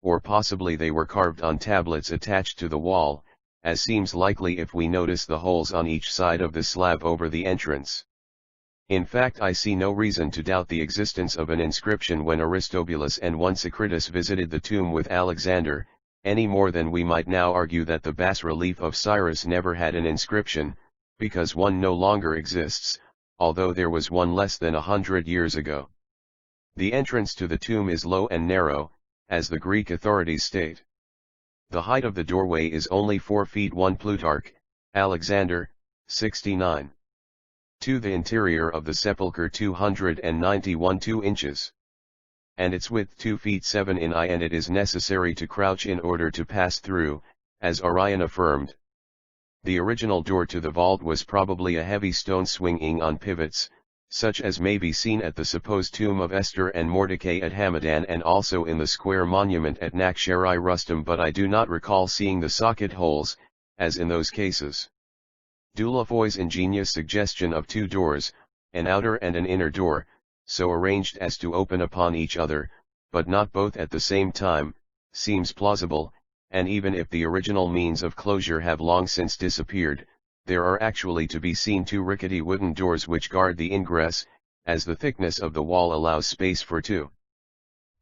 or possibly they were carved on tablets attached to the wall, as seems likely if we notice the holes on each side of the slab over the entrance. In fact, I see no reason to doubt the existence of an inscription when Aristobulus and one Socrates visited the tomb with Alexander, any more than we might now argue that the bas-relief of Cyrus never had an inscription, because one no longer exists, although there was one less than 100 years ago. The entrance to the tomb is low and narrow, as the Greek authorities state. The height of the doorway is only 4 feet 1 Plutarch, Alexander, 69. To the interior of the sepulchre 291 2 inches. And its width 2 feet 7 in, and it is necessary to crouch in order to pass through, as Orion affirmed. The original door to the vault was probably a heavy stone swinging on pivots, such as may be seen at the supposed tomb of Esther and Mordecai at Hamadan and also in the square monument at Nakhshari-Rustam, but I do not recall seeing the socket holes, as in those cases. Dulafoy's ingenious suggestion of 2 doors, an outer and an inner door, so arranged as to open upon each other, but not both at the same time, seems plausible, and even if the original means of closure have long since disappeared, there are actually to be seen 2 rickety wooden doors which guard the ingress, as the thickness of the wall allows space for 2.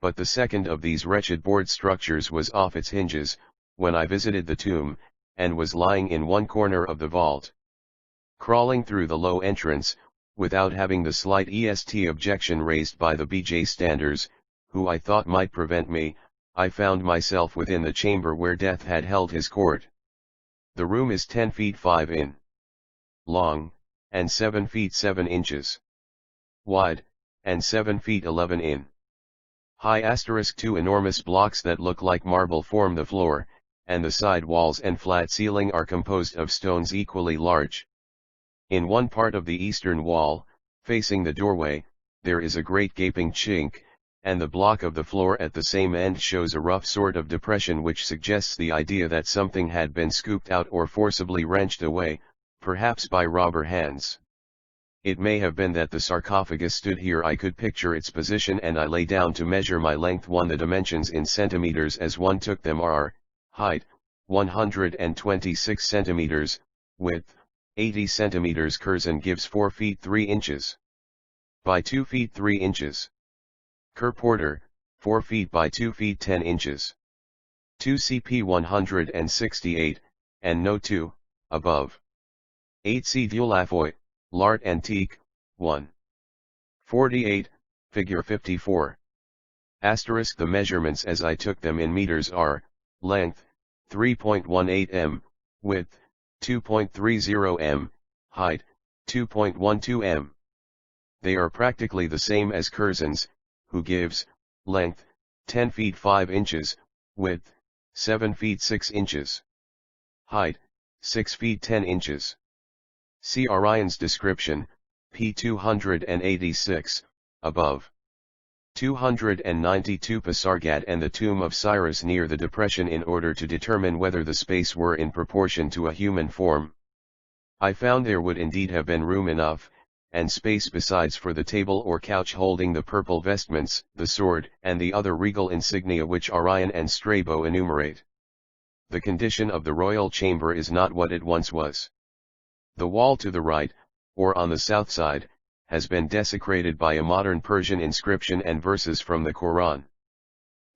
But the second of these wretched board structures was off its hinges, when I visited the tomb, and was lying in one corner of the vault. Crawling through the low entrance, without having the slight est objection raised by the bystanders, who I thought might prevent me, I found myself within the chamber where Death had held his court. The room is 10 feet 5 in long, and 7 feet 7 inches wide, and 7 feet 11 in high. 2 enormous blocks that look like marble form the floor, and the side walls and flat ceiling are composed of stones equally large. In one part of the eastern wall, facing the doorway, there is a great gaping chink, and the block of the floor at the same end shows a rough sort of depression which suggests the idea that something had been scooped out or forcibly wrenched away, perhaps by robber hands. It may have been that the sarcophagus stood here. I could picture its position, and I lay down to measure my length. The dimensions in centimeters as one took them are: height, 126 centimeters, width, 80 centimeters. Curzon gives 4 feet 3 inches by 2 feet 3 inches. Porter, 4 feet by 2 feet 10 inches. 2 CP 168, and No. 2, above. 8 C. Dulafoy, L'Art Antique, 1. 48, figure 54. Asterisk. The measurements as I took them in meters are: length, 3.18 m, width, 2.30 m, height, 2.12 m. They are practically the same as Curzon's, who gives, length, 10 feet 5 inches, width, 7 feet 6 inches, height, 6 feet 10 inches. See Orion's description, p. 286, above. 292 Pasargad and the tomb of Cyrus near the depression in order to determine whether the space were in proportion to a human form. I found there would indeed have been room enough, and space besides for the table or couch holding the purple vestments, the sword, and the other regal insignia which Orion and Strabo enumerate. The condition of the royal chamber is not what it once was. The wall to the right, or on the south side, has been desecrated by a modern Persian inscription and verses from the Quran.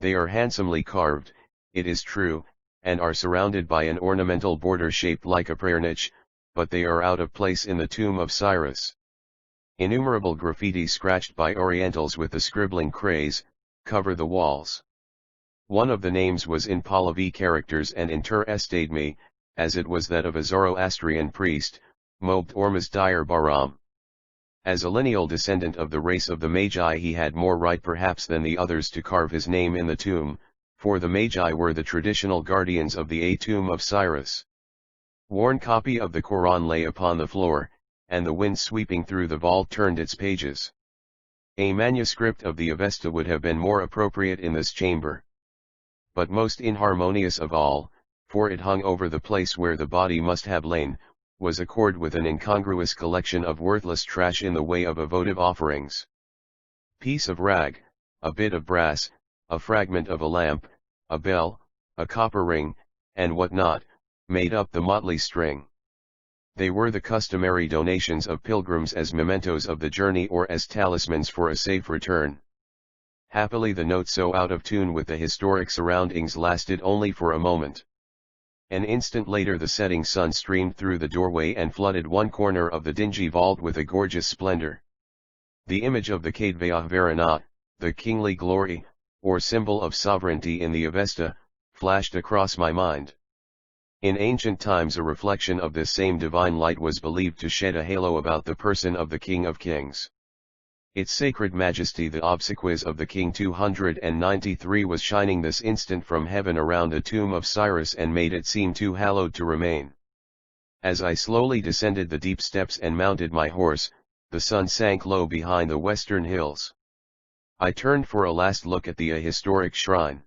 They are handsomely carved, it is true, and are surrounded by an ornamental border shaped like a prayer niche, but they are out of place in the tomb of Cyrus. Innumerable graffiti scratched by Orientals with the scribbling craze, cover the walls. One of the names was in Pahlavi characters and interested me, as it was that of a Zoroastrian priest, Mobbed Ormuz Dyer Bahram. As a lineal descendant of the race of the Magi, he had more right perhaps than the others to carve his name in the tomb, for the Magi were the traditional guardians of the tomb of Cyrus. Worn copy of the Quran lay upon the floor, and the wind sweeping through the vault turned its pages. A manuscript of the Avesta would have been more appropriate in this chamber. But most inharmonious of all, for it hung over the place where the body must have lain, was a cord with an incongruous collection of worthless trash in the way of votive offerings. Piece of rag, a bit of brass, a fragment of a lamp, a bell, a copper ring, and what not, made up the motley string. They were the customary donations of pilgrims as mementos of the journey or as talismans for a safe return. Happily the note so out of tune with the historic surroundings lasted only for a moment. An instant later the setting sun streamed through the doorway and flooded one corner of the dingy vault with a gorgeous splendor. The image of the Kadvaya Varana, the kingly glory, or symbol of sovereignty in the Avesta, flashed across my mind. In ancient times a reflection of this same divine light was believed to shed a halo about the person of the King of Kings. Its sacred majesty, the obsequies of the King 293, was shining this instant from heaven around the tomb of Cyrus and made it seem too hallowed to remain. As I slowly descended the deep steps and mounted my horse, the sun sank low behind the western hills. I turned for a last look at the historic shrine.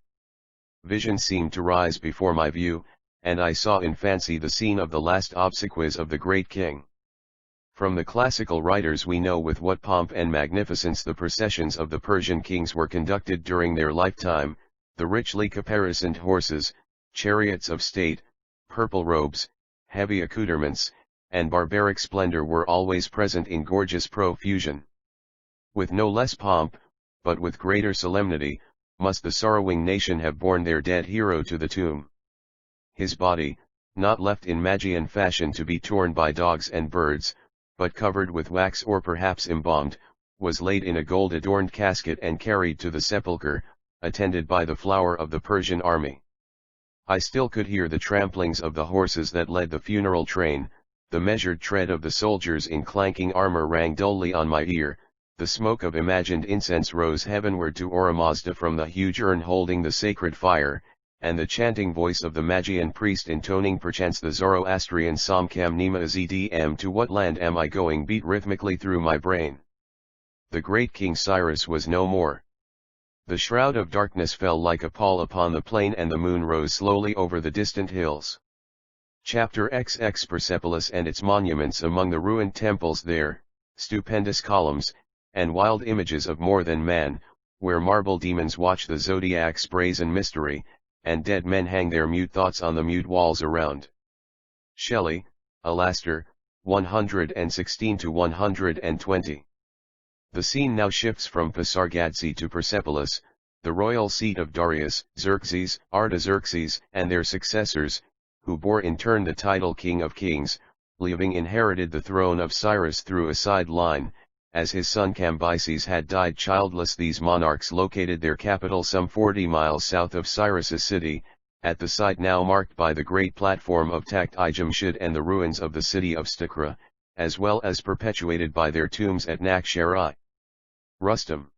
Vision seemed to rise before my view, and I saw in fancy the scene of the last obsequies of the great king. From the classical writers we know with what pomp and magnificence the processions of the Persian kings were conducted during their lifetime, the richly caparisoned horses, chariots of state, purple robes, heavy accoutrements, and barbaric splendor were always present in gorgeous profusion. With no less pomp, but with greater solemnity, must the sorrowing nation have borne their dead hero to the tomb. His body, not left in Magian fashion to be torn by dogs and birds, but covered with wax or perhaps embalmed, was laid in a gold-adorned casket and carried to the sepulchre, attended by the flower of the Persian army. I still could hear the tramplings of the horses that led the funeral train, the measured tread of the soldiers in clanking armor rang dully on my ear, the smoke of imagined incense rose heavenward to Oromazda from the huge urn holding the sacred fire, and the chanting voice of the Magian priest intoning perchance the Zoroastrian psalm Kam Nima Zdm to what land am I going beat rhythmically through my brain. The great King Cyrus was no more. The shroud of darkness fell like a pall upon the plain and the moon rose slowly over the distant hills. Chapter XX Persepolis and its monuments. Among the ruined temples there, stupendous columns, and wild images of more than man, where marble demons watch the zodiac's brazen mystery, and dead men hang their mute thoughts on the mute walls around. Shelley, Alastor, 116-120. The scene now shifts from Pasargadae to Persepolis, the royal seat of Darius, Xerxes, Artaxerxes, and their successors, who bore in turn the title King of Kings, leaving inherited the throne of Cyrus through a side line. As his son Cambyses had died childless, these monarchs located their capital some 40 miles south of Cyrus's city, at the site now marked by the great platform of Takht-i-Jamshid and the ruins of the city of Stikra, as well as perpetuated by their tombs at Nakhchirai. Rustum.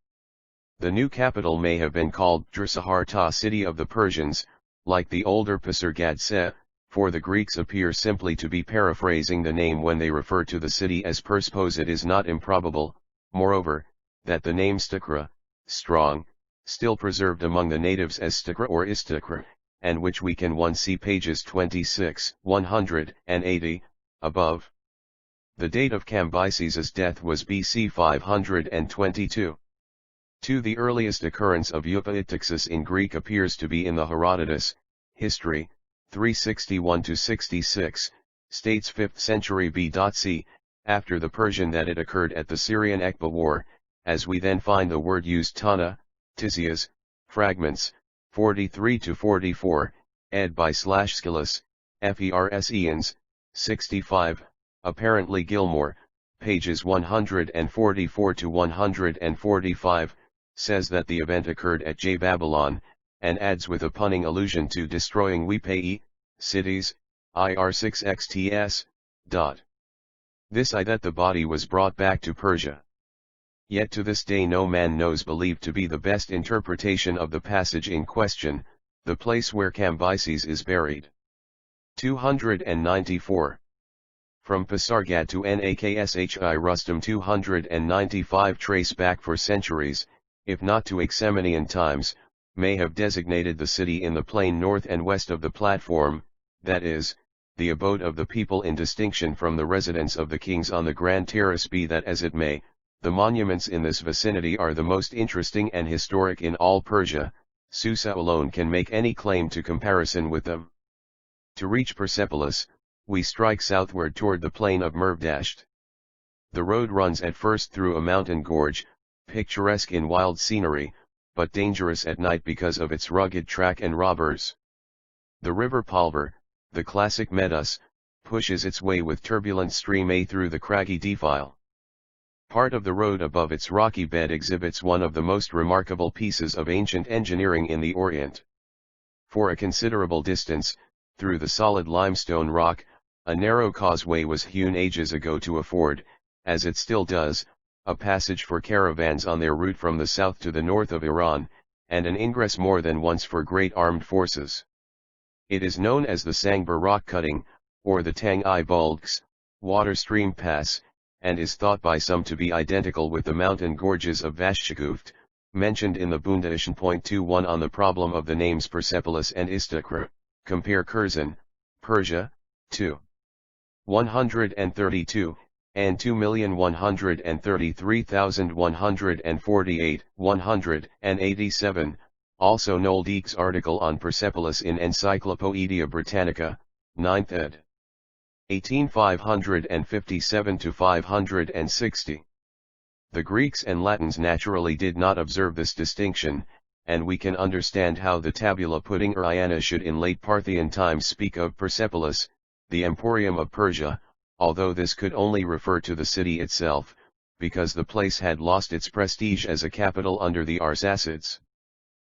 The new capital may have been called Drissaharta, city of the Persians, like the older Pasargadae, for the Greeks appear simply to be paraphrasing the name when they refer to the city as Perspos. It is not improbable, moreover, that the name Stikra, strong, still preserved among the natives as Stikra or Istikra, and which we can once see pages 26, 180, above. The date of Cambyses' death was BC 522. The earliest occurrence of Eupaitixis in Greek appears to be in the Herodotus, History, 361-66, states 5th century BC, after the Persian, that it occurred at the Syrian Ekba War, as we then find the word used Tana, Tisias, fragments, 43-44, ed. by /Schilus, Fersians, 65, apparently Gilmore, pages 144-145, says that the event occurred at Babylon, and adds with a punning allusion to destroying Wepei, cities, ir6xts. This that the body was brought back to Persia. Yet to this day no man knows, believed to be the best interpretation of the passage in question, the place where Cambyses is buried. 294. From Pasargad to Nakhshi Rustum 295 trace back for centuries, if not to Achaemenian times, may have designated the city in the plain north and west of the platform, that is, the abode of the people in distinction from the residence of the kings on the grand terrace. Be that as it may, the monuments in this vicinity are the most interesting and historic in all Persia, Susa alone can make any claim to comparison with them. To reach Persepolis, we strike southward toward the plain of Mervdasht. The road runs at first through a mountain gorge, picturesque in wild scenery, but dangerous at night because of its rugged track and robbers. The river Palver, the classic Medus, pushes its way with turbulent stream A through the craggy defile. Part of the road above its rocky bed exhibits one of the most remarkable pieces of ancient engineering in the Orient. For a considerable distance, through the solid limestone rock, a narrow causeway was hewn ages ago to afford, as it still does, a passage for caravans on their route from the south to the north of Iran, and an ingress more than once for great armed forces. It is known as the Sangbar rock cutting, or the Tang-i Bulks, water stream pass, and is thought by some to be identical with the mountain gorges of Vashchaguft, mentioned in the Bundation.21 on the problem of the names Persepolis and Istakhr. Compare Curzon, Persia, 2. 132, and 2,133,148, 187, also Noldeek's article on Persepolis in Encyclopaedia Britannica, 9th ed. 1857-560. The Greeks and Latins naturally did not observe this distinction, and we can understand how the tabula pudding Iana should in late Parthian times speak of Persepolis, the emporium of Persia, although this could only refer to the city itself, because the place had lost its prestige as a capital under the Arsacids.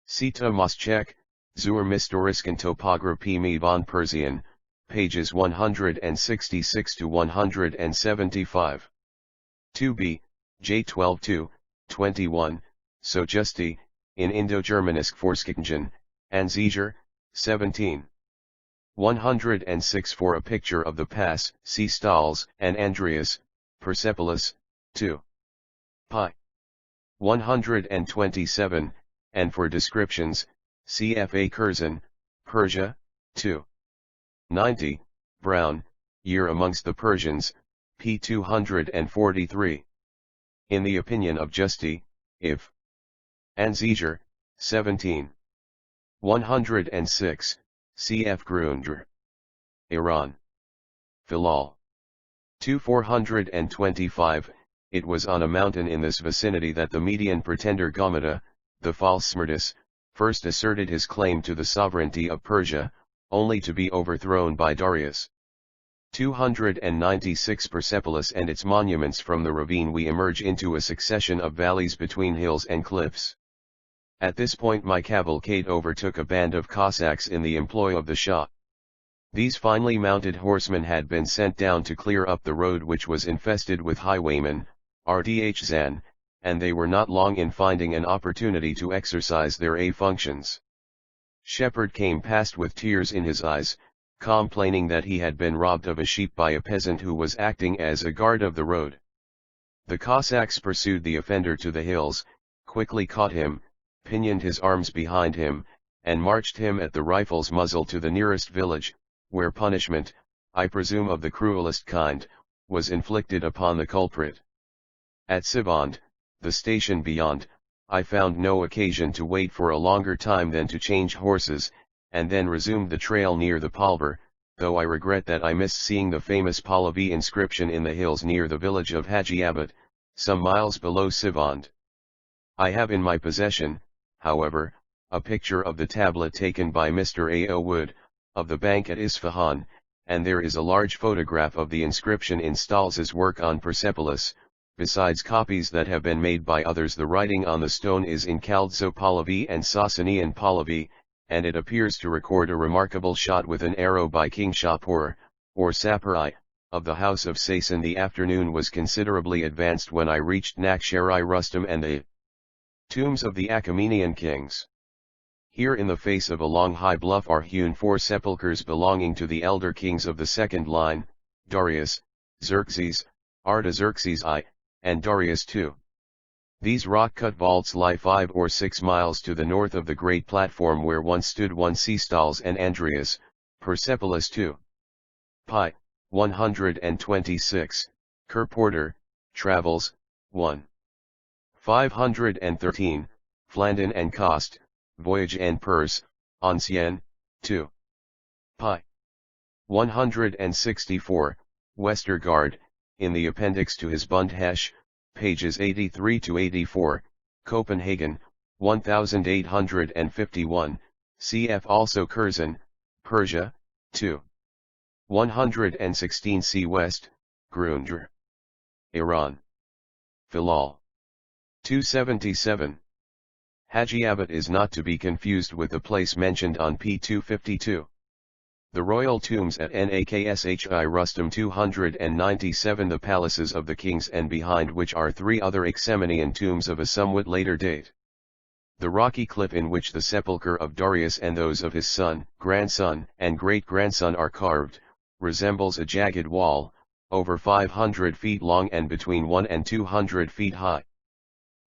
Sita Moschek, Zur Historischen Topographie von Persien, pages 166 to 175. 2b, J12-2, 21, Sojusti, in Indo-Germanisk Forskingen, Anzeiger, 17. 106 for a picture of the pass, see Stalls and Andreas, Persepolis, 2. Pi. 127, and for descriptions, CFA Curzon, Persia, 2. 90, Brown, Year Amongst the Persians, p. 243. In the opinion of Justi, if. Anzeiger, 17. 106, cf. Grundr. Iran. Filal. 2425, it was on a mountain in this vicinity that the Median pretender Gamada, the false Smerdis, first asserted his claim to the sovereignty of Persia, only to be overthrown by Darius. 296 Persepolis and its monuments. From the ravine we emerge into a succession of valleys between hills and cliffs. At this point my cavalcade overtook a band of Cossacks in the employ of the Shah. These finely mounted horsemen had been sent down to clear up the road which was infested with highwaymen, Rdhzan, and they were not long in finding an opportunity to exercise their functions. Shepherd came past with tears in his eyes, complaining that he had been robbed of a sheep by a peasant who was acting as a guard of the road. The Cossacks pursued the offender to the hills, quickly caught him, pinioned his arms behind him, and marched him at the rifle's muzzle to the nearest village, where punishment, I presume of the cruelest kind, was inflicted upon the culprit. At Sivand, the station beyond, I found no occasion to wait for a longer time than to change horses, and then resumed the trail near the Palver, though I regret that I missed seeing the famous Pahlavi inscription in the hills near the village of Hajiabad, some miles below Sivand. I have in my possession, however, a picture of the tablet taken by Mr. A. O. Wood, of the bank at Isfahan, and there is a large photograph of the inscription in Stalls's work on Persepolis. Besides copies that have been made by others, the writing on the stone is in Khaldzo Pahlavi and Sasanian Pahlavi, and it appears to record a remarkable shot with an arrow by King Shapur, or Sapur of the House of Sasan. The afternoon was considerably advanced when I reached Nakshari Rustam and the tombs of the Achaemenian kings. Here in the face of a long high bluff are hewn 4 sepulchres belonging to the elder kings of the second line, Darius, Xerxes, Artaxerxes I, and Darius II. These rock-cut vaults lie 5 or 6 miles to the north of the great platform where once stood one Stalls and Andreas, Persepolis II. Pi. 126, Kerr Porter, Travels, 1. 513, Flandin and Cost, Voyage en Perse, Ancien, 2. pi. 164, Westergaard, in the appendix to his Bund Hesch, pages 83 to 84, Copenhagen, 1851, cf. also Curzon, Persia, 2. 116 C. West, Grunger. Iran. Filal. 277. Hajiabad is not to be confused with the place mentioned on p. 252. The royal tombs at Nakshi Rustam 297, the palaces of the kings, and behind which are 3 other Achaemenian tombs of a somewhat later date. The rocky cliff in which the sepulchre of Darius and those of his son, grandson, and great-grandson are carved, resembles a jagged wall, over 500 feet long and between 1 and 200 feet high.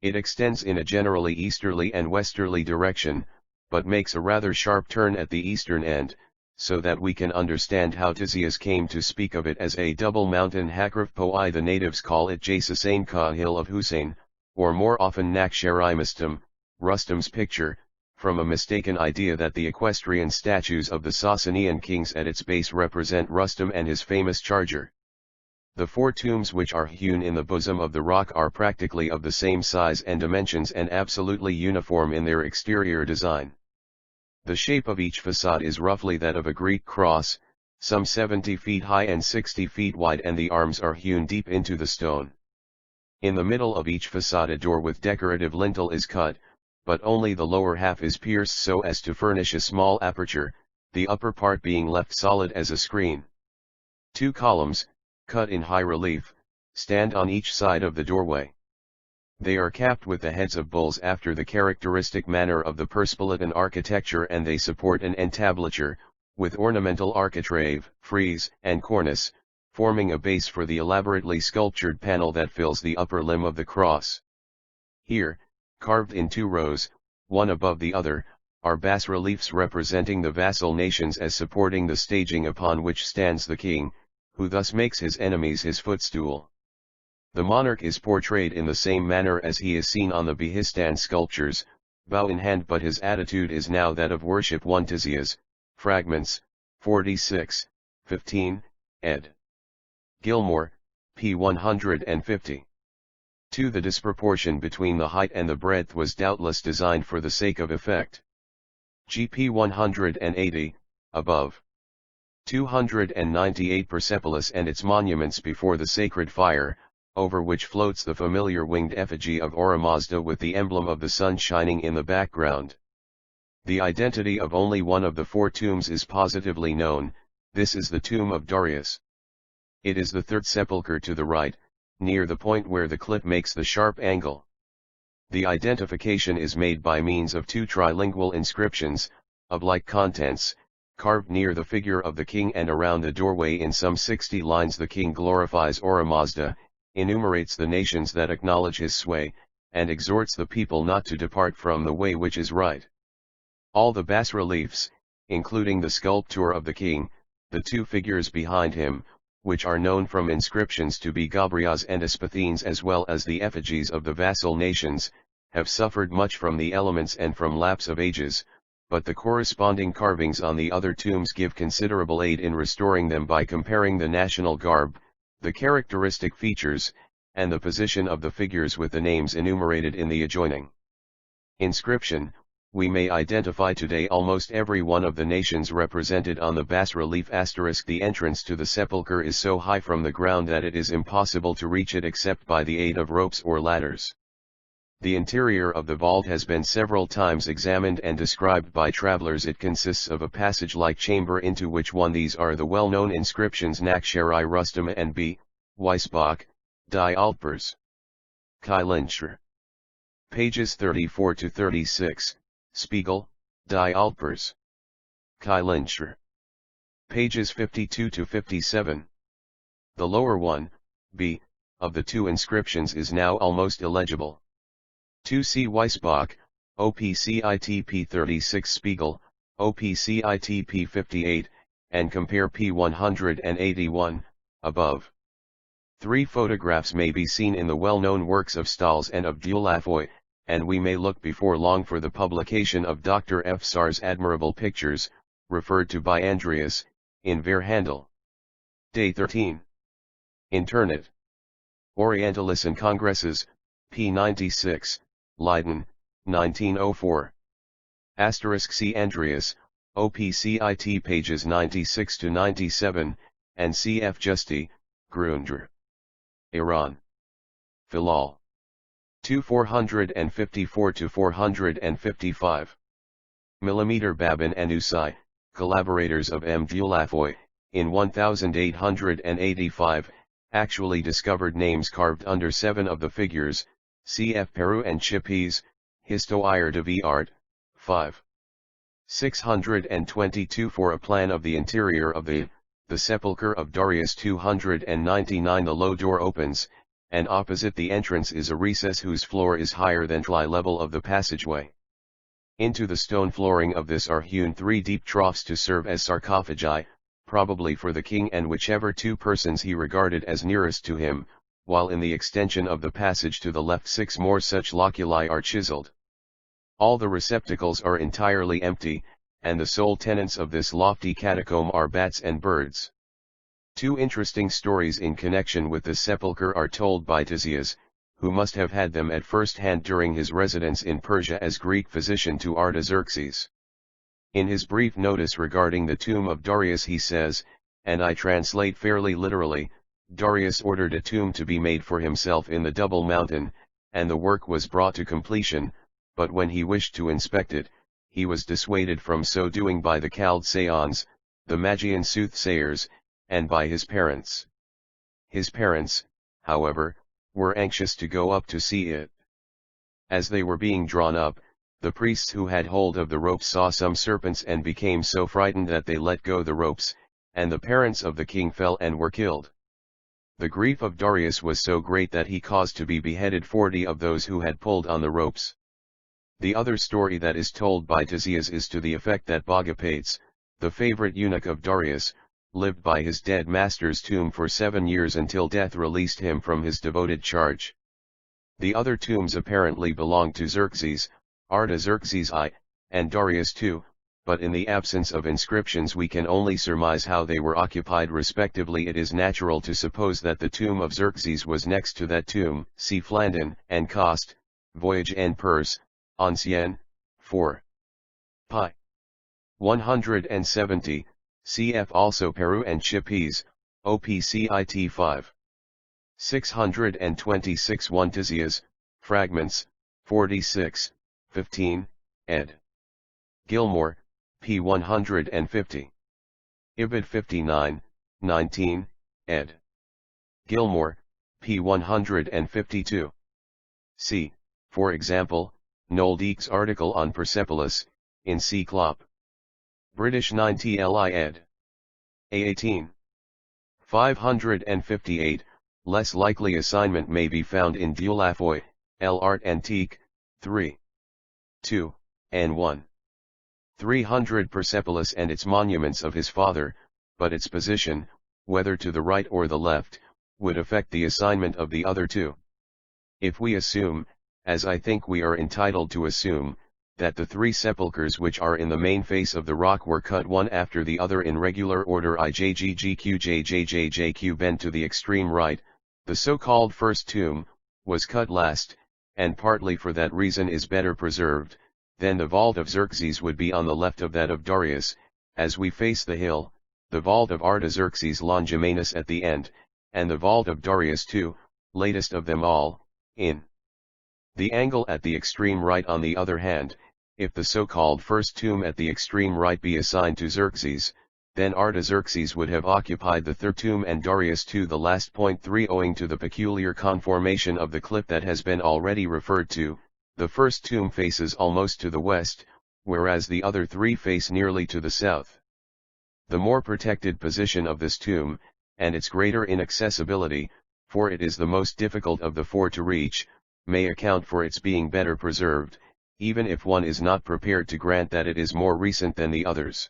It extends in a generally easterly and westerly direction, but makes a rather sharp turn at the eastern end, so that we can understand how Tizias came to speak of it as a double mountain Hakraf Poi. The natives call it Jasasain Ka Hill of Hussein, or more often Naksharimastam, Rustam's picture, from a mistaken idea that the equestrian statues of the Sasanian kings at its base represent Rustam and his famous charger. The 4 tombs which are hewn in the bosom of the rock are practically of the same size and dimensions and absolutely uniform in their exterior design. The shape of each facade is roughly that of a Greek cross, some 70 feet high and 60 feet wide, and the arms are hewn deep into the stone. In the middle of each facade a door with decorative lintel is cut, but only the lower half is pierced so as to furnish a small aperture, the upper part being left solid as a screen. 2 columns, cut in high relief, stand on each side of the doorway. They are capped with the heads of bulls after the characteristic manner of the Persepolitan architecture, and they support an entablature, with ornamental architrave, frieze, and cornice, forming a base for the elaborately sculptured panel that fills the upper limb of the cross. Here, carved in 2 rows, one above the other, are bas-reliefs representing the vassal nations as supporting the staging upon which stands the king, who thus makes his enemies his footstool. The monarch is portrayed in the same manner as he is seen on the Behistun sculptures, bow in hand, but his attitude is now that of worship. 1 Tizias, Fragments, 46, 15, ed. Gilmore, p. 150. 2. The disproportion between the height and the breadth was doubtless designed for the sake of effect. GP 180, above. 298 Persepolis and its monuments before the sacred fire, over which floats the familiar winged effigy of Ahura Mazda with the emblem of the sun shining in the background. The identity of only one of the 4 tombs is positively known. This is the tomb of Darius. It is the 3rd sepulchre to the right, near the point where the cliff makes the sharp angle. The identification is made by means of 2 trilingual inscriptions, of like contents, carved near the figure of the king and around the doorway in some 60 lines. The king glorifies Ahura Mazda, enumerates the nations that acknowledge his sway, and exhorts the people not to depart from the way which is right. All the bas-reliefs, including the sculpture of the king, the 2 figures behind him, which are known from inscriptions to be Gabrias and Espathines, as well as the effigies of the vassal nations, have suffered much from the elements and from lapse of ages, but the corresponding carvings on the other tombs give considerable aid in restoring them by comparing the national garb, the characteristic features, and the position of the figures with the names enumerated in the adjoining inscription. We may identify today almost every one of the nations represented on the bas-relief. The entrance to the sepulchre is so high from the ground that it is impossible to reach it except by the aid of ropes or ladders. The interior of the vault has been several times examined and described by travelers. It consists of a passage-like chamber into which these are the well-known inscriptions Nakshari Rustam and B. Weisbach, Die Altpers. Kailincher. Pages 34 to 36, Spiegel, Die Altpers. Kailincher. Pages 52 to 57. The lower one, B, of the 2 inscriptions is now almost illegible. 2 C. Weisbach, OPCITP 36 Spiegel, OPCITP 58, and compare p. 181, above. 3 photographs may be seen in the well-known works of Stahls and of Dulafoy, and we may look before long for the publication of Dr. F. Sar's admirable pictures, referred to by Andreas, in Verhandel. Day 13. Internet. Orientalis and Congresses, p. 96, Leiden, 1904. *C. Andreas, OPCIT pages 96 to 97, and cf. Justi, Grundr. Iran. Filal. 454 to 455. Millimeter Babin and Usai, collaborators of M. Dulafoy, in 1885, actually discovered names carved under 7 of the figures, cf. Peru and Chippies, Histoire de Vart, 5. 622 for a plan of the interior of the sepulchre of Darius. 299 The low door opens, and opposite the entrance is a recess whose floor is higher than the level of the passageway. Into the stone flooring of this are hewn 3 deep troughs to serve as sarcophagi, probably for the king and whichever 2 persons he regarded as nearest to him, while in the extension of the passage to the left 6 more such loculi are chiseled. All the receptacles are entirely empty, and the sole tenants of this lofty catacomb are bats and birds. 2 interesting stories in connection with the sepulchre are told by Tisias, who must have had them at first hand during his residence in Persia as Greek physician to Artaxerxes. In his brief notice regarding the tomb of Darius he says, and I translate fairly literally, Darius ordered a tomb to be made for himself in the double mountain, and the work was brought to completion, but when he wished to inspect it, he was dissuaded from so doing by the Chaldeans, the Magian soothsayers, and by his parents. His parents, however, were anxious to go up to see it. As they were being drawn up, the priests who had hold of the ropes saw some serpents and became so frightened that they let go the ropes, and the parents of the king fell and were killed. The grief of Darius was so great that he caused to be beheaded 40 of those who had pulled on the ropes. The other story that is told by Tisias is to the effect that Bagapates, the favorite eunuch of Darius, lived by his dead master's tomb for 7 years until death released him from his devoted charge. The other tombs apparently belonged to Xerxes, Artaxerxes I, and Darius II, but in the absence of inscriptions we can only surmise how they were occupied respectively. It is natural to suppose that the tomb of Xerxes was next to that tomb. See Flandin and Cost, Voyage en Perse, Ancien, 4. Pi. 170, cf. also Peru and Chippies, OPCIT 5. 626 1 Tisias, Fragments, 46, 15, ed. Gilmore, p. 150. Ibid 59, 19, ed. Gilmore, p. 152. See, for example, Noldeek's article on Persepolis, in C. Klopp. British 9TLI ed. A18. 558, less likely assignment may be found in Dulafoy, L'Art Antique, 3. 2, N1. 300 Persepolis and its monuments of his father, but its position, whether to the right or the left, would affect the assignment of the other 2. If we assume, as I think we are entitled to assume, that the 3 sepulchres which are in the main face of the rock were cut one after the other in regular order IJGGQJJJJQ bent to the extreme right, the so-called first tomb, was cut last, and partly for that reason is better preserved, then the vault of Xerxes would be on the left of that of Darius, as we face the hill, the vault of Artaxerxes Longimanus at the end, and the vault of Darius II, latest of them all, in the angle at the extreme right. On the other hand, if the so-called first tomb at the extreme right be assigned to Xerxes, then Artaxerxes would have occupied the third tomb and Darius II the last. 3 Owing to the peculiar conformation of the cliff that has been already referred to, the first tomb faces almost to the west, whereas the other 3 face nearly to the south. The more protected position of this tomb, and its greater inaccessibility, for it is the most difficult of the 4 to reach, may account for its being better preserved, even if one is not prepared to grant that it is more recent than the others.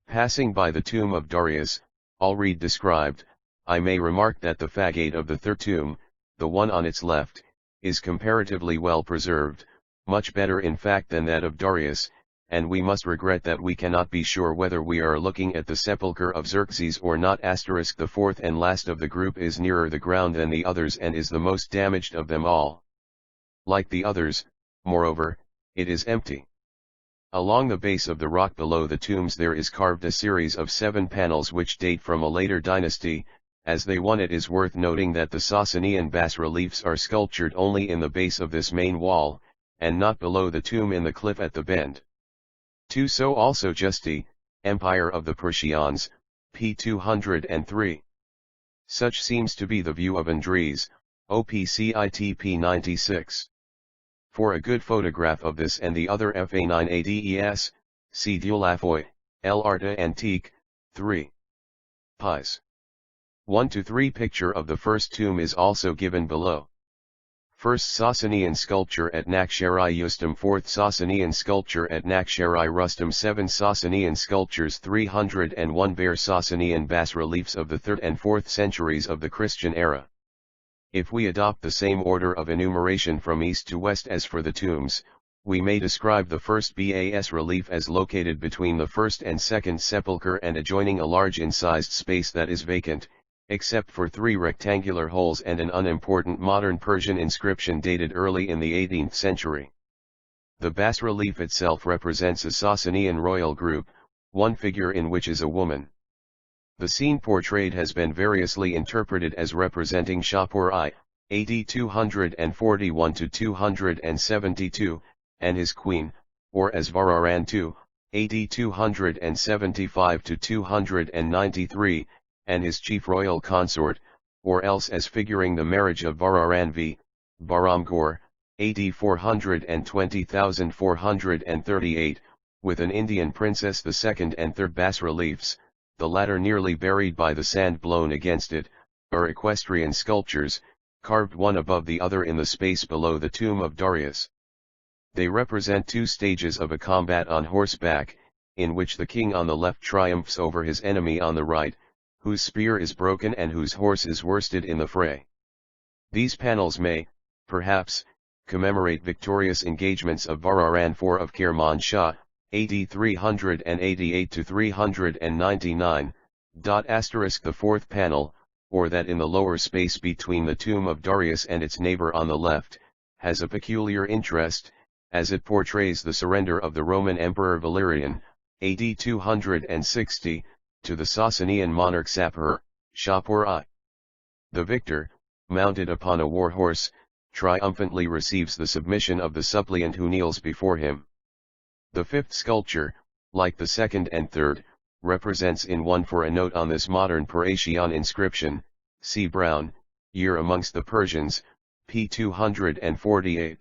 Passing by the tomb of Darius, already described, I may remark that the faggate of the third tomb, the one on its left, is comparatively well preserved, much better in fact than that of Darius, and we must regret that we cannot be sure whether we are looking at the sepulchre of Xerxes or not. The fourth and last of the group is nearer the ground than the others and is the most damaged of them all. Like the others, moreover, it is empty. Along the base of the rock below the tombs there is carved a series of 7 panels which date from a later dynasty. As they one, it is worth noting that the Sasanian bas-reliefs are sculptured only in the base of this main wall, and not below the tomb in the cliff at the bend. 2. So also Justi, Empire of the Persians, p. 203. Such seems to be the view of Andries, OPCIT p. 96. For a good photograph of this and the other FA9ADES, see Dulafoy, El Arte Antique, 3. Pis. 1-3 Picture of the first tomb is also given below. First Sasanian sculpture at Nakshari Ustam, 4th Sasanian sculpture at Nakshari Rustam, 7 Sasanian sculptures, 301 bare Sasanian bas-reliefs of the 3rd and 4th centuries of the Christian era. If we adopt the same order of enumeration from east to west as for the tombs, we may describe the first bas relief as located between the first and second sepulchre and adjoining a large incised space that is vacant, except for 3 rectangular holes and an unimportant modern Persian inscription dated early in the 18th century. The bas-relief itself represents a Sasanian royal group, one figure in which is a woman. The scene portrayed has been variously interpreted as representing Shapur-I, AD 241 to 272, and his queen, or as Vararan II, AD 275 to 293, and his chief royal consort, or else as figuring the marriage of Vararan V. Baramgor, AD 420,438, with an Indian princess. The second and third bas-reliefs, the latter nearly buried by the sand blown against it, are equestrian sculptures, carved one above the other in the space below the tomb of Darius. They represent 2 stages of a combat on horseback, in which the king on the left triumphs over his enemy on the right, whose spear is broken and whose horse is worsted in the fray. These panels may, perhaps, commemorate victorious engagements of Vararan IV of Kermanshah, AD 388 to 399. The fourth panel, or that in the lower space between the tomb of Darius and its neighbor on the left, has a peculiar interest, as it portrays the surrender of the Roman Emperor Valerian, AD 260, to the Sasanian monarch Sapur, Shapur-I. The victor, mounted upon a war horse, triumphantly receives the submission of the suppliant who kneels before him. The fifth sculpture, like the second and third, represents in one. For a note on this modern Persian inscription, see Brown, Year Amongst the Persians, p. 248.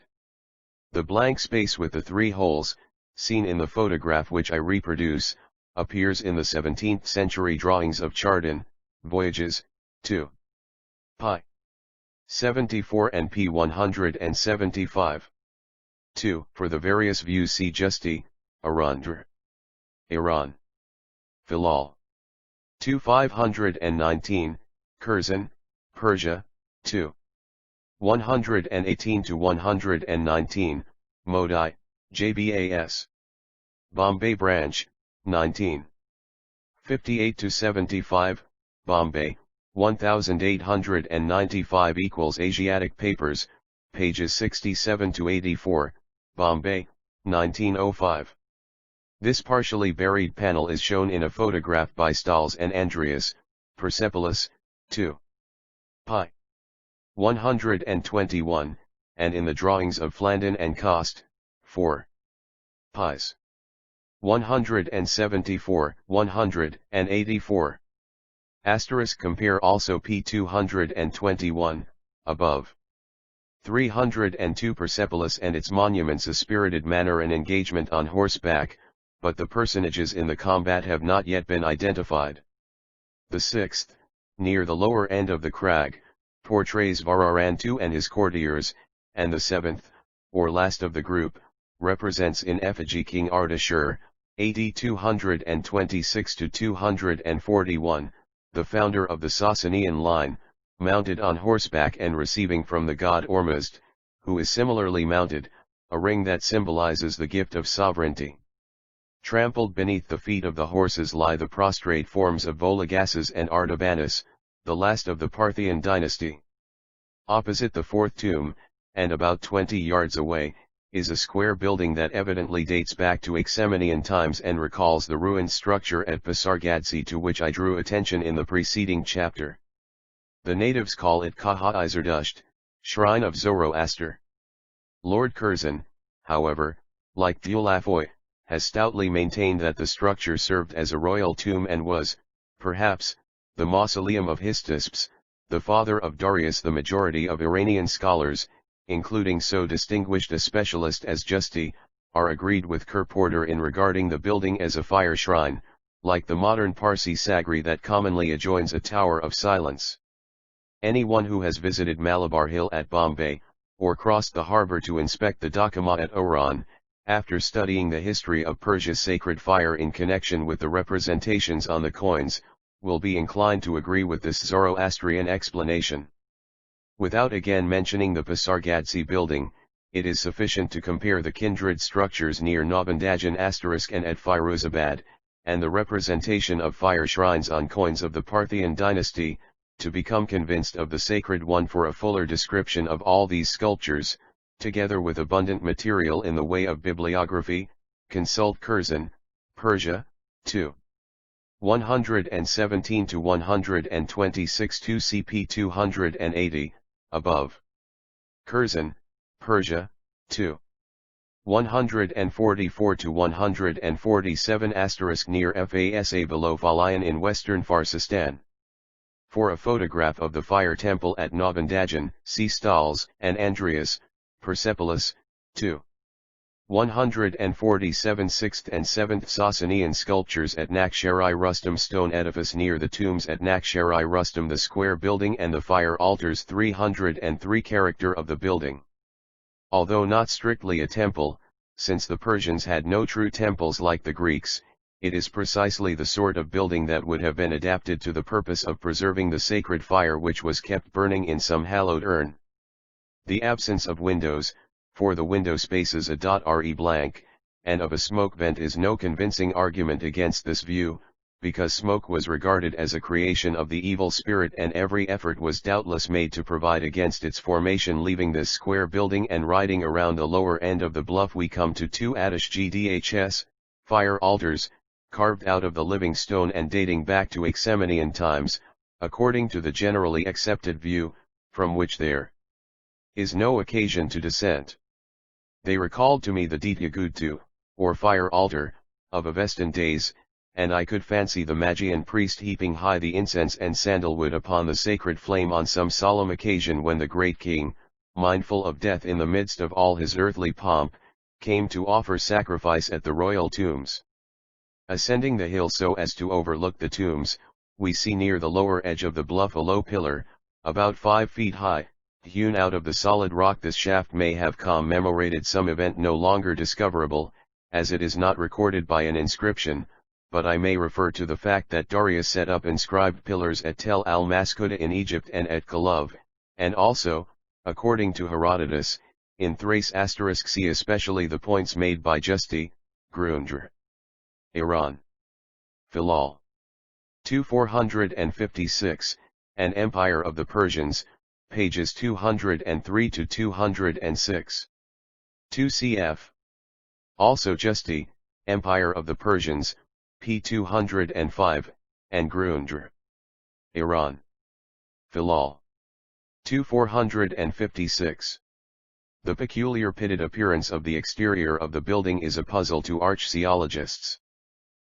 The blank space with the 3 holes, seen in the photograph which I reproduce, appears in the 17th century drawings of Chardin, Voyages, 2. Pi. 74 and p. 175. 2. For the various views see Justi, Arandr. Iran. Filal. 2. 519, Curzon, Persia, 2. 118 to 119, Modi, JBAS. Bombay Branch, 19. 58 to 75, Bombay, 1895 = Asiatic Papers, pages 67 to 84, Bombay, 1905. This partially buried panel is shown in a photograph by Stahls and Andreas, Persepolis, 2. Pi. 121, and in the drawings of Flandin and Cost, 4. Pis. 174, 184. Compare also p. 221, above. 302 Persepolis and its monuments. A spirited manner and engagement on horseback, but the personages in the combat have not yet been identified. The sixth, near the lower end of the crag, portrays Vararan II and his courtiers, and the seventh, or last of the group, represents in effigy King Ardashir, AD 226 to 241, the founder of the Sasanian line, mounted on horseback and receiving from the god Ormuzd, who is similarly mounted, a ring that symbolizes the gift of sovereignty. Trampled beneath the feet of the horses lie the prostrate forms of Vologases and Artabanus, the last of the Parthian dynasty. Opposite the fourth tomb, and about 20 yards away, is a square building that evidently dates back to Achaemenian times and recalls the ruined structure at Pasargadse to which I drew attention in the preceding chapter. The natives call it Kaha Zerdusht, Shrine of Zoroaster. Lord Curzon, however, like Thulafoy, has stoutly maintained that the structure served as a royal tomb and was, perhaps, the mausoleum of Hystaspes, the father of Darius. The majority of Iranian scholars, including so distinguished a specialist as Justi, are agreed with Kerporter in regarding the building as a fire shrine, like the modern Parsi Sagri that commonly adjoins a Tower of Silence. Anyone who has visited Malabar Hill at Bombay, or crossed the harbour to inspect the Dakama at Oran, after studying the history of Persia's sacred fire in connection with the representations on the coins, will be inclined to agree with this Zoroastrian explanation. Without again mentioning the Pasargadse building, it is sufficient to compare the kindred structures near Navandajan * and at Firozabad, and the representation of fire shrines on coins of the Parthian dynasty, to become convinced of the sacred one. For a fuller description of all these sculptures, together with abundant material in the way of bibliography, consult Curzon, Persia, 2. 117 to 126 2 CP 280, above. Curzon, Persia, 2. 144 to 147 * near Fasa below Falayan in western Farsistan. For a photograph of the fire temple at Navandajan, see Stalls and Andreas, Persepolis, 2. 147 6th and 7th Sasanian sculptures at Nakhshari Rustam stone edifice near the tombs at Nakhshari Rustam. The square building and the fire altars. 303 Character of the building. Although not strictly a temple, since the Persians had no true temples like the Greeks, it is precisely the sort of building that would have been adapted to the purpose of preserving the sacred fire which was kept burning in some hallowed urn. The absence of windows, for the window spaces re blank, and of a smoke vent is no convincing argument against this view, because smoke was regarded as a creation of the evil spirit and every effort was doubtless made to provide against its formation. Leaving this square building and riding around the lower end of the bluff, we come to two Attish Gdhs, fire altars, carved out of the living stone and dating back to Achaemenian times, according to the generally accepted view, from which there is no occasion to dissent. They recalled to me the Dityagutu, or fire altar, of Avestan days, and I could fancy the Magian priest heaping high the incense and sandalwood upon the sacred flame on some solemn occasion when the great king, mindful of death in the midst of all his earthly pomp, came to offer sacrifice at the royal tombs. Ascending the hill so as to overlook the tombs, we see near the lower edge of the bluff a low pillar, about 5 feet high, hewn out of the solid rock. This shaft may have commemorated some event no longer discoverable, as it is not recorded by an inscription, but I may refer to the fact that Darius set up inscribed pillars at Tel al-Maskuda in Egypt and at Kalov, and also, according to Herodotus, in Thrace * see especially the points made by Justi, Grundr. Iran. Filal. 456, An Empire of the Persians, pages 203 to 206. 2 cf. Also Justi, Empire of the Persians, p. 205, and Grundr. Iran. Filal. 456. The peculiar pitted appearance of the exterior of the building is a puzzle to archaeologists.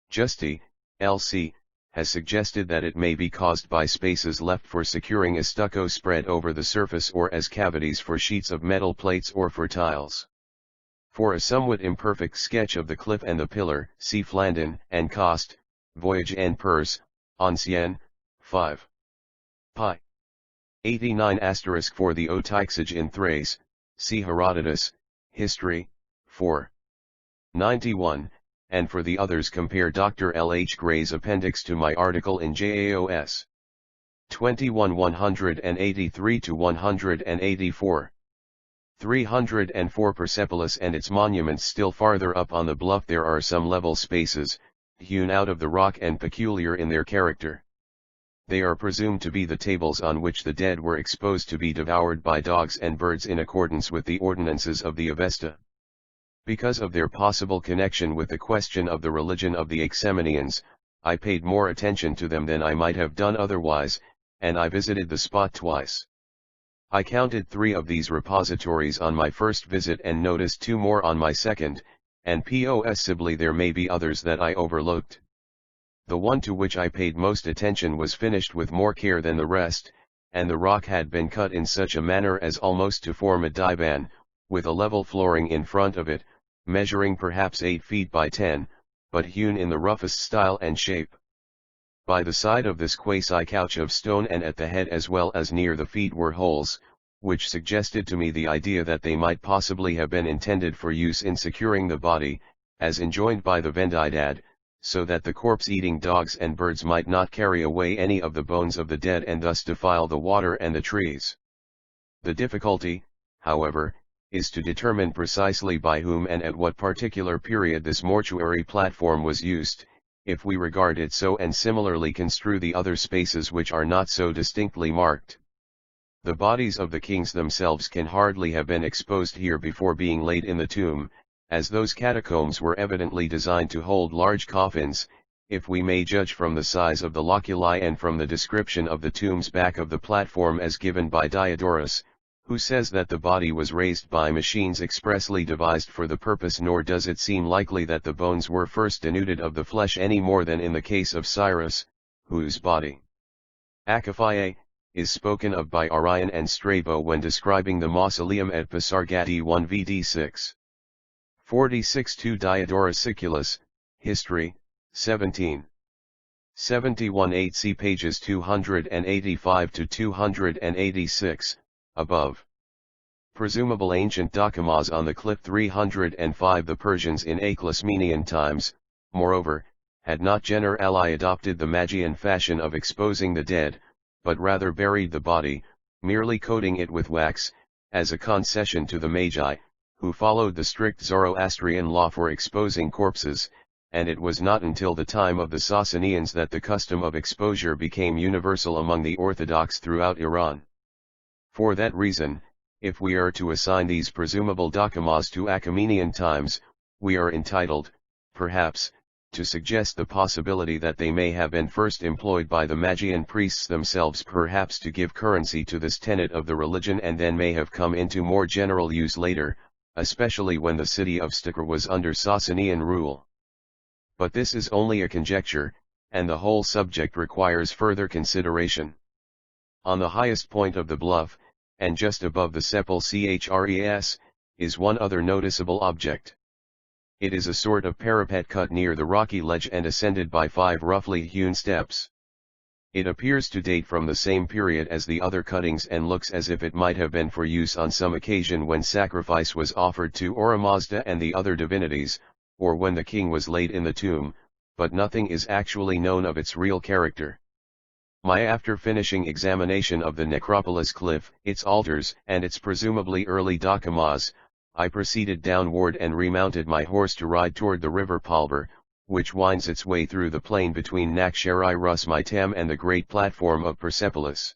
Justi, L.C., has suggested that it may be caused by spaces left for securing a stucco spread over the surface or as cavities for sheets of metal plates or for tiles. For a somewhat imperfect sketch of the cliff and the pillar, see Flandin and Cost, Voyage en Perse, Ancien, 5. Pi. 89 * for the Otixage in Thrace, see Herodotus, History, 4. 91, and for the others compare Dr. L. H. Gray's appendix to my article in JAOS. 21 183 to 184. 304 Persepolis and its monuments. Still farther up on the bluff there are some level spaces, hewn out of the rock and peculiar in their character. They are presumed to be the tables on which the dead were exposed to be devoured by dogs and birds in accordance with the ordinances of the Avesta. Because of their possible connection with the question of the religion of the Axemenians, I paid more attention to them than I might have done otherwise, and I visited the spot twice. I counted 3 of these repositories on my first visit and noticed 2 more on my second, and possibly there may be others that I overlooked. The one to which I paid most attention was finished with more care than the rest, and the rock had been cut in such a manner as almost to form a divan, with a level flooring in front of it, measuring perhaps 8 feet by 10, but hewn in the roughest style and shape. By the side of this quasi-couch of stone and at the head as well as near the feet were holes, which suggested to me the idea that they might possibly have been intended for use in securing the body, as enjoined by the Vendidad, so that the corpse-eating dogs and birds might not carry away any of the bones of the dead and thus defile the water and the trees. The difficulty, however, is to determine precisely by whom and at what particular period this mortuary platform was used, if we regard it so and similarly construe the other spaces which are not so distinctly marked. The bodies of the kings themselves can hardly have been exposed here before being laid in the tomb, as those catacombs were evidently designed to hold large coffins, if we may judge from the size of the loculi and from the description of the tombs back of the platform as given by Diodorus, who says that the body was raised by machines expressly devised for the purpose, nor does it seem likely that the bones were first denuded of the flesh any more than in the case of Cyrus, whose body, Akaphiae, is spoken of by Orion and Strabo when describing the mausoleum at Pasargati 1 VD 6. 46 to Diodorus Siculus, History, 17. 71 8 see pages 285 to 286, above. Presumable ancient dakamas on the cliff 305. The Persians in Achaemenid times, moreover, had not generally adopted the Magian fashion of exposing the dead, but rather buried the body, merely coating it with wax, as a concession to the Magi, who followed the strict Zoroastrian law for exposing corpses, and it was not until the time of the Sassanians that the custom of exposure became universal among the Orthodox throughout Iran. For that reason, if we are to assign these presumable dakamas to Achaemenid times, we are entitled, perhaps, to suggest the possibility that they may have been first employed by the Magian priests themselves, perhaps to give currency to this tenet of the religion, and then may have come into more general use later, especially when the city of Stikar was under Sassanian rule. But this is only a conjecture, and the whole subject requires further consideration. On the highest point of the bluff, and just above the sepal Chres, is one other noticeable object. It is a sort of parapet cut near the rocky ledge and ascended by 5 roughly hewn steps. It appears to date from the same period as the other cuttings and looks as if it might have been for use on some occasion when sacrifice was offered to Oromazda and the other divinities, or when the king was laid in the tomb, but nothing is actually known of its real character. After finishing examination of the necropolis cliff, its altars, and its presumably early dakamas, I proceeded downward and remounted my horse to ride toward the river Palber, which winds its way through the plain between Nakshari Rusmaitam and the great platform of Persepolis.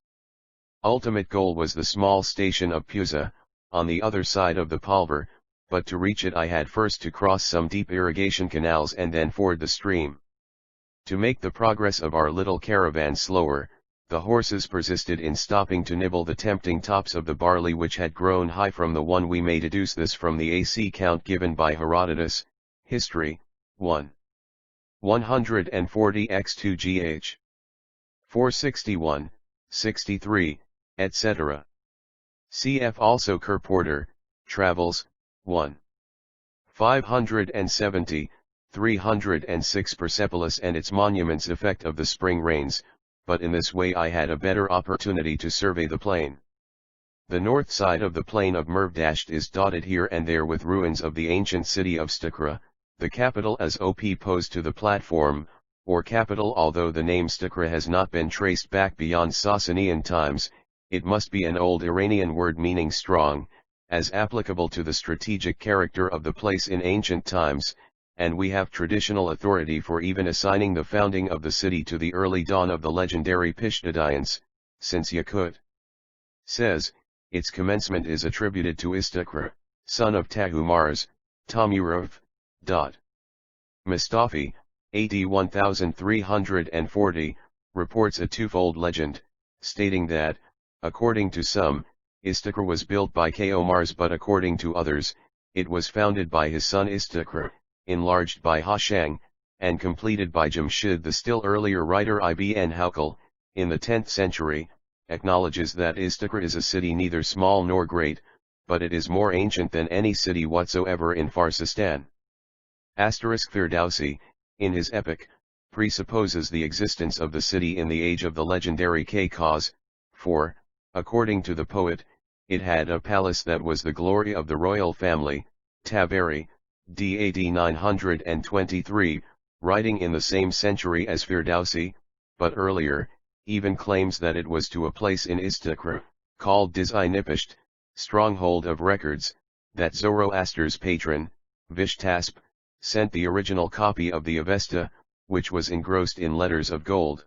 Ultimate goal was the small station of Puza, on the other side of the Palber, but to reach it I had first to cross some deep irrigation canals and then ford the stream. To make the progress of our little caravan slower, the horses persisted in stopping to nibble the tempting tops of the barley which had grown high from the one. We may deduce this from the AC count given by Herodotus, History, 1. 140 x 2 gh. 461, 63, etc. Cf. also Kerporter, Travels, 1. 570, 306 Persepolis and its monuments. Effect of the spring rains, but in this way I had a better opportunity to survey the plain. The north side of the plain of Mervdasht is dotted here and there with ruins of the ancient city of Stikra, the capital as opposed to the platform, or capital. Although the name Stikra has not been traced back beyond Sassanian times, it must be an old Iranian word meaning strong, as applicable to the strategic character of the place in ancient times, and we have traditional authority for even assigning the founding of the city to the early dawn of the legendary Pishtadians, since Yakut says, its commencement is attributed to Istakhr, son of Tahumars, Tomurov. Mustafi, AD 1340, reports a twofold legend, stating that, according to some, Istakhr was built by Kaomars, but according to others, it was founded by his son Istakhr, enlarged by Hashang, and completed by Jamshid. The still earlier writer Ibn Hawkal, in the 10th century, acknowledges that Istakhr is a city neither small nor great, but it is more ancient than any city whatsoever in Farsistan. Firdausi, in his epic, presupposes the existence of the city in the age of the legendary Kaz, for, according to the poet, it had a palace that was the glory of the royal family. Tabari, DAD 923, writing in the same century as Firdausi, but earlier, even claims that it was to a place in Istakhr, called Diz-i-Nipishт, stronghold of records, that Zoroaster's patron, Vishtasp, sent the original copy of the Avesta, which was engrossed in letters of gold.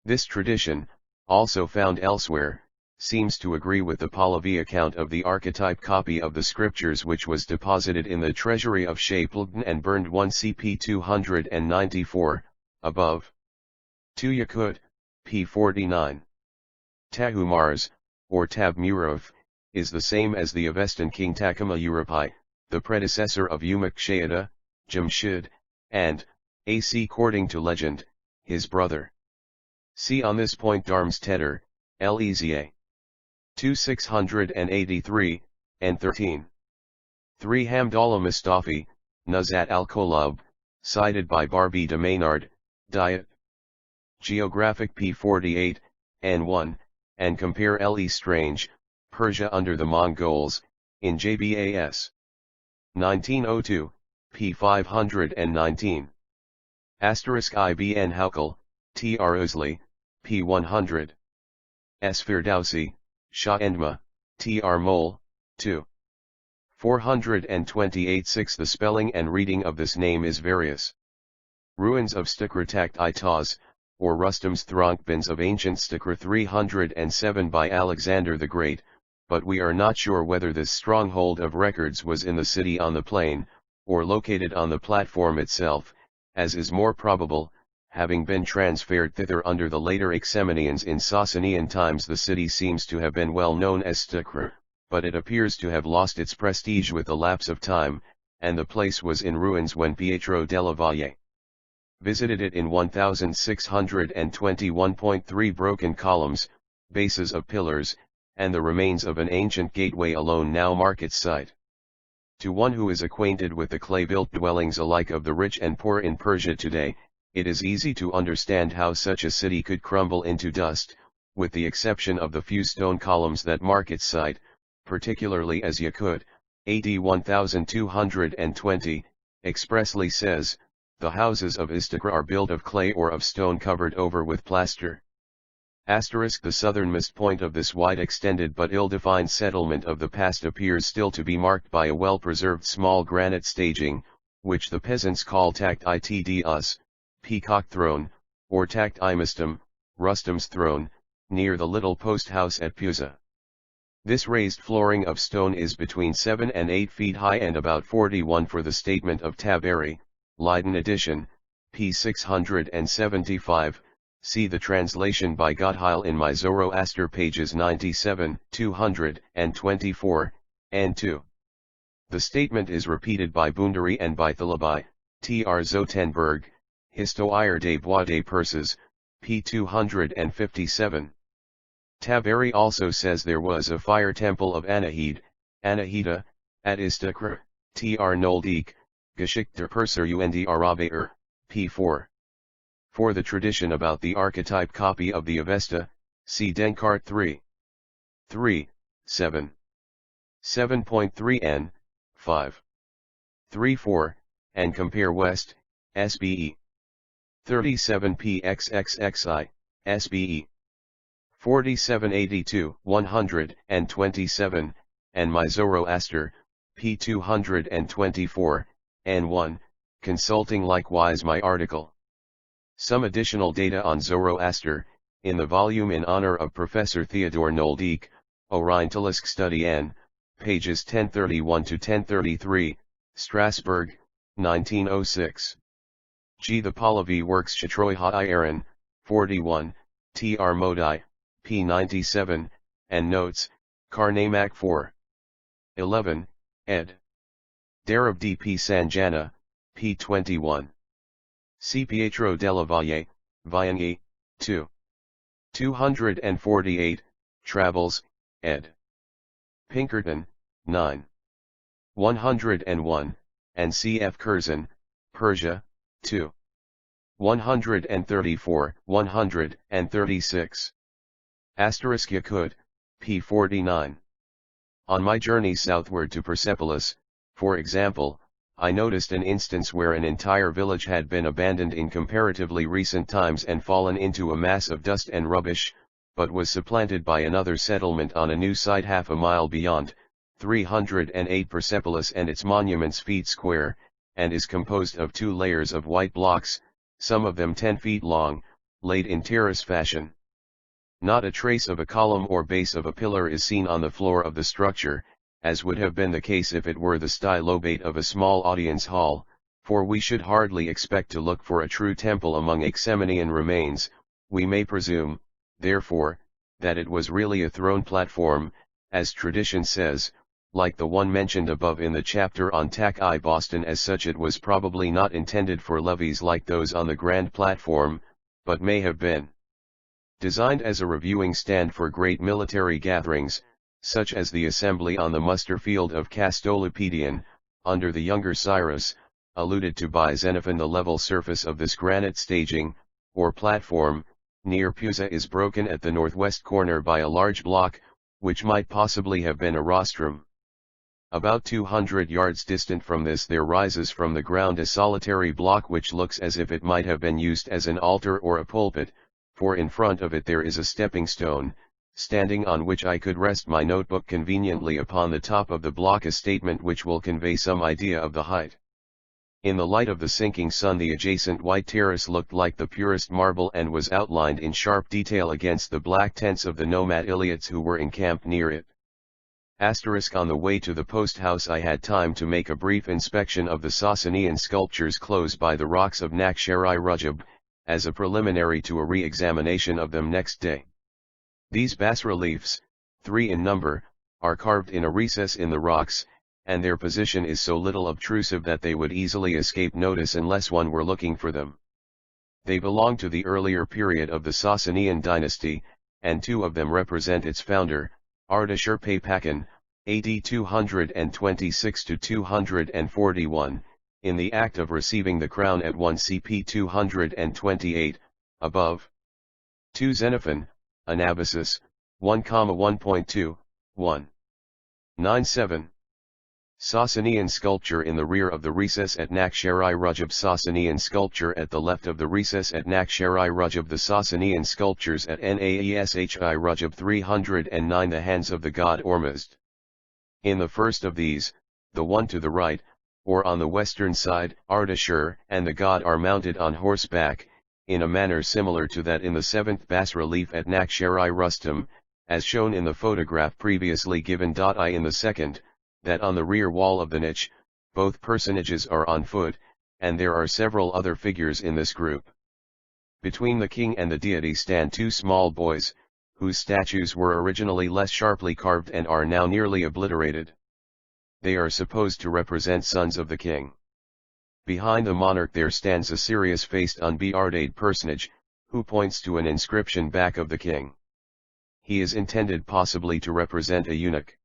This tradition, also found elsewhere, seems to agree with the Pahlavi account of the archetype copy of the scriptures, which was deposited in the treasury of Shapleton and burned 1 CP 294, above. 2 Yakut, p. 49. Tahumars, or Tabmurov, is the same as the Avestan king Takama Urapai, the predecessor of Umakshayada, Jamshid, and, according to legend, his brother. See on this point Darms Tedder, Leza. 2683, and 13. 3 Hamdallah Mustafi, Nuzhat al-Kolab, cited by Barbie de Maynard, Diet. Geographic p. 48, and 1, and compare Le Strange, Persia under the Mongols, in JBAS. 1902, p. 519. Ibn Hawkal, Tr. Uzli, p. 100. Firdausi, Shah Endma, Tr. Mole, 2. 428. 6. The spelling and reading of this name is various. Ruins of Stikratakt Itaz, or Rustam's Thronkbins of ancient Stikra 307 by Alexander the Great, but we are not sure whether this stronghold of records was in the city on the plain, or located on the platform itself, as is more probable, having been transferred thither under the later Achaemenians in Sasanian times. The city seems to have been well known as Stikra, but it appears to have lost its prestige with the lapse of time, and the place was in ruins when Pietro della Valle visited it in 1621.3 broken columns, bases of pillars, and the remains of an ancient gateway alone now mark its site. To one who is acquainted with the clay-built dwellings alike of the rich and poor in Persia today, it is easy to understand how such a city could crumble into dust, with the exception of the few stone columns that mark its site, particularly as Yakut, AD 1220, expressly says, the houses of Istakhr are built of clay or of stone covered over with plaster. The southernmost point of this wide-extended but ill-defined settlement of the past appears still to be marked by a well-preserved small granite staging, which the peasants call Takt Itds, Peacock Throne, or Takt Imistum, Rustam's Throne, near the little post-house at Puza. This raised flooring of stone is between 7 and 8 feet high and about 41 for the statement of Tabari, Leiden edition, p. 675, see the translation by Gottheil in my Zoroaster pages 97, 224, and 2. The statement is repeated by Bundari and by Thalabai, Tr. Zotenberg, Histoire des Bois des Perses, p. 257. Tabari also says there was a fire temple of Anahita, at Istakhr, Tr. Noldik, Geschichte Perser und Araber, p. 4. For the tradition about the archetype copy of the Avesta, see Denkart 3. 7. 7.3 n, 5. 3-4, and compare West, SBE. 37 pxxxi, SBE. 4782, 127, and my Zoroaster, p. 224, n1, consulting likewise my article. Some additional data on Zoroaster, in the volume in honor of Professor Theodore Noldyk, Orientalisk Study N, pages 1031 to 1033, Strasbourg, 1906. G. The Pahlavi Works Chatroy Ha Aaron, 41, Tr Modi, p. 97, and Notes, Karnamak 4. 11, ed. Darab D. P. Sanjana, p. 21. C. Pietro della Valle, Vianney, 2. 248, Travels, ed. Pinkerton, 9. 101, and C. F. Curzon, Persia, 2. 134, 136. Asterisk Yakut, p. 49. On my journey southward to Persepolis, for example, I noticed an instance where an entire village had been abandoned in comparatively recent times and fallen into a mass of dust and rubbish, but was supplanted by another settlement on a new site half a mile beyond, 308 Persepolis and its monuments feet square, and is composed of 2 layers of white blocks, some of them 10 feet long, laid in terrace fashion. Not a trace of a column or base of a pillar is seen on the floor of the structure, as would have been the case if it were the stylobate of a small audience hall, for we should hardly expect to look for a true temple among Achaemenian remains. We may presume, therefore, that it was really a throne platform, as tradition says, like the one mentioned above in the chapter on Tak-I Boston. As such, it was probably not intended for levees like those on the grand platform, but may have been designed as a reviewing stand for great military gatherings, such as the assembly on the muster field of Castolipedion, under the younger Cyrus, alluded to by Xenophon. The level surface of this granite staging, or platform, near Pisa is broken at the northwest corner by a large block, which might possibly have been a rostrum. About 200 yards distant from this there rises from the ground a solitary block which looks as if it might have been used as an altar or a pulpit, for in front of it there is a stepping stone, standing on which I could rest my notebook conveniently. Upon the top of the block a statement which will convey some idea of the height. In the light of the sinking sun the adjacent white terrace looked like the purest marble and was outlined in sharp detail against the black tents of the nomad Iliots who were encamped near it. On the way to the post house I had time to make a brief inspection of the Sasanian sculptures close by the rocks of Nakhchirai-Rajab, as a preliminary to a re-examination of them next day. These bas-reliefs, 3 in number, are carved in a recess in the rocks, and their position is so little obtrusive that they would easily escape notice unless one were looking for them. They belong to the earlier period of the Sasanian dynasty, and 2 of them represent its founder, Ardashir-Papakan, AD 226 to 241, in the act of receiving the crown at 1 CP 228, above. 2 Xenophon, Anabasis, 1,1.2, 1. 97. Sasanian sculpture in the rear of the recess at Nakhchirai-Rajab. Sasanian sculpture at the left of the recess at Nakhchirai-Rajab. The Sasanian sculptures at Naeshi-Rajab 309. The hands of the god Ormuzd. In the first of these, the one to the right, or on the western side, Ardashir and the god are mounted on horseback, in a manner similar to that in the 7th bas-relief at Nakhchirai-Rustam, as shown in the photograph previously given. I in the second, that on the rear wall of the niche, both personages are on foot, and there are several other figures in this group. Between the king and the deity stand 2 small boys, whose statues were originally less sharply carved and are now nearly obliterated. They are supposed to represent sons of the king. Behind the monarch there stands a serious-faced unbearded personage, who points to an inscription back of the king. He is intended possibly to represent a eunuch.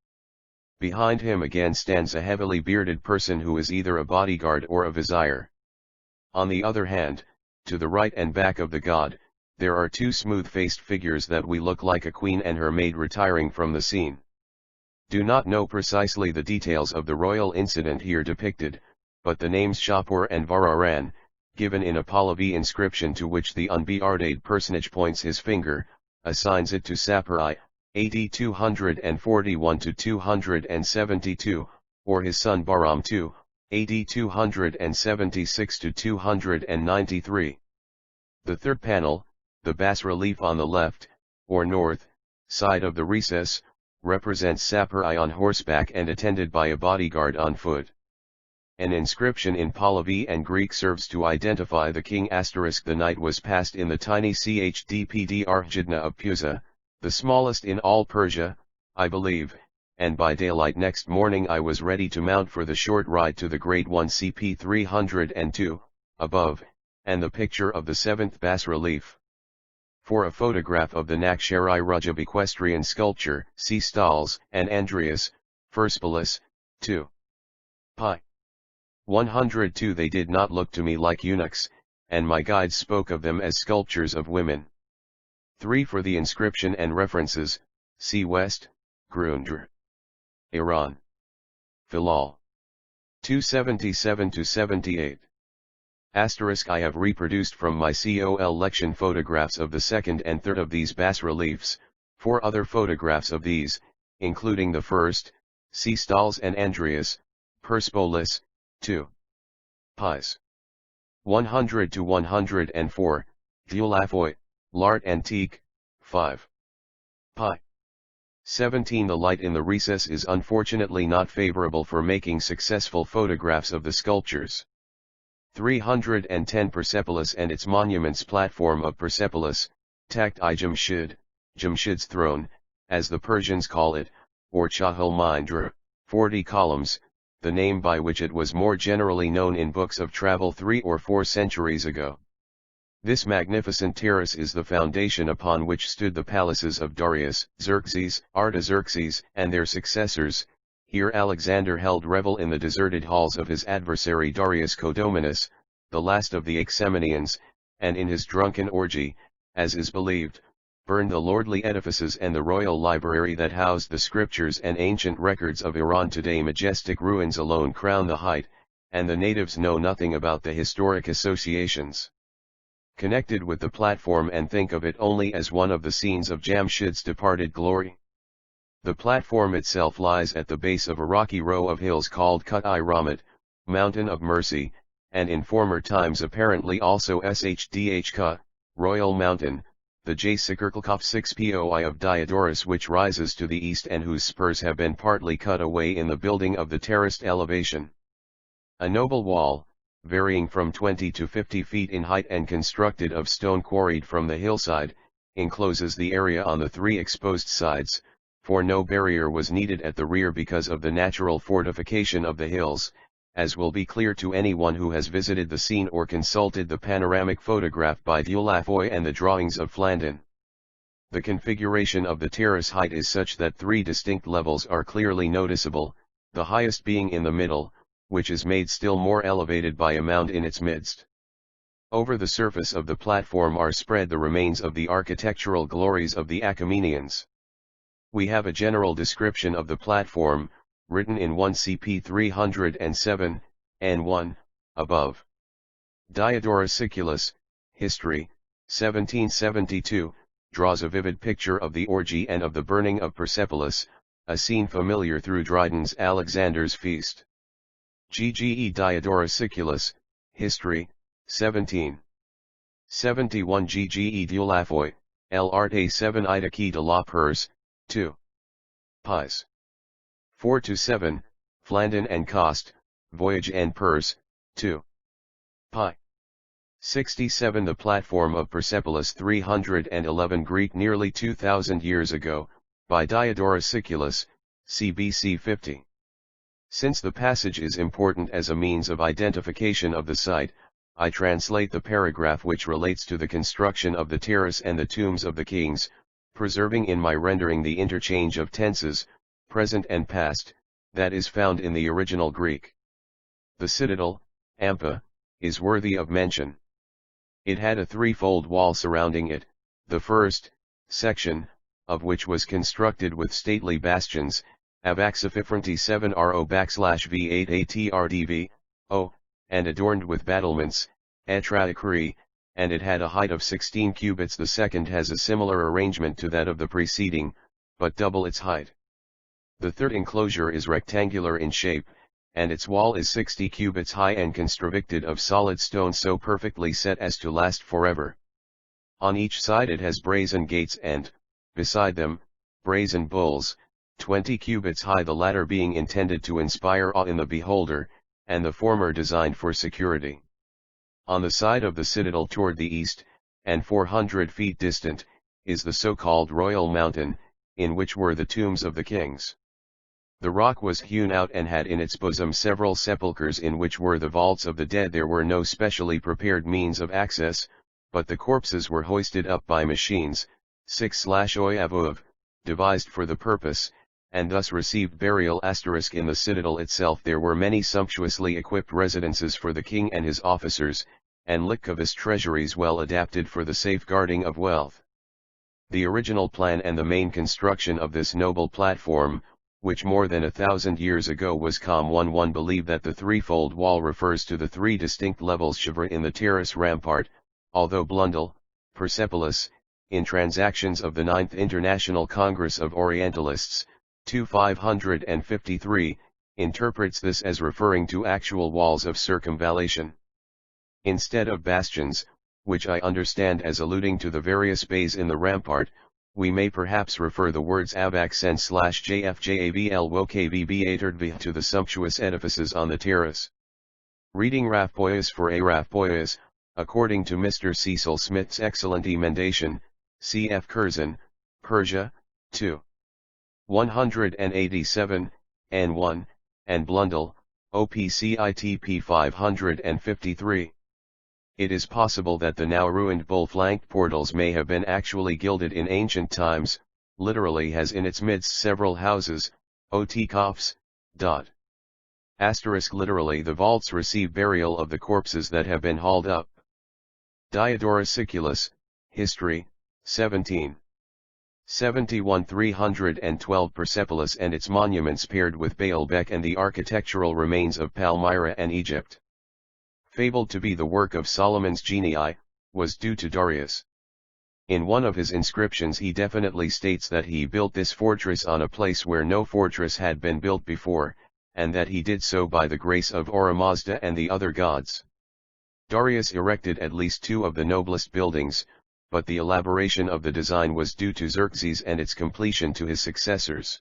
Behind him again stands a heavily bearded person who is either a bodyguard or a vizier. On the other hand, to the right and back of the god, there are 2 smooth-faced figures that we look like a queen and her maid retiring from the scene. Do not know precisely the details of the royal incident here depicted, but the names Shapur and Vararan, given in a Pahlavi inscription to which the unbearded personage points his finger, assigns it to Sapuri, AD 241 to 272, or his son Bahram II, AD 276 to 293. The third panel, the bas-relief on the left, or north, side of the recess, represents Samurai on horseback and attended by a bodyguard on foot. An inscription in Pahlavi and Greek serves to identify the king. The night was passed in the tiny Chdpd Arjidna of Puza, the smallest in all Persia, I believe, and by daylight next morning I was ready to mount for the short ride to the Great One CP 302, above, and the picture of the seventh bas-relief. For a photograph of the Nakshari Rajab equestrian sculpture, see Stalls and Andreas, Perspolis, 2. Pi. 102. They did not look to me like eunuchs, and my guides spoke of them as sculptures of women. 3. For the inscription and references, see West, Grundr. Iran. Filal. 277-78. I have reproduced from my COL lection photographs of the second and third of these bas-reliefs, 4 other photographs of these, including the first, see Stalls and Andreas, Perspolis, 2. Pis. 100 to 104, Dulafoy, L'Art Antique, 5. Pi. 17. The light in the recess is unfortunately not favorable for making successful photographs of the sculptures. 310. Persepolis and its monuments. Platform of Persepolis, Takht-i Jamshid, Jamshid's throne, as the Persians call it, or Chahal Mindra, 40 columns, the name by which it was more generally known in books of travel 3 or 4 centuries ago. This magnificent terrace is the foundation upon which stood the palaces of Darius, Xerxes, Artaxerxes, and their successors. Here Alexander held revel in the deserted halls of his adversary Darius Codominus, the last of the Achaemenians, and in his drunken orgy, as is believed, burned the lordly edifices and the royal library that housed the scriptures and ancient records of Iran. Today majestic ruins alone crown the height, and the natives know nothing about the historic associations connected with the platform and think of it only as one of the scenes of Jamshid's departed glory. The platform itself lies at the base of a rocky row of hills called Kut-i-Rahmat, Mountain of Mercy, and in former times apparently also Shdh Royal Mountain, the Jaysikarkalkov 6 Poi of Diodorus, which rises to the east and whose spurs have been partly cut away in the building of the terraced elevation. A noble wall, varying from 20 to 50 feet in height and constructed of stone quarried from the hillside, encloses the area on the 3 exposed sides, for no barrier was needed at the rear because of the natural fortification of the hills, as will be clear to anyone who has visited the scene or consulted the panoramic photograph by Dulafoy and the drawings of Flandin. The configuration of the terrace height is such that 3 distinct levels are clearly noticeable, the highest being in the middle, which is made still more elevated by a mound in its midst. Over the surface of the platform are spread the remains of the architectural glories of the Achaemenians. We have a general description of the platform, written in 1 CP 307, N1, above. Diodorus Siculus, History, 1772, draws a vivid picture of the orgy and of the burning of Persepolis, a scene familiar through Dryden's Alexander's Feast. Gge Diodorus Siculus, History, 1771. Gge Dulafoy, L'Art 7 Idaki de la Perse, 2. Pis. 4-7, Flandin and Cost, Voyage en Perse, 2. Pi. 67. The platform of Persepolis 311 Greek nearly 2000 years ago, by Diodorus Siculus, CBC 50. Since the passage is important as a means of identification of the site, I translate the paragraph which relates to the construction of the terrace and the tombs of the kings, preserving in my rendering the interchange of tenses, present and past, that is found in the original Greek. The citadel, Ampa, is worthy of mention. It had a 3-fold wall surrounding it, the first section of which was constructed with stately bastions, Avaxififronty 7RO\V8 ATRDV, O, and adorned with battlements, Etraicri, and it had a height of 16 cubits. The second has a similar arrangement to that of the preceding, but double its height. The third enclosure is rectangular in shape, and its wall is 60 cubits high and constructed of solid stone so perfectly set as to last forever. On each side it has brazen gates and, beside them, brazen bulls, 20 cubits high, the latter being intended to inspire awe in the beholder, and the former designed for security. On the side of the citadel toward the east, and 400 feet distant, is the so-called Royal Mountain, in which were the tombs of the kings. The rock was hewn out and had in its bosom several sepulchres in which were the vaults of the dead. There were no specially prepared means of access, but the corpses were hoisted up by machines, 6/oyavuv, devised for the purpose, and thus received burial. In the citadel itself there were many sumptuously equipped residences for the king and his officers, and liquidous treasuries well adapted for the safeguarding of wealth. The original plan and the main construction of this noble platform, which more than 1,000 years ago was one believe that the threefold wall refers to the three distinct levels Shivra in the terrace rampart, although Blundell, Persepolis, in Transactions of the 9th International Congress of Orientalists, 2553, interprets this as referring to actual walls of circumvallation. Instead of bastions, which I understand as alluding to the various bays in the rampart, we may perhaps refer the words abaksen/jfjavlwokvb to the sumptuous edifices on the terrace. Reading Rafpoyas for a Rafpoyas, according to Mr. Cecil Smith's excellent emendation, cf. Curzon, Persia, 2. 187, N1, and Blundell, OPCITP 553. It is possible that the now ruined bull-flanked portals may have been actually gilded in ancient times, literally has in its midst several houses, otkofs. Literally the vaults receive burial of the corpses that have been hauled up. Diodorus Siculus, History, 17. 71 312 Persepolis and its monuments paired with Baalbek and the architectural remains of Palmyra and Egypt. Fabled to be the work of Solomon's genii, was due to Darius. In one of his inscriptions he definitely states that he built this fortress on a place where no fortress had been built before, and that he did so by the grace of Ahura Mazda and the other gods. Darius erected at least two of the noblest buildings, but the elaboration of the design was due to Xerxes and its completion to his successors.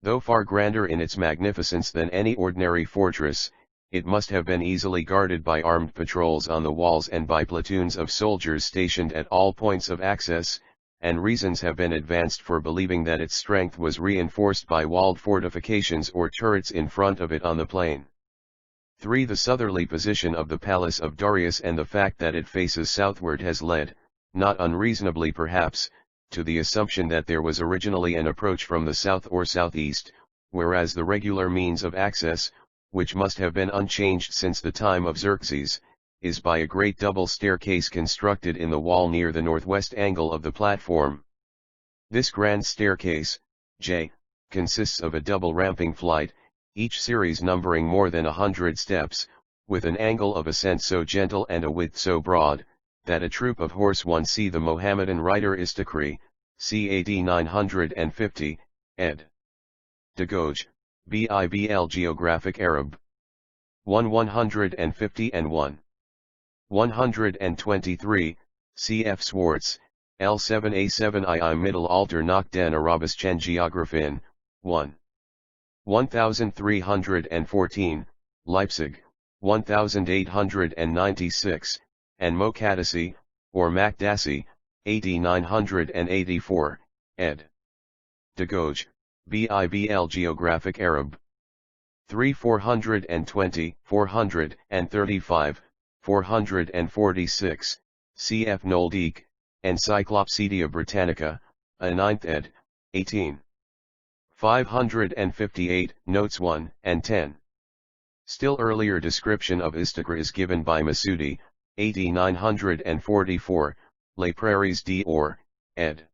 Though far grander in its magnificence than any ordinary fortress, it must have been easily guarded by armed patrols on the walls and by platoons of soldiers stationed at all points of access, and reasons have been advanced for believing that its strength was reinforced by walled fortifications or turrets in front of it on the plain. 3. The southerly position of the palace of Darius and the fact that it faces southward has led, not unreasonably perhaps, to the assumption that there was originally an approach from the south or southeast, whereas the regular means of access, which must have been unchanged since the time of Xerxes, is by a great double staircase constructed in the wall near the northwest angle of the platform. This grand staircase, J, consists of a double ramping flight, each series numbering more than 100 steps, with an angle of ascent so gentle and a width so broad, that a troop of horse one see the Mohammedan writer Istakri, CAD 950, ed. Dagoj, Bibl Geographic Arab. 150 and 1. 123, cf. Swartz, L7A7II Middle Alter nach den Arabischen Geographien, 1. 1314, Leipzig, 1896, and Mokadasi, or Makdasi, AD 984, ed. Dagoj, Bibl Geographic Arab. 3 420, 435, 446, cf. Noldeek, Encyclopaedia Britannica, a 9th ed., 18. 558, notes 1 and 10. Still earlier description of Istakhr is given by Masudi, AD 944, Les Prairies d'Or, ed.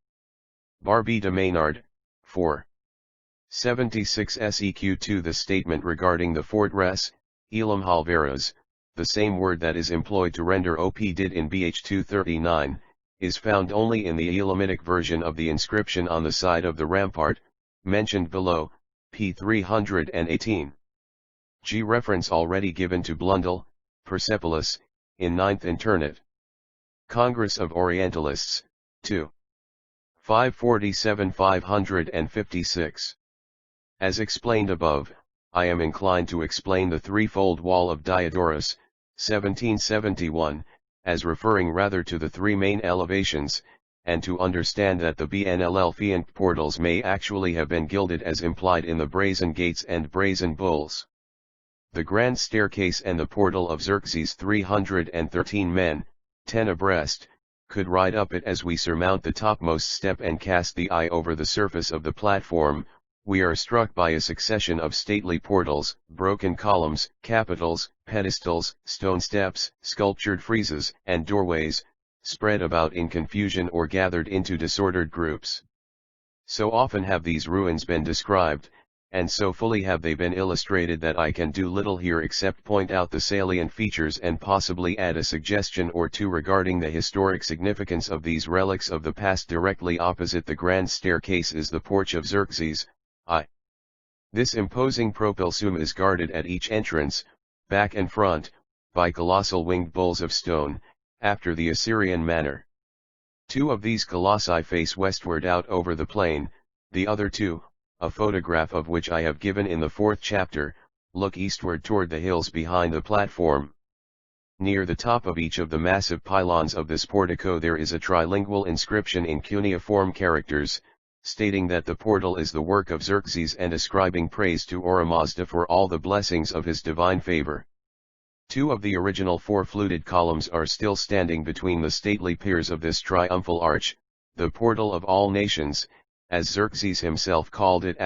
Barbie de Maynard, 4. 76 seq2. The statement regarding the fortress, Elam Halveras, the same word that is employed to render op did in bh 239, is found only in the Elamitic version of the inscription on the side of the rampart, mentioned below, p. 318. G. Reference already given to Blundell, Persepolis, in 9th Internet. Congress of Orientalists, 2. 547-556. As explained above, I am inclined to explain the threefold wall of Diodorus, 1771, as referring rather to the three main elevations, and to understand that the BNLL portals may actually have been gilded as implied in the brazen gates and brazen bulls. The grand staircase and the portal of Xerxes 313 men, 10 abreast, could ride up it as we surmount the topmost step and cast the eye over the surface of the platform. We are struck by a succession of stately portals, broken columns, capitals, pedestals, stone steps, sculptured friezes, and doorways, spread about in confusion or gathered into disordered groups. So often have these ruins been described, and so fully have they been illustrated that I can do little here except point out the salient features and possibly add a suggestion or two regarding the historic significance of these relics of the past. Directly opposite the grand staircase is the porch of Xerxes. This imposing propylsum is guarded at each entrance, back and front, by colossal winged bulls of stone, after the Assyrian manner. Two of these colossi face westward out over the plain, the other two, a photograph of which I have given in the 4th chapter, look eastward toward the hills behind the platform. Near the top of each of the massive pylons of this portico there is a trilingual inscription in cuneiform characters, stating that the portal is the work of Xerxes and ascribing praise to Oromazda for all the blessings of his divine favor. Two of the original 4 fluted columns are still standing between the stately piers of this triumphal arch, the portal of all nations, as Xerxes himself called it,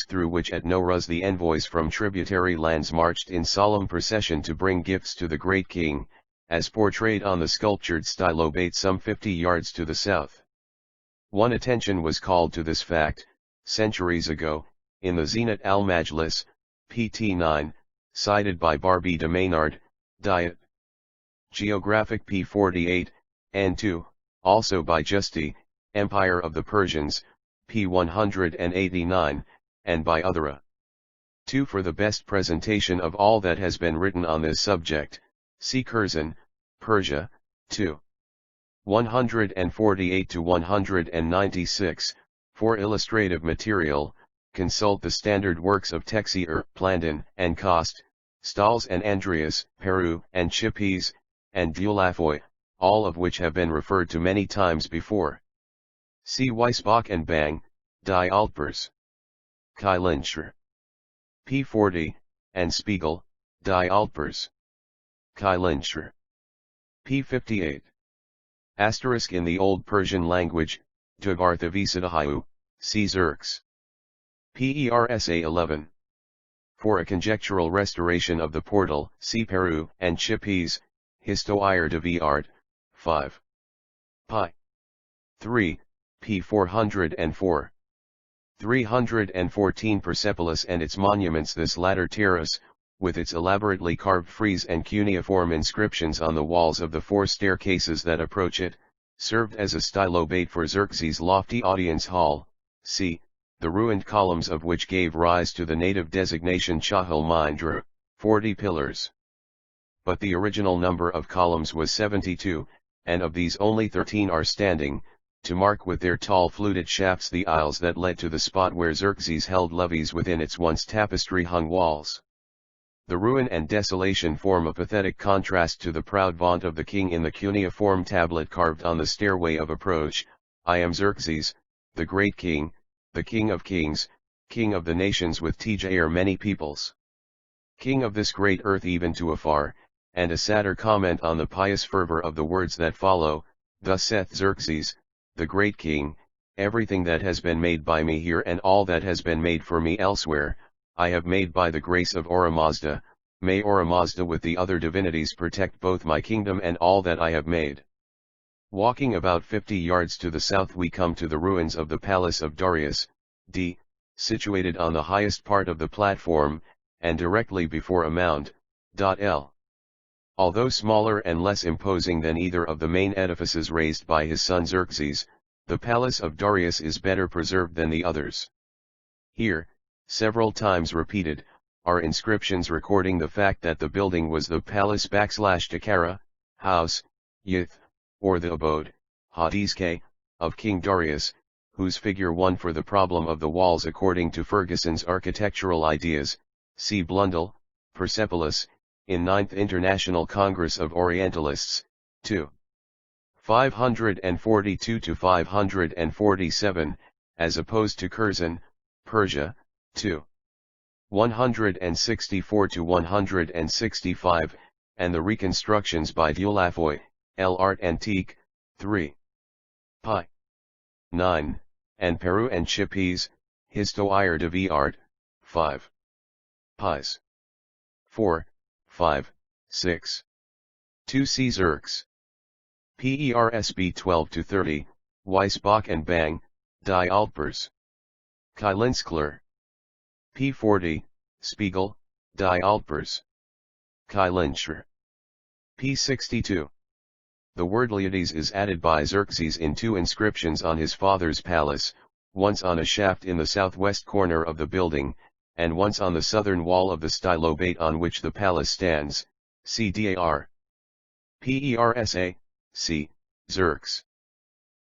through which at Nowruz the envoys from tributary lands marched in solemn procession to bring gifts to the great king, as portrayed on the sculptured stylobate some 50 yards to the south. One attention was called to this fact, centuries ago, in the Zenat al-Majlis, pt 9, cited by Barbey de Maynard, Diet. Geographic p. 48, and 2, also by Justi, Empire of the Persians, p. 189, and by Othera. 2. For the best presentation of all that has been written on this subject, see Curzon, Persia, 2. 148 to 196, for illustrative material, consult the standard works of Texier, Plandon, and Cost, Stahls and Andreas, Peru, and Chippes, and Dulafoy, all of which have been referred to many times before. See Weisbach and Bang, Die Altpers. Kailincher. p. 40, and Spiegel, Die Altpers. Kailincher. p. 58. Asterisk in the Old Persian language, Dugarthavisadahayu, see Xerx. Persa 11. For a conjectural restoration of the portal, see Peru and Chippes, Histoire de Viart, 5. Pi. 3, p. 404. 314 Persepolis and its monuments. This latter terrace, with its elaborately carved frieze and cuneiform inscriptions on the walls of the 4 staircases that approach it, served as a stylobate for Xerxes' lofty audience hall, c. the ruined columns of which gave rise to the native designation Chahal Mindra, 40 pillars. But the original number of columns was 72, and of these only 13 are standing, to mark with their tall fluted shafts the aisles that led to the spot where Xerxes held levees within its once tapestry-hung walls. The ruin and desolation form a pathetic contrast to the proud vaunt of the king in the cuneiform tablet carved on the stairway of approach. I am Xerxes, the great king, the king of kings, king of the nations with Tjair many peoples. King of this great earth even to afar, and a sadder comment on the pious fervor of the words that follow, thus saith Xerxes, the great king, everything that has been made by me here and all that has been made for me elsewhere, I have made by the grace of Oromazda. May Oromazda with the other divinities protect both my kingdom and all that I have made. Walking about 50 yards to the south we come to the ruins of the palace of Darius, d. situated on the highest part of the platform, and directly before a mound, l. Although smaller and less imposing than either of the main edifices raised by his son Xerxes, the palace of Darius is better preserved than the others. Here, several times repeated, are inscriptions recording the fact that the building was the palace/takara, house, yith, or the abode, hadiske, of King Darius, whose figure 1 for the problem of the walls according to Ferguson's architectural ideas, see Blundell, Persepolis, in 9th International Congress of Orientalists, 2. 542 to 547, as opposed to Curzon, Persia, 2. 164 to 165, and the reconstructions by Dulafoy, L. Art Antique, 3. Pi. 9, and Peru and Chippies, Histoire de vie art, 5. Pies. 4, 5, 6. 2 C. Xerx. PERSB 12 to 30, Weisbach and Bang, Die Altpers. Keilenskler. P40, Spiegel, Die Altpers. Keilenscher. P62. The word Leodes is added by Xerxes in 2 inscriptions on his father's palace, once on a shaft in the southwest corner of the building, and once on the southern wall of the stylobate on which the palace stands, CDAR. PERSA, C, Xerx.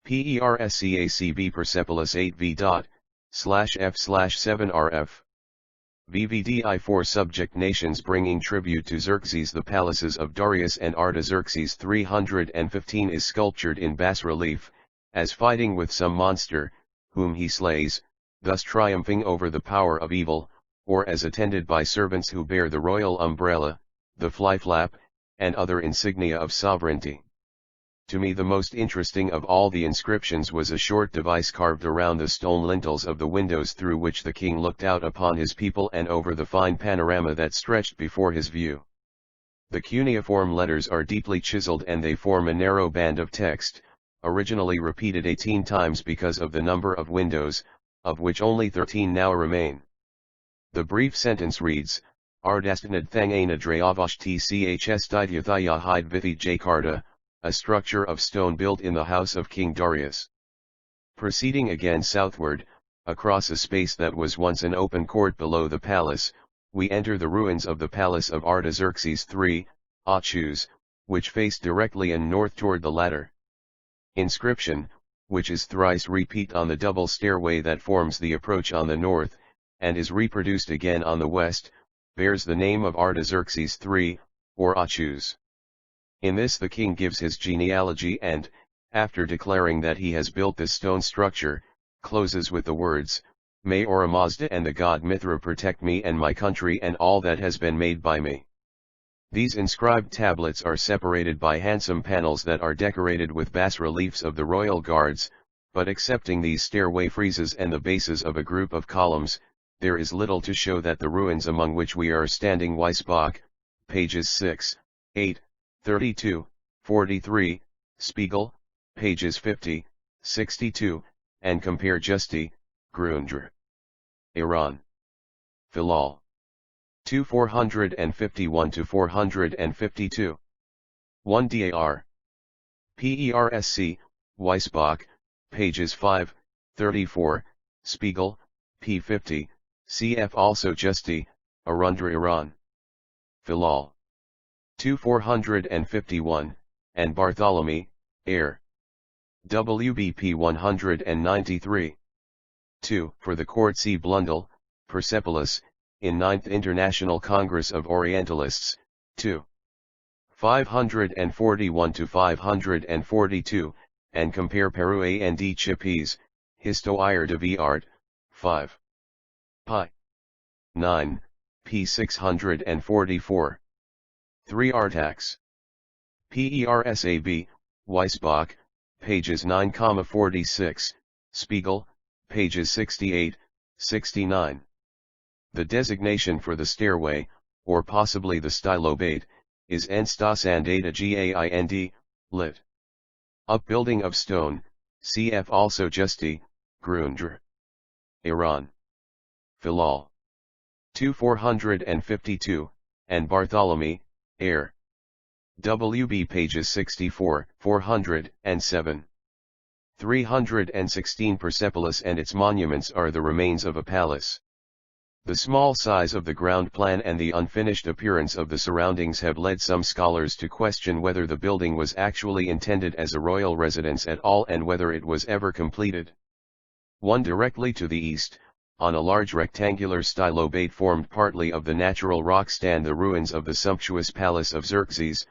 PERSCACB Persepolis 8V./F/7RF. VVDI4 Subject nations bringing tribute to Xerxes. The palaces of Darius and Artaxerxes 315 is sculptured in bas-relief, as fighting with some monster, whom he slays, thus triumphing over the power of evil, or as attended by servants who bear the royal umbrella, the fly-flap, and other insignia of sovereignty. To me the most interesting of all the inscriptions was a short device carved around the stone lintels of the windows through which the king looked out upon his people and over the fine panorama that stretched before his view. The cuneiform letters are deeply chiseled and they form a narrow band of text, originally repeated 18 times because of the number of windows, of which only 13 now remain. The brief sentence reads, Ardastanad Thangana Drayavosh Tchs Didyuthaya Hide Vithi Jakarta, a structure of stone built in the house of King Darius. Proceeding again southward, across a space that was once an open court below the palace, we enter the ruins of the palace of Artaxerxes III, Achus, which face directly and north toward the latter. Inscription, which is thrice repeat on the double stairway that forms the approach on the north, and is reproduced again on the west, bears the name of Artaxerxes III, or Achus. In this the king gives his genealogy and, after declaring that he has built this stone structure, closes with the words, May Ora Mazda and the god Mithra protect me and my country and all that has been made by me. These inscribed tablets are separated by handsome panels that are decorated with bas-reliefs of the royal guards, but excepting these stairway friezes and the bases of a group of columns, there is little to show that the ruins among which we are standing Weisbach, pages 6, 8, 32, 43, Spiegel, pages 50, 62, and compare Justi, Grundr. Iran. Filal. 451 to 452. 1 DAR. PERSC, Weisbach, pages 5, 34, Spiegel, p. 50, cf. also Justi, Arundra Iran. Filal. 451, and Bartholomew, Air. WBP 193. 2. For the court see Blundell, Persepolis, in 9th International Congress of Orientalists, 2. 541 to 542, and compare Peru and Chippies, Histoire de vie art, 5. Pi. 9, p. 644. 3 Artax. PERSAB, Weisbach, pages 9,46, Spiegel, pages 68, 69. The designation for the stairway, or possibly the stylobate, is Enstasandata Gaind, lit. Upbuilding of stone, cf. also Justi, Grundr. Iran. Filal. 452, and Bartholomew, Air. WB pages 64, 407. 316 Persepolis and its monuments are the remains of a palace. The small size of the ground plan and the unfinished appearance of the surroundings have led some scholars to question whether the building was actually intended as a royal residence at all and whether it was ever completed. One directly to the east, on a large rectangular stylobate formed partly of the natural rock, stand the ruins of the sumptuous palace of Xerxes,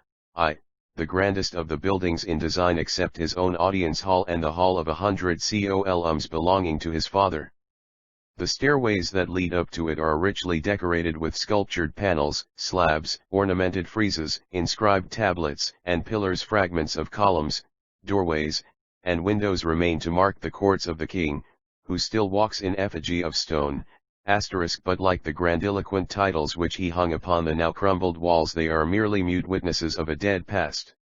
the grandest of the buildings in design except his own audience hall and the hall of 100 columns belonging to his father. The stairways that lead up to it are richly decorated with sculptured panels, slabs, ornamented friezes, inscribed tablets, and pillars. Fragments of columns, doorways, and windows remain to mark the courts of the king, who still walks in effigy of stone, but like the grandiloquent titles which he hung upon the now crumbled walls, they are merely mute witnesses of a dead past.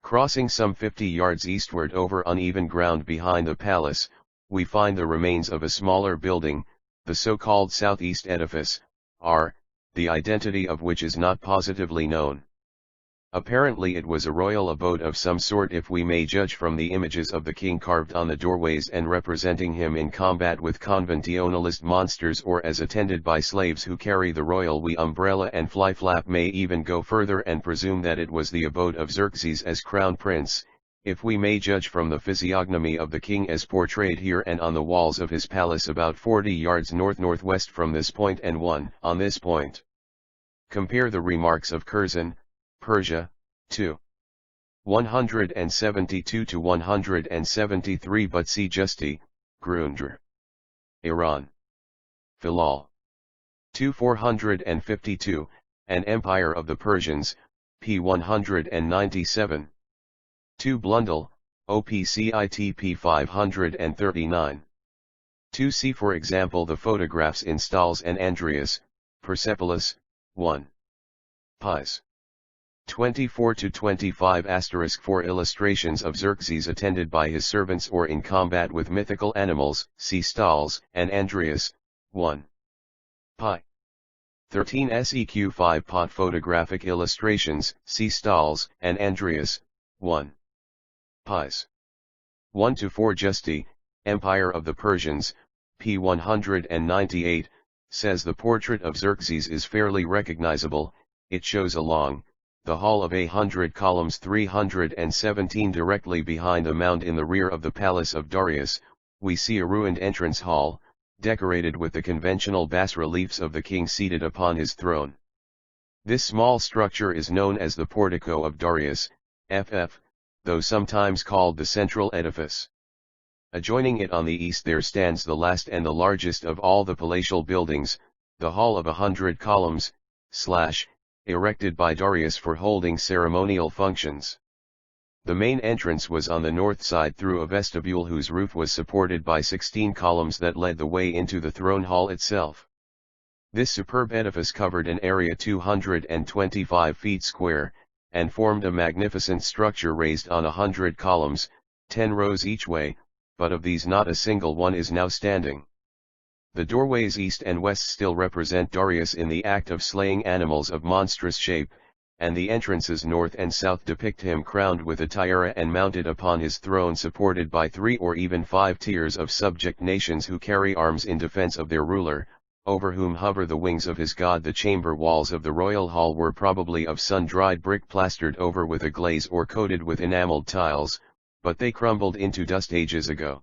Crossing some 50 yards eastward over uneven ground behind the palace, we find the remains of a smaller building, the so-called southeast edifice, the identity of which is not positively known. Apparently it was a royal abode of some sort, if we may judge from the images of the king carved on the doorways and representing him in combat with conventionalist monsters or as attended by slaves who carry the royal umbrella and fly-flap. May even go further and presume that it was the abode of Xerxes as crown prince, if we may judge from the physiognomy of the king as portrayed here and on the walls of his palace about 40 yards north-northwest from this point and on this point. Compare the remarks of Curzon, Persia, 2. 172 to 173, but see Justi, Grundr. Iran. Filal. 2 452, An Empire of the Persians, p. 197. 2 Blundell, OPCITP 539. 2 See for example the photographs in Stalls and Andreas, Persepolis, 1. Pies. 24-25 * for illustrations of Xerxes attended by his servants or in combat with mythical animals, see Stalls and Andreas, 1. Pi. 13 SEQ 5 Pot photographic illustrations, see Stalls and Andreas, 1. Pies. 1-4 Justi, Empire of the Persians, p. 198, says the portrait of Xerxes is fairly recognizable. It shows a long, the hall of 100 columns 317 directly behind a mound in the rear of the palace of Darius. We see a ruined entrance hall, decorated with the conventional bas-reliefs of the king seated upon his throne. This small structure is known as the Portico of Darius, ff, though sometimes called the central edifice. Adjoining it on the east there stands the last and the largest of all the palatial buildings, the Hall of 100 Columns, erected by Darius for holding ceremonial functions. The main entrance was on the north side through a vestibule whose roof was supported by 16 columns that led the way into the throne hall itself. This superb edifice covered an area 225 feet square, and formed a magnificent structure raised on 100 columns, 10 rows each way, but of these not a single one is now standing. The doorways east and west still represent Darius in the act of slaying animals of monstrous shape, and the entrances north and south depict him crowned with a tiara and mounted upon his throne, supported by 3 or even 5 tiers of subject nations who carry arms in defense of their ruler, over whom hover the wings of his god. The chamber walls of the royal hall were probably of sun-dried brick plastered over with a glaze or coated with enameled tiles, but they crumbled into dust ages ago.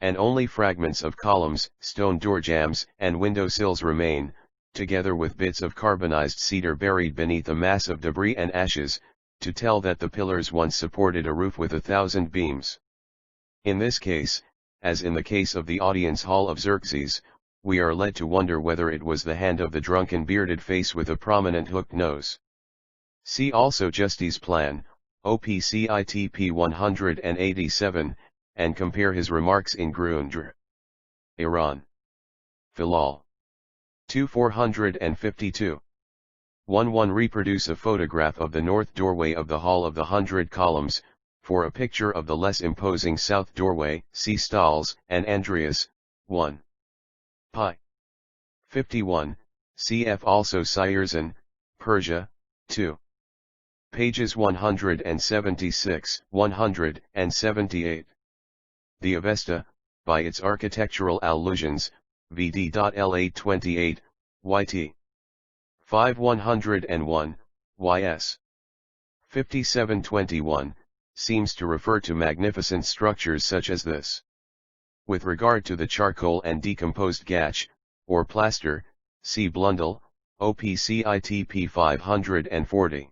And only fragments of columns, stone door jambs, and window sills remain, together with bits of carbonized cedar buried beneath a mass of debris and ashes, to tell that the pillars once supported a roof with 1,000 beams. In this case, as in the case of the audience hall of Xerxes, we are led to wonder whether it was the hand of the drunken bearded face with a prominent hooked nose. See also Justi's plan, OPCITP 187, and compare his remarks in Grundr. Iran. Filal. 2 452. 1 Reproduce a photograph of the north doorway of the Hall of the 100 Columns, for a picture of the less imposing south doorway, see Stalls and Andreas, 1. Pi. 51, cf. also Syerzan, Persia, 2. pages 176, 178. The Avesta, by its architectural allusions, vd.L828, YT. 5101, YS. 5721, seems to refer to magnificent structures such as this. With regard to the charcoal and decomposed gatch, or plaster, see Blundell, OPCITP 540.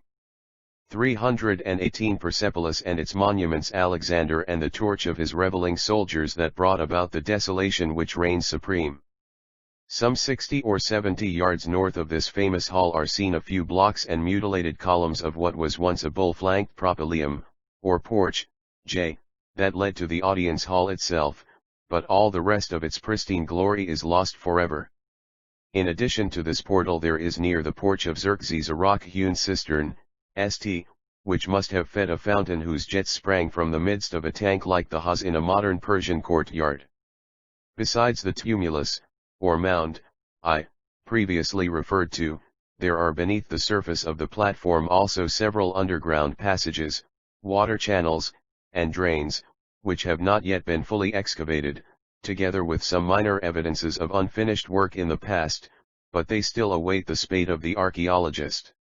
318 Persepolis and its monuments. Alexander and the torch of his reveling soldiers that brought about the desolation which reigns supreme. Some 60 or 70 yards north of this famous hall are seen a few blocks and mutilated columns of what was once a bull-flanked propylaeum, or porch, J, that led to the audience hall itself, but all the rest of its pristine glory is lost forever. In addition to this portal there is near the porch of Xerxes a rock-hewn cistern, St, which must have fed a fountain whose jets sprang from the midst of a tank like the Haus in a modern Persian courtyard. Besides the tumulus, or mound, I, previously referred to, there are beneath the surface of the platform also several underground passages, water channels, and drains, which have not yet been fully excavated, together with some minor evidences of unfinished work in the past, but they still await the spade of the archaeologist.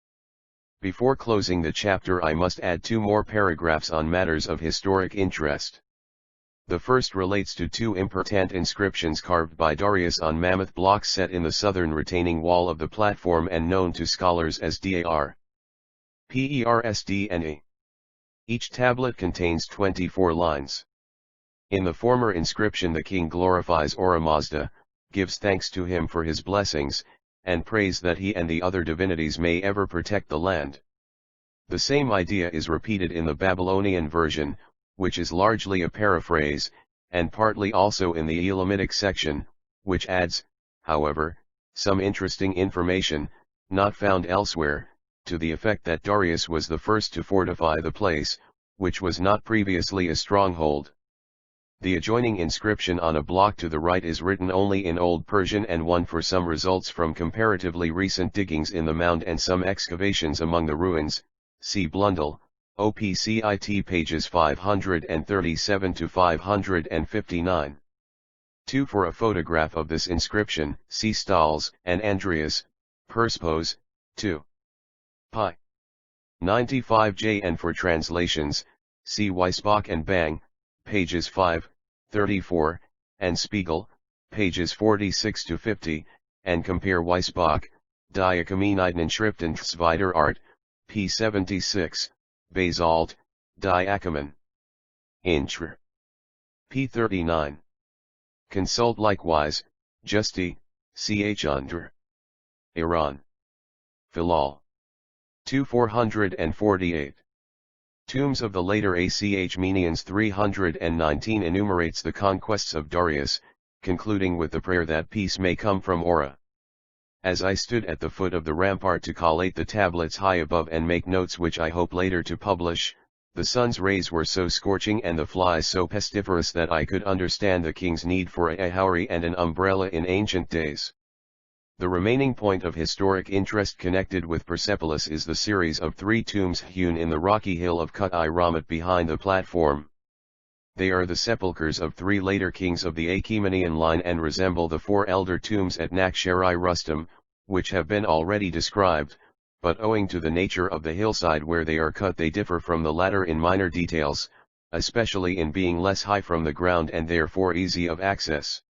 Before closing the chapter I must add two more paragraphs on matters of historic interest. The first relates to two important inscriptions carved by Darius on mammoth blocks set in the southern retaining wall of the platform and known to scholars as Dar. Persdne. Each tablet contains 24 lines. In the former inscription the king glorifies Ora Mazda, gives thanks to him for his blessings, and prays that he and the other divinities may ever protect the land. The same idea is repeated in the Babylonian version, which is largely a paraphrase, and partly also in the Elamitic section, which adds, however, some interesting information, not found elsewhere, to the effect that Darius was the first to fortify the place, which was not previously a stronghold. The adjoining inscription on a block to the right is written only in Old Persian and won for some results from comparatively recent diggings in the mound and some excavations among the ruins, see Blundell, OPCIT pages 537 to 559. 2. For a photograph of this inscription, see Stahls and Andreas, Perspos, 2. Pi. 95J and for translations, see Weisbach and Bang, pages 5, 34, and Spiegel, pages 46 to 50, and compare Weisbach, Die Achaemeniden und Zweiter Art, p. 76, Basalt, Die Achaemen. Intr. p. 39. Consult likewise, Justi, ch under. Iran. Filal. 2448. Tombs of the later Achemenians 319 enumerates the conquests of Darius, concluding with the prayer that peace may come from Ora. As I stood at the foot of the rampart to collate the tablets high above and make notes which I hope later to publish, the sun's rays were so scorching and the flies so pestiferous that I could understand the king's need for a hourie and an umbrella in ancient days. The remaining point of historic interest connected with Persepolis is the series of 3 tombs hewn in the rocky hill of Kut-i-Ramat behind the platform. They are the sepulchres of 3 later kings of the Achaemenian line and resemble the 4 elder tombs at Nakhsheri-Rustam, which have been already described, but owing to the nature of the hillside where they are cut they differ from the latter in minor details, especially in being less high from the ground and therefore easy of access.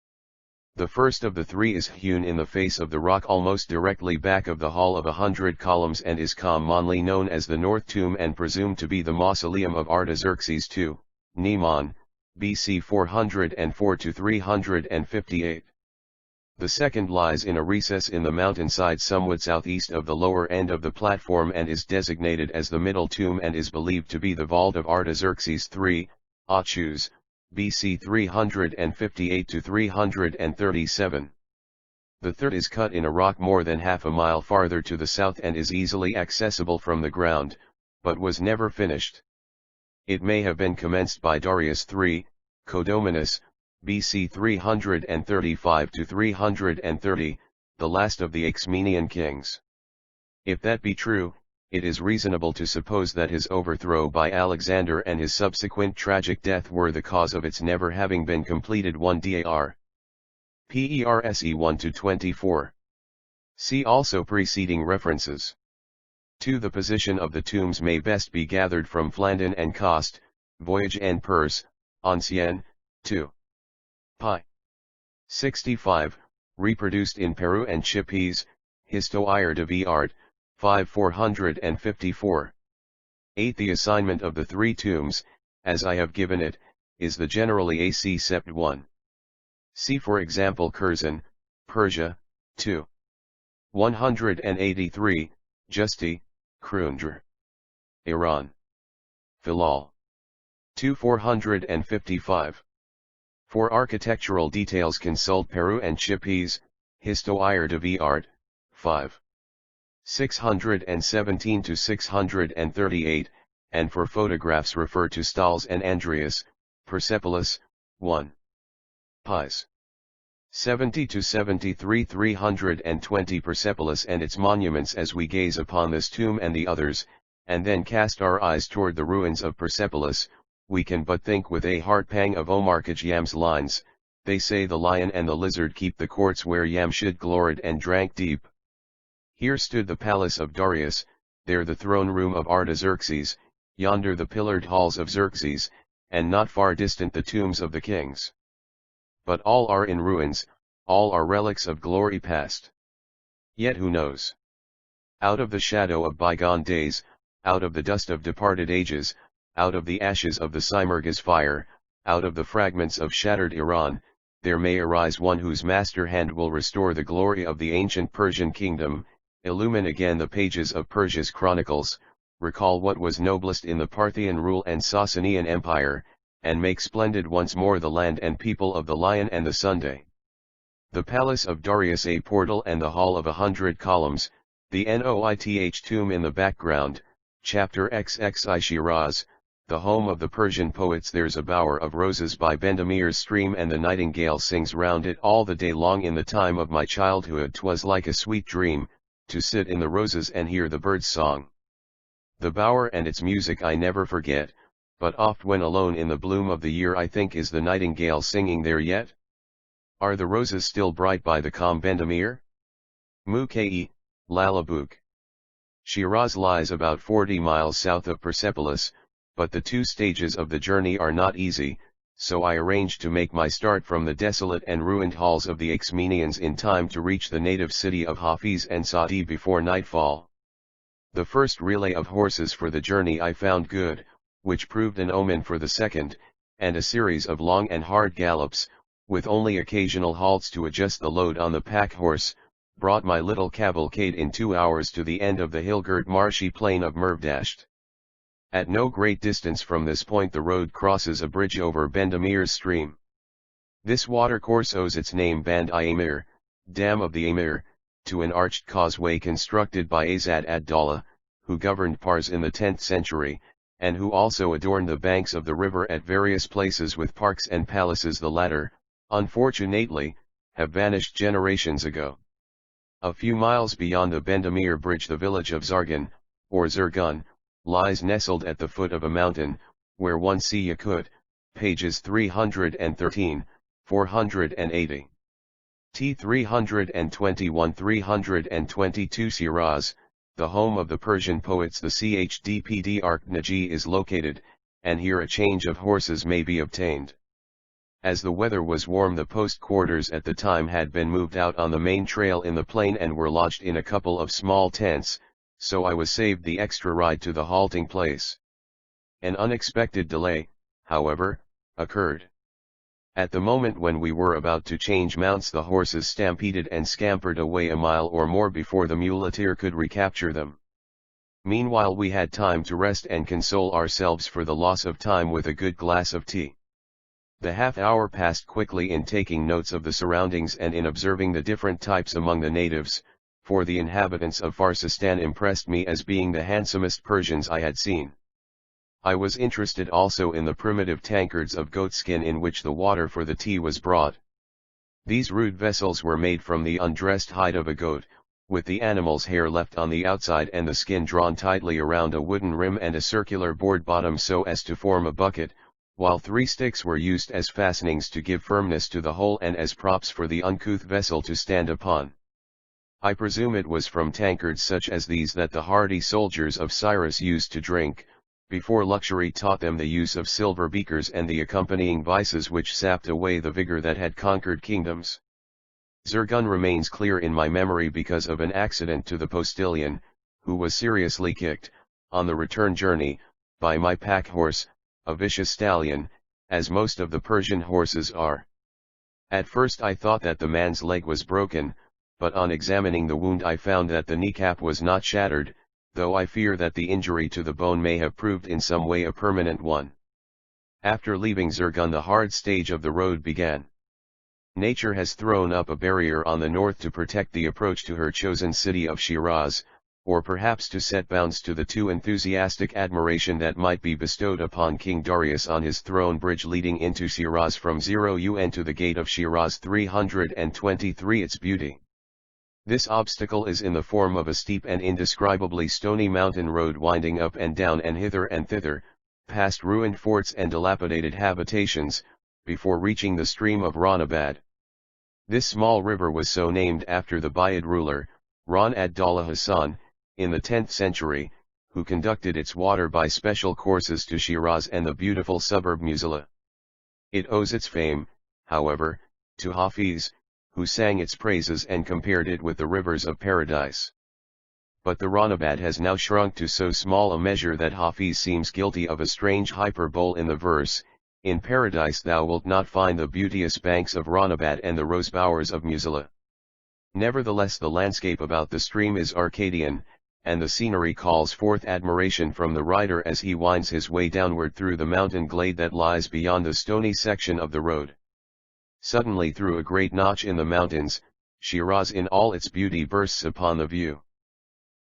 The first of the 3 is hewn in the face of the rock almost directly back of the Hall of 100 Columns and is commonly known as the North Tomb and presumed to be the mausoleum of Artaxerxes II, Neman, BC 404 to 358. The second lies in a recess in the mountainside somewhat southeast of the lower end of the platform and is designated as the Middle Tomb and is believed to be the vault of Artaxerxes III, Achus, BC 358 to 337. The third is cut in a rock more than half a mile farther to the south and is easily accessible from the ground, but was never finished. It may have been commenced by Darius III, Codominus, BC 335 to 330, the last of the Achaemenian kings. If that be true, it is reasonable to suppose that his overthrow by Alexander and his subsequent tragic death were the cause of its never having been completed. 1 Dar. Perse 1-24. See also preceding references. 2. The position of the tombs may best be gathered from Flandin and Coste, Voyage en Perse, Ancien, 2. Pi. 65, reproduced in Peru and Chipese, Histoire de Viard, 5 454. 8. The assignment of the three tombs, as I have given it, is the generally AC sept 1. See for example Curzon, Persia, 2. 183, Justi, Krundr. Iran. Filal. 2 455. For architectural details consult Peru and Chipese, Histoire de Viard, 5. 617-638, and for photographs refer to Stahls and Andreas, Persepolis, 1. Pis. 70-73 320 Persepolis and its monuments. As we gaze upon this tomb and the others, and then cast our eyes toward the ruins of Persepolis, we can but think with a heart pang of Omar Khayyam's lines, they say the lion and the lizard keep the courts where Yamshid gloried and drank deep. Here stood the palace of Darius, there the throne room of Artaxerxes, yonder the pillared halls of Xerxes, and not far distant the tombs of the kings. But all are in ruins, all are relics of glory past. Yet who knows? Out of the shadow of bygone days, out of the dust of departed ages, out of the ashes of the Simurgh's fire, out of the fragments of shattered Iran, there may arise one whose master hand will restore the glory of the ancient Persian kingdom, illumine again the pages of Persia's chronicles, recall what was noblest in the Parthian rule and Sasanian empire, and make splendid once more the land and people of the Lion and the Sunday. The palace of Darius, a portal and the hall of 100 columns, the Noith tomb in the background, chapter XXI Shiraz, the home of the Persian poets. There's a bower of roses by Bendemeer's stream, and the nightingale sings round it all the day long. In the time of my childhood 'twas like a sweet dream, to sit in the roses and hear the bird's song. The bower and its music I never forget, but oft when alone in the bloom of the year I think, is the nightingale singing there yet? Are the roses still bright by the calm Bendemeer? Muke, Lalabuk. Shiraz lies about 40 miles south of Persepolis, but the 2 stages of the journey are not easy, so I arranged to make my start from the desolate and ruined halls of the Achaemenians in time to reach the native city of Hafiz and Saadi before nightfall. The first relay of horses for the journey I found good, which proved an omen for the second, and a series of long and hard gallops, with only occasional halts to adjust the load on the pack horse, brought my little cavalcade in 2 hours to the end of the hill-girt marshy plain of Mervdasht. At no great distance from this point the road crosses a bridge over Bendemeer's stream. This watercourse owes its name Band-i-Amir, Dam of the Amir, to an arched causeway constructed by Azad ad-Dawla, who governed Pars in the 10th century, and who also adorned the banks of the river at various places with parks and palaces. The latter, unfortunately, have vanished generations ago. A few miles beyond the Bendemeer bridge the village of Zargan, or Zurgun, lies nestled at the foot of a mountain, where one see Yakut, pages 313, 480. T 321-322 Shiraz, the home of the Persian poets. The Chdpd Arknaji is located, and here a change of horses may be obtained. As the weather was warm, the post quarters at the time had been moved out on the main trail in the plain and were lodged in a couple of small tents, so I was saved the extra ride to the halting place. An unexpected delay, however, occurred. At the moment when we were about to change mounts, the horses stampeded and scampered away a mile or more before the muleteer could recapture them. Meanwhile we had time to rest and console ourselves for the loss of time with a good glass of tea. The half-hour passed quickly in taking notes of the surroundings and in observing the different types among the natives, for the inhabitants of Farsistan impressed me as being the handsomest Persians I had seen. I was interested also in the primitive tankards of goatskin in which the water for the tea was brought. These rude vessels were made from the undressed hide of a goat, with the animal's hair left on the outside and the skin drawn tightly around a wooden rim and a circular board bottom so as to form a bucket, while 3 sticks were used as fastenings to give firmness to the whole and as props for the uncouth vessel to stand upon. I presume it was from tankards such as these that the hardy soldiers of Cyrus used to drink, before luxury taught them the use of silver beakers and the accompanying vices which sapped away the vigor that had conquered kingdoms. Zurgun remains clear in my memory because of an accident to the postilion, who was seriously kicked, on the return journey, by my pack horse, a vicious stallion, as most of the Persian horses are. At first I thought that the man's leg was broken, but on examining the wound I found that the kneecap was not shattered, though I fear that the injury to the bone may have proved in some way a permanent one. After leaving Zurgun the hard stage of the road began. Nature has thrown up a barrier on the north to protect the approach to her chosen city of Shiraz, or perhaps to set bounds to the too enthusiastic admiration that might be bestowed upon King Darius on his throne bridge leading into Shiraz from 0UN to the gate of Shiraz 323. Its beauty. This obstacle is in the form of a steep and indescribably stony mountain road winding up and down and hither and thither, past ruined forts and dilapidated habitations, before reaching the stream of Ranabad. This small river was so named after the Buyid ruler, Ran ad-Dawla Hassan, in the 10th century, who conducted its water by special courses to Shiraz and the beautiful suburb Musila. It owes its fame, however, to Hafiz, who sang its praises and compared it with the rivers of paradise. But the Ranabad has now shrunk to so small a measure that Hafiz seems guilty of a strange hyperbole in the verse, "In paradise thou wilt not find the beauteous banks of Ranabad and the rose bowers of Musila." Nevertheless the landscape about the stream is Arcadian, and the scenery calls forth admiration from the rider as he winds his way downward through the mountain glade that lies beyond the stony section of the road. Suddenly through a great notch in the mountains, Shiraz in all its beauty bursts upon the view.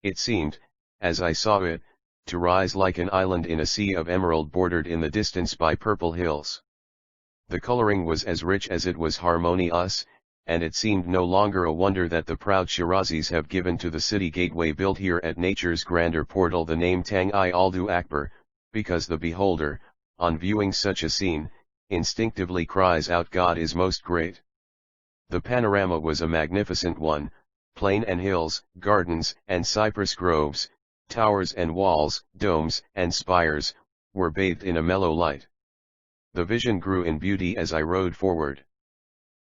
It seemed, as I saw it, to rise like an island in a sea of emerald bordered in the distance by purple hills. The coloring was as rich as it was harmonious, and it seemed no longer a wonder that the proud Shirazis have given to the city gateway built here at nature's grander portal the name Tang-i-Aldu Akbar, because the beholder, on viewing such a scene, instinctively cries out God is most great. The panorama was a magnificent one, plain and hills, gardens and cypress groves, towers and walls, domes and spires, were bathed in a mellow light. The vision grew in beauty as I rode forward.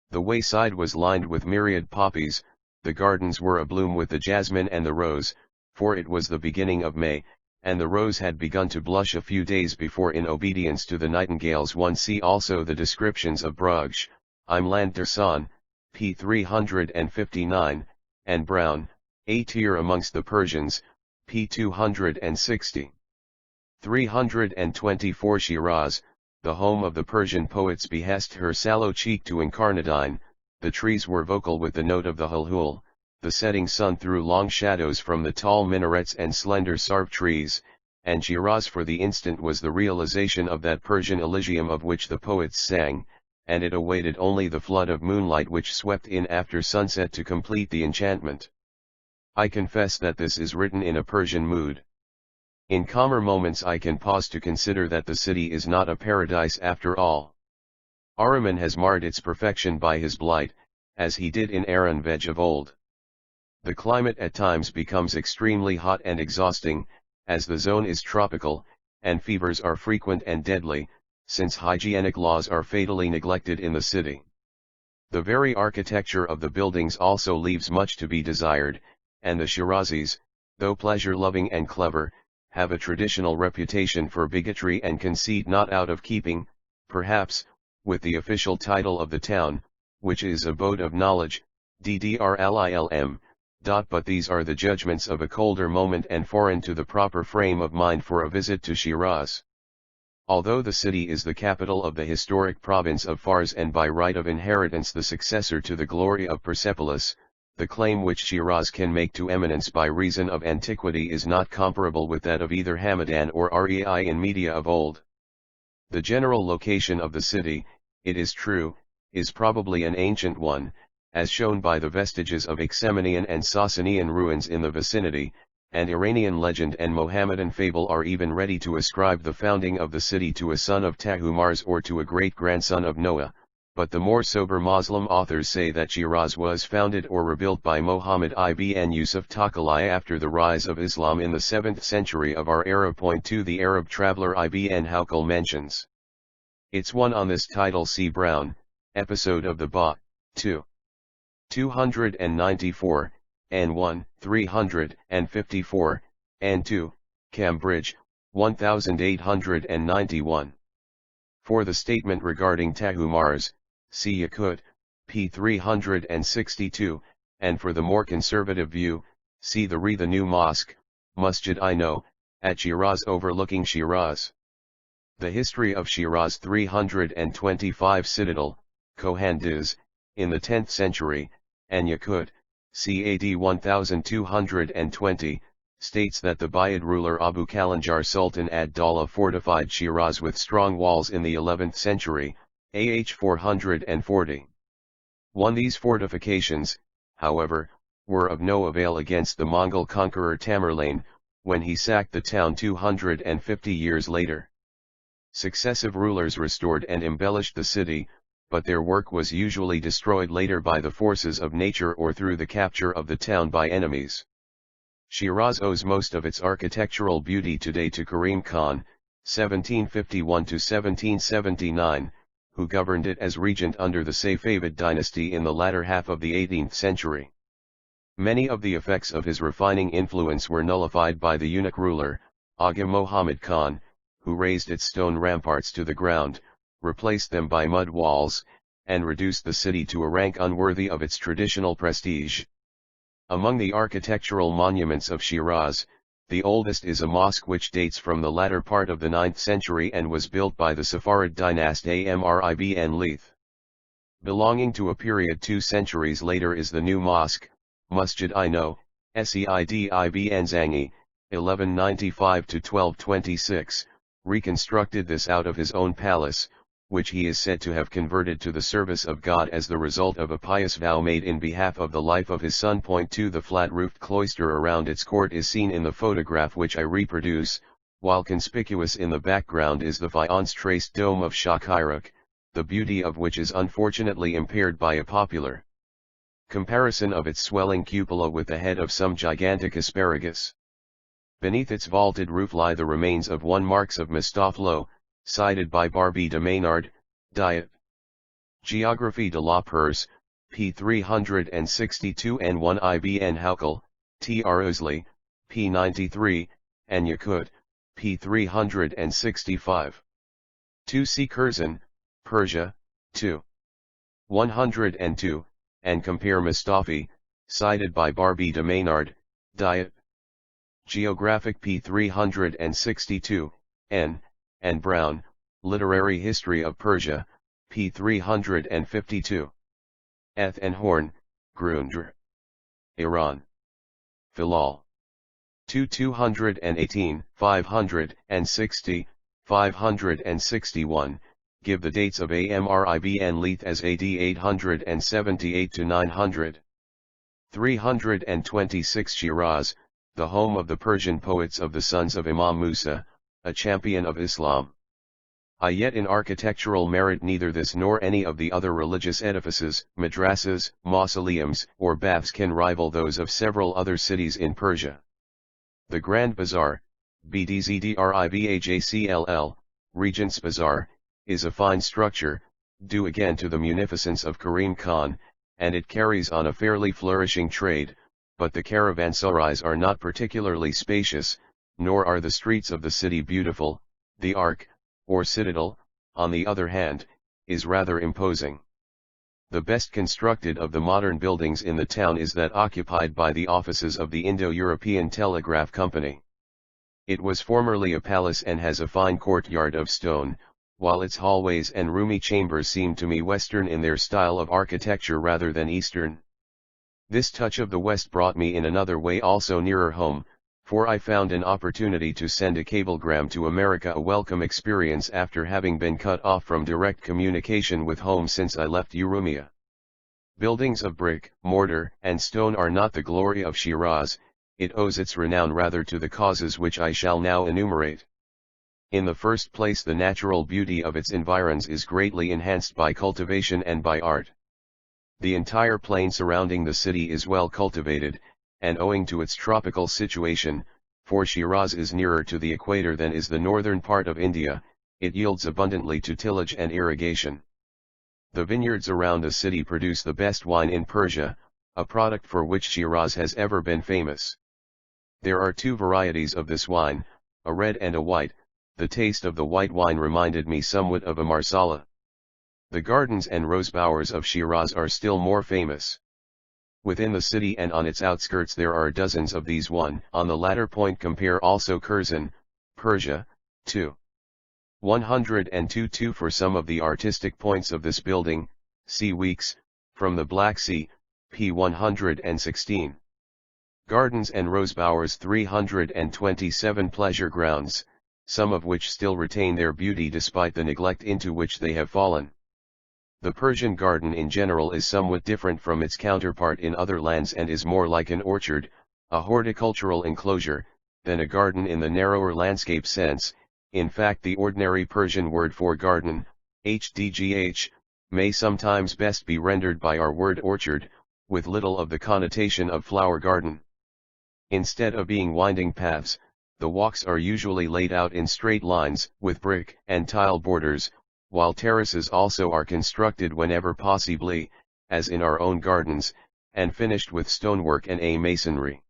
The wayside was lined with myriad poppies, the gardens were abloom with the jasmine and the rose, for it was the beginning of May, and the rose had begun to blush a few days before in obedience to the nightingales. One see also the descriptions of Bruges, Imland Dersan, p. 359, and Brown, A tier amongst the Persians, p. 260. 324 Shiraz, the home of the Persian poets, behest her sallow cheek to Incarnadine. The trees were vocal with the note of the hulhul. The setting sun threw long shadows from the tall minarets and slender sarv trees, and Shiraz for the instant was the realization of that Persian Elysium of which the poets sang, and it awaited only the flood of moonlight which swept in after sunset to complete the enchantment. I confess that this is written in a Persian mood. In calmer moments I can pause to consider that the city is not a paradise after all. Ahriman has marred its perfection by his blight, as he did in Aranvej of old. The climate at times becomes extremely hot and exhausting, as the zone is tropical, and fevers are frequent and deadly, since hygienic laws are fatally neglected in the city. The very architecture of the buildings also leaves much to be desired, and the Shirazis, though pleasure-loving and clever, have a traditional reputation for bigotry and conceit not out of keeping, perhaps, with the official title of the town, which is Abode of Knowledge, DDRLILM. But these are the judgments of a colder moment and foreign to the proper frame of mind for a visit to Shiraz. Although the city is the capital of the historic province of Fars and by right of inheritance the successor to the glory of Persepolis, the claim which Shiraz can make to eminence by reason of antiquity is not comparable with that of either Hamadan or Rei in Media of old. The general location of the city, it is true, is probably an ancient one, as shown by the vestiges of Achaemenian and Sasanian ruins in the vicinity, and Iranian legend and Mohammedan fable are even ready to ascribe the founding of the city to a son of Tahumars or to a great-grandson of Noah, but the more sober Muslim authors say that Shiraz was founded or rebuilt by Muhammad ibn Yusuf Taqali after the rise of Islam in the 7th century of our era. 2 The Arab traveller Ibn Hawqal mentions its one on this title. See Brown, Episode of the Ba, 2. 294, and 1, 354, and 2, Cambridge, 1891. For the statement regarding Tahumars, see Yakut, p. 362, and for the more conservative view, see the New Mosque, Masjid-i-No, at Shiraz overlooking Shiraz. The history of Shiraz 325 Citadel, Kohandiz, in the 10th century, and Yakut, c. AD 1220, states that the Buyid ruler Abu Kalanjar Sultan ad-Dawla fortified Shiraz with strong walls in the 11th century, AH 440. These fortifications, however, were of no avail against the Mongol conqueror Tamerlane, when he sacked the town 250 years later. Successive rulers restored and embellished the city, but their work was usually destroyed later by the forces of nature or through the capture of the town by enemies. Shiraz owes most of its architectural beauty today to Karim Khan, 1751–1779, who governed it as regent under the Safavid dynasty in the latter half of the 18th century. Many of the effects of his refining influence were nullified by the eunuch ruler, Agha Muhammad Khan, who razed its stone ramparts to the ground, replaced them by mud walls, and reduced the city to a rank unworthy of its traditional prestige. Among the architectural monuments of Shiraz, the oldest is a mosque which dates from the latter part of the 9th century and was built by the Safarid dynasty Amr ibn Leith. Belonging to a period 2 centuries later is the new mosque, Masjid-i-No, Seid ibn Zangi, 1195–1226, reconstructed this out of his own palace, which he is said to have converted to the service of God as the result of a pious vow made in behalf of the life of his son. 2 The flat-roofed cloister around its court is seen in the photograph which I reproduce, while conspicuous in the background is the faience-traced dome of Shakiruk, the beauty of which is unfortunately impaired by a popular comparison of its swelling cupola with the head of some gigantic asparagus. Beneath its vaulted roof lie the remains of one Marks of Mustaflo, cited by Barbey de Maynard, Diet. Geographie de la Perse, p. 362 and 1 Ibn Hawqal, T. Arozli, p. 93, and Yakut, p. 365. 2 C. Curzon, Persia, 2. 102, and compare Mustafi, cited by Barbey de Maynard, Diet. Geographic p. 362, n. and Brown, Literary History of Persia, p. 352. Eth and Horn, Grundr. Iran. Filal. 218, 560, 561, give the dates of Amr ibn Leith as AD 878–900. 326 Shiraz, the home of the Persian poets of the sons of Imam Musa, a champion of Islam. Yet in architectural merit neither this nor any of the other religious edifices, madrasas, mausoleums, or baths can rival those of several other cities in Persia. The Grand Bazaar, Bdzdribajcll, Regent's Bazaar, is a fine structure, due again to the munificence of Karim Khan, and it carries on a fairly flourishing trade, but the caravansarais are not particularly spacious, nor are the streets of the city beautiful. The Arc, or Citadel, on the other hand, is rather imposing. The best constructed of the modern buildings in the town is that occupied by the offices of the Indo-European Telegraph Company. It was formerly a palace and has a fine courtyard of stone, while its hallways and roomy chambers seem to me Western in their style of architecture rather than Eastern. This touch of the West brought me in another way also nearer home, for I found an opportunity to send a cablegram to America, a welcome experience after having been cut off from direct communication with home since I left Urumia. Buildings of brick, mortar, and stone are not the glory of Shiraz, it owes its renown rather to the causes which I shall now enumerate. In the first place, the natural beauty of its environs is greatly enhanced by cultivation and by art. The entire plain surrounding the city is well cultivated, and owing to its tropical situation, for Shiraz is nearer to the equator than is the northern part of India, it yields abundantly to tillage and irrigation. The vineyards around the city produce the best wine in Persia, a product for which Shiraz has ever been famous. There are two varieties of this wine, a red and a white. The taste of the white wine reminded me somewhat of a marsala. The gardens and rose bowers of Shiraz are still more famous. Within the city and on its outskirts there are dozens of these. One on the latter point compare also Curzon, Persia, 2. 102 for some of the artistic points of this building, see Weeks, from the Black Sea, p. 116. Gardens and rose bowers 327 pleasure grounds, some of which still retain their beauty despite the neglect into which they have fallen. The Persian garden in general is somewhat different from its counterpart in other lands and is more like an orchard, a horticultural enclosure, than a garden in the narrower landscape sense. In fact, the ordinary Persian word for garden, hdgh, may sometimes best be rendered by our word orchard, with little of the connotation of flower garden. Instead of being winding paths, the walks are usually laid out in straight lines, with brick and tile borders, while terraces also are constructed whenever possible, as in our own gardens, and finished with stonework and a masonry.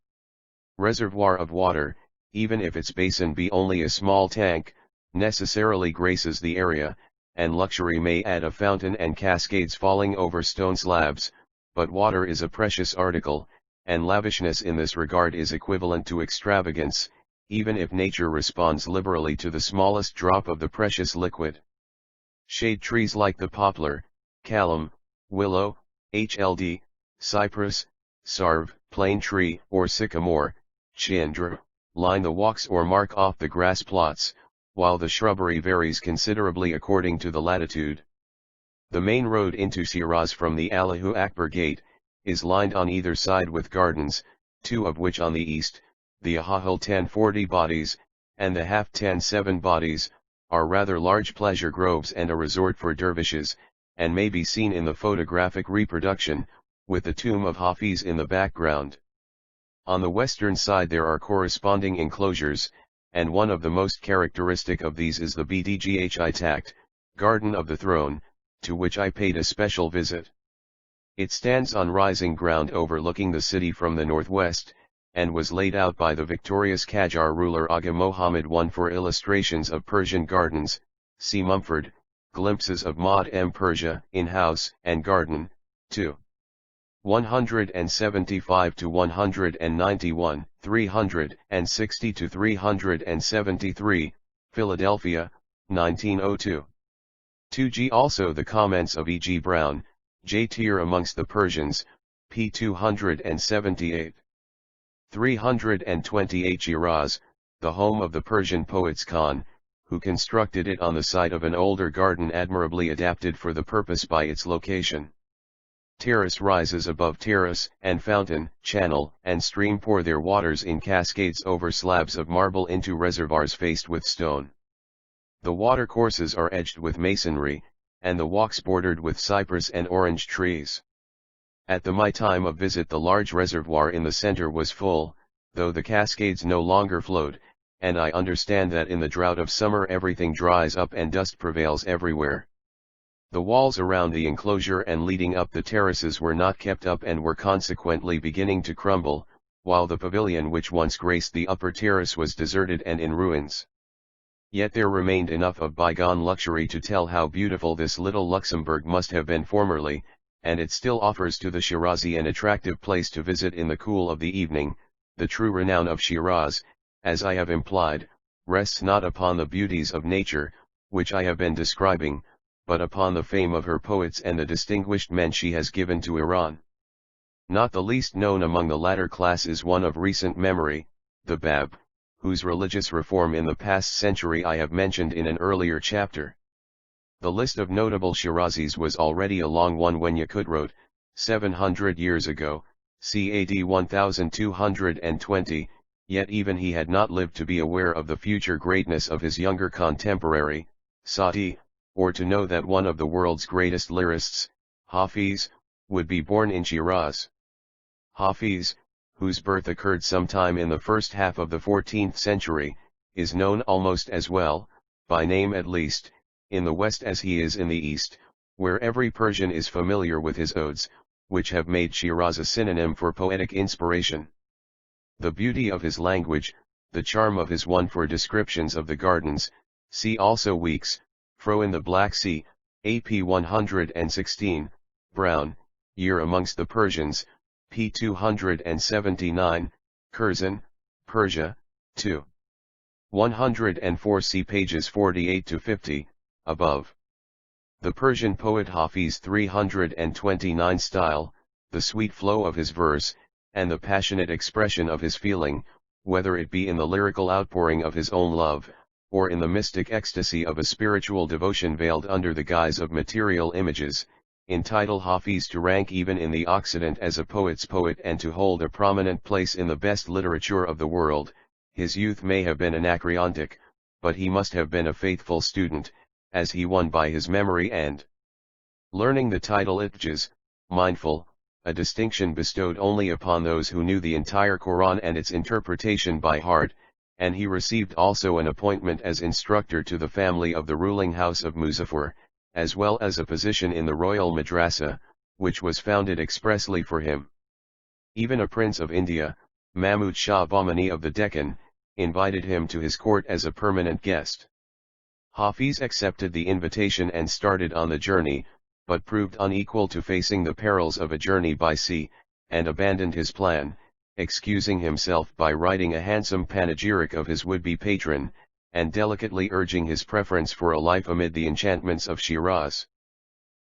Reservoir of water, even if its basin be only a small tank, necessarily graces the area, and luxury may add a fountain and cascades falling over stone slabs, but water is a precious article, and lavishness in this regard is equivalent to extravagance, even if nature responds liberally to the smallest drop of the precious liquid. Shade trees like the poplar, callum, willow, hld, cypress, sarv, plane tree or sycamore, chindra, line the walks or mark off the grass plots, while the shrubbery varies considerably according to the latitude. The main road into Shiraz from the Allahu Akbar gate, is lined on either side with gardens, two of which on the east, the Ahahul 1040 bodies, and the Half 107 bodies, are rather large pleasure groves and a resort for dervishes, and may be seen in the photographic reproduction, with the tomb of Hafiz in the background. On the western side there are corresponding enclosures, and one of the most characteristic of these is the Bdghi Takht, Garden of the Throne, to which I paid a special visit. It stands on rising ground overlooking the city from the northwest, and was laid out by the victorious Qajar ruler Aga Muhammad I for illustrations of Persian gardens. See Mumford, Glimpses of Mod Persia in House and Garden, 2. 175 to 191, 360 to 373, Philadelphia, 1902. 2g. Also the comments of E.G. Brown, J. Tier amongst the Persians, p. 278. 328 Shiraz, the home of the Persian poets Khan, who constructed it on the site of an older garden admirably adapted for the purpose by its location. Terrace rises above terrace, and fountain, channel, and stream pour their waters in cascades over slabs of marble into reservoirs faced with stone. The watercourses are edged with masonry, and the walks bordered with cypress and orange trees. At my time of visit the large reservoir in the center was full, though the cascades no longer flowed, and I understand that in the drought of summer everything dries up and dust prevails everywhere. The walls around the enclosure and leading up the terraces were not kept up and were consequently beginning to crumble, while the pavilion which once graced the upper terrace was deserted and in ruins. Yet there remained enough of bygone luxury to tell how beautiful this little Luxembourg must have been formerly, and it still offers to the Shirazi an attractive place to visit in the cool of the evening. The true renown of Shiraz, as I have implied, rests not upon the beauties of nature, which I have been describing, but upon the fame of her poets and the distinguished men she has given to Iran. Not the least known among the latter class is one of recent memory, the Bab, whose religious reform in the past century I have mentioned in an earlier chapter. The list of notable Shirazis was already a long one when Yakut wrote, 700 years ago, CAD 1220, yet even he had not lived to be aware of the future greatness of his younger contemporary, Sati, or to know that one of the world's greatest lyrists, Hafiz, would be born in Shiraz. Hafiz, whose birth occurred sometime in the first half of the 14th century, is known almost as well, by name at least, in the West as he is in the East, where every Persian is familiar with his odes, which have made Shiraz a synonym for poetic inspiration. The beauty of his language, the charm of his one for descriptions of the gardens, see also Weeks, Fro in the Black Sea, AP 116, Brown, Year amongst the Persians, p. 279, Curzon, Persia, 2. 104 see pages 48 to 50, above. The Persian poet Hafiz 329 style, the sweet flow of his verse, and the passionate expression of his feeling, whether it be in the lyrical outpouring of his own love, or in the mystic ecstasy of a spiritual devotion veiled under the guise of material images, entitle Hafiz to rank even in the Occident as a poet's poet and to hold a prominent place in the best literature of the world. His youth may have been anacreontic, but he must have been a faithful student, as he won by his memory and learning the title Itjaz, mindful, a distinction bestowed only upon those who knew the entire Quran and its interpretation by heart, and he received also an appointment as instructor to the family of the ruling house of Muzaffar, as well as a position in the royal madrasa, which was founded expressly for him. Even a prince of India, Mahmud Shah Bahmani of the Deccan, invited him to his court as a permanent guest. Hafiz accepted the invitation and started on the journey, but proved unequal to facing the perils of a journey by sea, and abandoned his plan, excusing himself by writing a handsome panegyric of his would-be patron, and delicately urging his preference for a life amid the enchantments of Shiraz.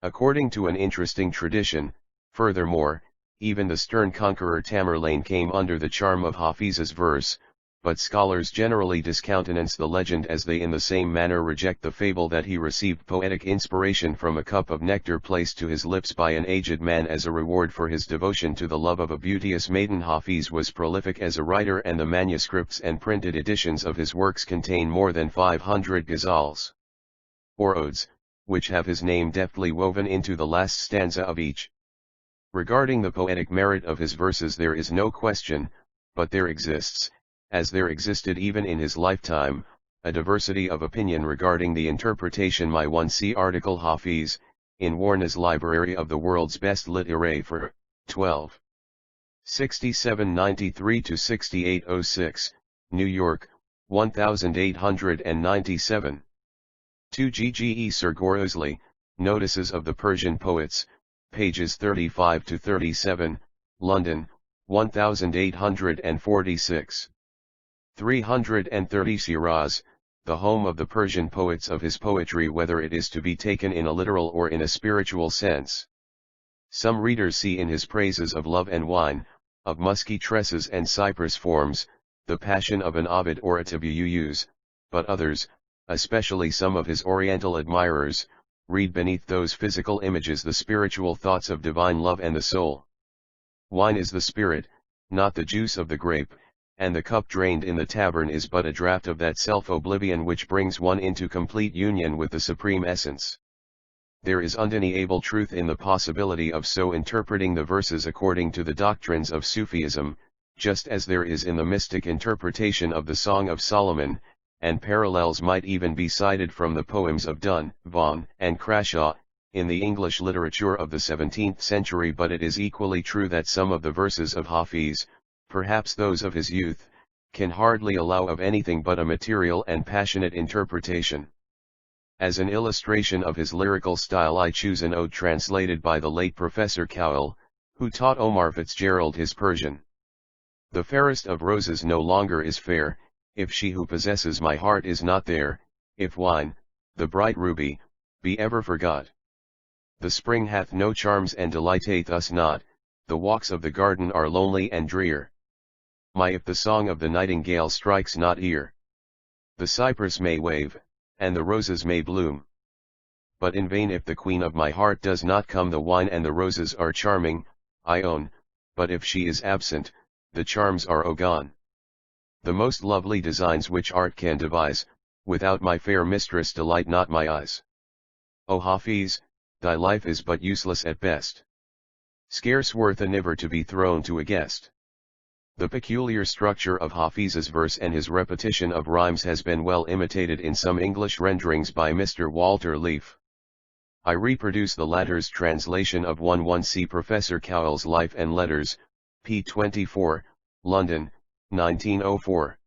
According to an interesting tradition, furthermore, even the stern conqueror Tamerlane came under the charm of Hafiz's verse, but scholars generally discountenance the legend as they in the same manner reject the fable that he received poetic inspiration from a cup of nectar placed to his lips by an aged man as a reward for his devotion to the love of a beauteous maiden. Hafiz was prolific as a writer, and the manuscripts and printed editions of his works contain more than 500 ghazals, or odes, which have his name deftly woven into the last stanza of each. Regarding the poetic merit of his verses there is no question, but there exists, as there existed even in his lifetime, a diversity of opinion regarding the interpretation. My 1c article Hafiz, in Warner's Library of the World's Best Literature, 12. 6793-6806, New York, 1897. 2 Gge Sir Gorosly, Notices of the Persian Poets, pages 35 to 37, London, 1846. 330 Shiraz, the home of the Persian poets, of his poetry whether it is to be taken in a literal or in a spiritual sense. Some readers see in his praises of love and wine, of musky tresses and cypress forms, the passion of an Ovid or a Tabuyuz, but others, especially some of his oriental admirers, read beneath those physical images the spiritual thoughts of divine love and the soul. Wine is the spirit, not the juice of the grape, and the cup drained in the tavern is but a draught of that self-oblivion which brings one into complete union with the supreme essence. There is undeniable truth in the possibility of so interpreting the verses according to the doctrines of Sufism, just as there is in the mystic interpretation of the Song of Solomon, and parallels might even be cited from the poems of Donne, Vaughan, and Crashaw, in the English literature of the 17th century. But it is equally true that some of the verses of Hafiz, perhaps those of his youth, can hardly allow of anything but a material and passionate interpretation. As an illustration of his lyrical style I choose an ode translated by the late Professor Cowell, who taught Omar Fitzgerald his Persian. The fairest of roses no longer is fair, if she who possesses my heart is not there, if wine, the bright ruby, be ever forgot. The spring hath no charms and delighteth us not, the walks of the garden are lonely and drear. My, if the song of the nightingale strikes not ear. The cypress may wave, and the roses may bloom, but in vain if the queen of my heart does not come. The wine and the roses are charming, I own, but if she is absent, the charms are gone. The most lovely designs which art can devise, without my fair mistress delight not my eyes. O Hafiz, thy life is but useless at best. Scarce worth a niver to be thrown to a guest. The peculiar structure of Hafiz's verse and his repetition of rhymes has been well imitated in some English renderings by Mr. Walter Leaf. I reproduce the latter's translation of 1 Professor Cowell's Life and Letters, p. 24, London, 1904.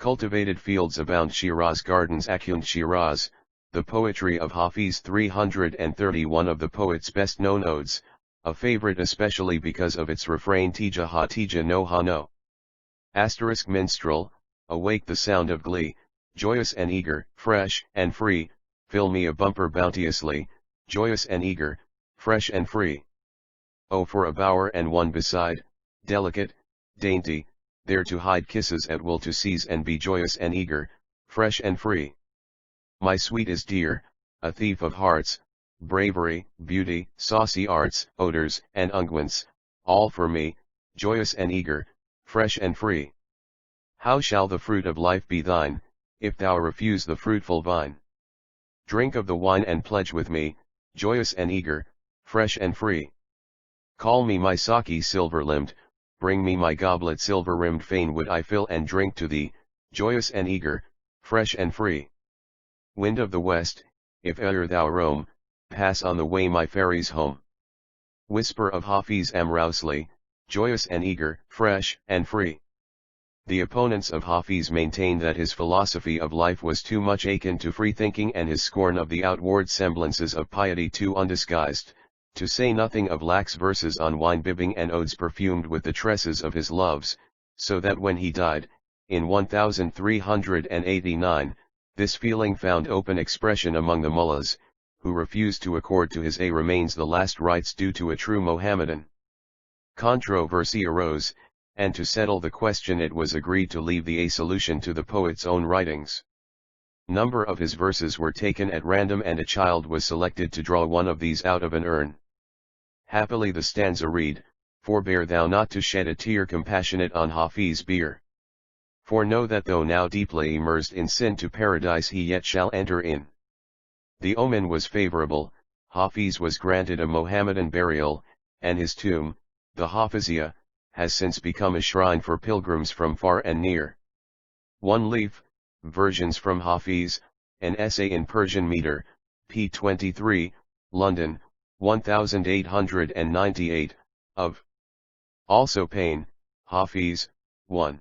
Cultivated fields abound, Shiraz gardens Akhund Shiraz, the poetry of Hafiz. 331 of the poet's best-known odes, a favorite especially because of its refrain Tija ha Tija no ha no. Asterisk minstrel, awake the sound of glee, joyous and eager, fresh and free, fill me a bumper bounteously, joyous and eager, fresh and free. Oh, for a bower and one beside, delicate, dainty, there to hide kisses at will, to seize and be joyous and eager, fresh and free. My sweet is dear, a thief of hearts, bravery, beauty, saucy arts, odors, and unguents, all for me, joyous and eager, fresh and free. How shall the fruit of life be thine, if thou refuse the fruitful vine? Drink of the wine and pledge with me, joyous and eager, fresh and free. Call me my saki silver-limbed, bring me my goblet silver-rimmed, fain would I fill and drink to thee, joyous and eager, fresh and free. Wind of the west, if e'er thou roam, pass on the way my ferries home. Whisper of Hafiz amorously, joyous and eager, fresh and free. The opponents of Hafiz maintained that his philosophy of life was too much akin to free thinking and his scorn of the outward semblances of piety too undisguised, to say nothing of lax verses on wine-bibbing and odes perfumed with the tresses of his loves, so that when he died, in 1389, this feeling found open expression among the mullahs, who refused to accord to his remains the last rites due to a true Mohammedan. Controversy arose, and to settle the question it was agreed to leave the solution to the poet's own writings. Number of his verses were taken at random and a child was selected to draw one of these out of an urn. Happily the stanza read, "Forbear thou not to shed a tear compassionate on Hafiz bier. For know that though now deeply immersed in sin to paradise he yet shall enter in." The omen was favorable, Hafiz was granted a Mohammedan burial, and his tomb, the Hafiziyah, has since become a shrine for pilgrims from far and near. One leaf, Versions from Hafiz, an essay in Persian meter, p. 23, London, 1898, of. Also Payne, Hafiz, 1.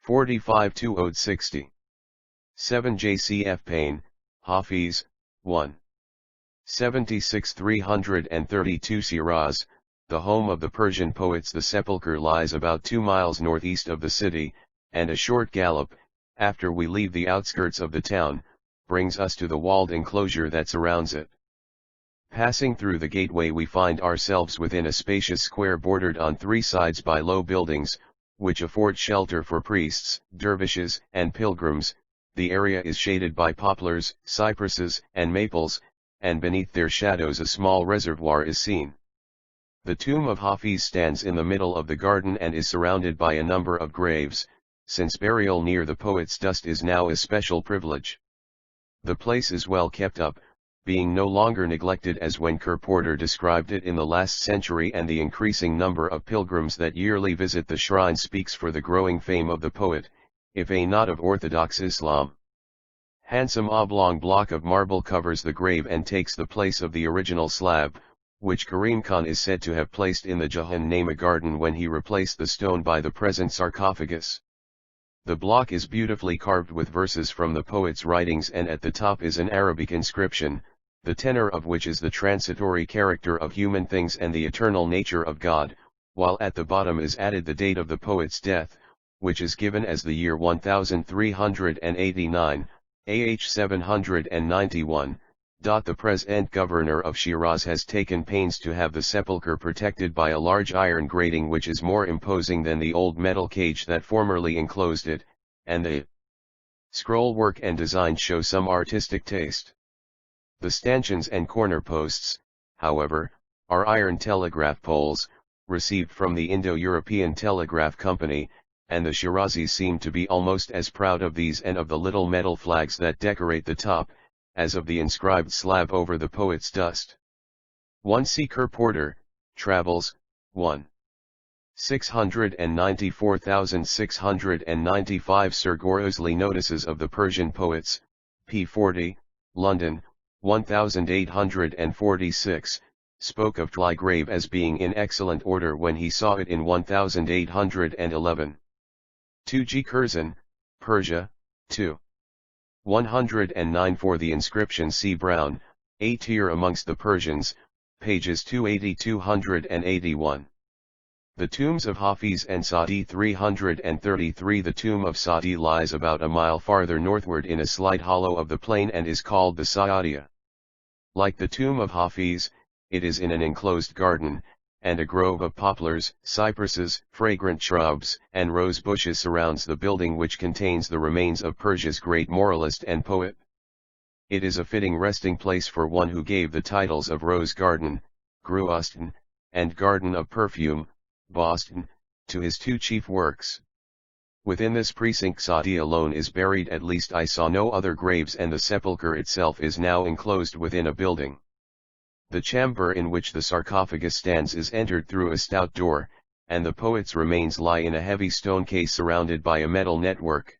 45 to Ode 60. 7 JCF Payne, Hafiz, 1. 76 332 Shiraz, the home of the Persian poets. The sepulchre lies about 2 miles northeast of the city, and a short gallop, after we leave the outskirts of the town, brings us to the walled enclosure that surrounds it. Passing through the gateway we find ourselves within a spacious square bordered on 3 sides by low buildings, which afford shelter for priests, dervishes, and pilgrims. The area is shaded by poplars, cypresses, and maples, and beneath their shadows a small reservoir is seen. The tomb of Hafiz stands in the middle of the garden and is surrounded by a number of graves, since burial near the poet's dust is now a special privilege. The place is well kept up, being no longer neglected as when Porter described it in the last century, and the increasing number of pilgrims that yearly visit the shrine speaks for the growing fame of the poet, if not of Orthodox Islam. Handsome oblong block of marble covers the grave and takes the place of the original slab, which Karim Khan is said to have placed in the Jahannama garden when he replaced the stone by the present sarcophagus. The block is beautifully carved with verses from the poet's writings, and at the top is an Arabic inscription, the tenor of which is the transitory character of human things and the eternal nature of God, while at the bottom is added the date of the poet's death, which is given as the year 1389, AH 791. The present governor of Shiraz has taken pains to have the sepulchre protected by a large iron grating which is more imposing than the old metal cage that formerly enclosed it, and the scroll work and design show some artistic taste. The stanchions and corner posts, however, are iron telegraph poles, received from the Indo-European Telegraph Company, and the Shirazis seem to be almost as proud of these and of the little metal flags that decorate the top, as of the inscribed slab over the poet's dust. 1 Seeker Porter, Travels, 1. 694,695 Sir Gorosly Notices of the Persian Poets, p. 40, London, 1846, spoke of Tlygrave as being in excellent order when he saw it in 1811. 2 G. Curzon, Persia, 2. 109 For the inscription C. Brown, A Tier Amongst the Persians, pages 280-281. The tombs of Hafiz and Sa'di 333 The tomb of Sa'di lies about a mile farther northward in a slight hollow of the plain and is called the Sa'adiyah. Like the tomb of Hafiz, it is in an enclosed garden, and a grove of poplars, cypresses, fragrant shrubs, and rose bushes surrounds the building which contains the remains of Persia's great moralist and poet. It is a fitting resting place for one who gave the titles of Rose Garden, Gruostan, and Garden of Perfume, Boston, to his two chief works. Within this precinct Sa'di alone is buried, at least I saw no other graves, and the sepulchre itself is now enclosed within a building. The chamber in which the sarcophagus stands is entered through a stout door, and the poet's remains lie in a heavy stone case surrounded by a metal network.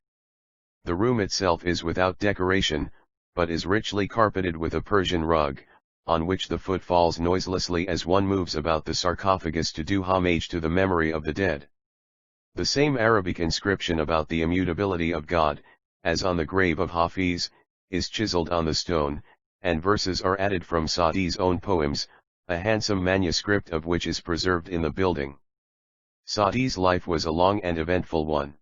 The room itself is without decoration, but is richly carpeted with a Persian rug, on which the foot falls noiselessly as one moves about the sarcophagus to do homage to the memory of the dead. The same Arabic inscription about the immutability of God, as on the grave of Hafiz, is chiseled on the stone, and verses are added from Sa'di's own poems, a handsome manuscript of which is preserved in the building. Sa'di's life was a long and eventful one.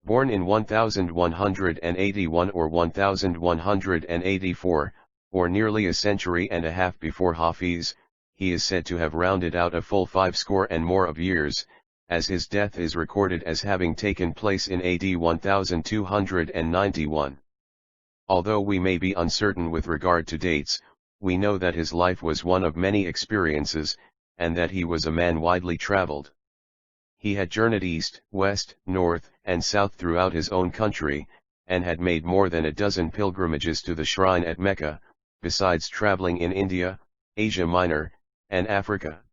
Born in 1181 or 1184, or nearly a century and a half before Hafiz, he is said to have rounded out a full 50 and more of years, as his death is recorded as having taken place in AD 1291. Although we may be uncertain with regard to dates, we know that his life was one of many experiences, and that he was a man widely traveled. He had journeyed east, west, north, and south throughout his own country, and had made more than a dozen pilgrimages to the shrine at Mecca, besides traveling in India, Asia Minor, and Africa.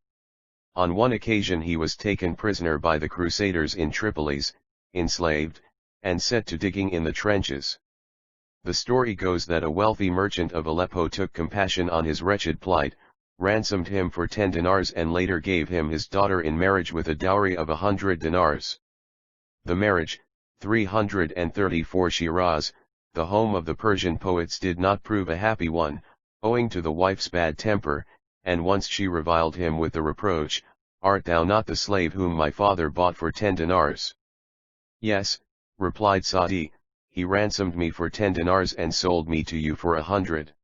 On one occasion he was taken prisoner by the Crusaders in Tripolis, enslaved, and set to digging in the trenches. The story goes that a wealthy merchant of Aleppo took compassion on his wretched plight, ransomed him for 10 dinars and later gave him his daughter in marriage with a dowry of 100 dinars. The marriage, 334 Shiraz, the home of the Persian poets, did not prove a happy one, owing to the wife's bad temper, and once she reviled him with the reproach, "Art thou not the slave whom my father bought for 10 dinars? Yes, replied Sa'di, he ransomed me for 10 dinars and sold me to you for 100.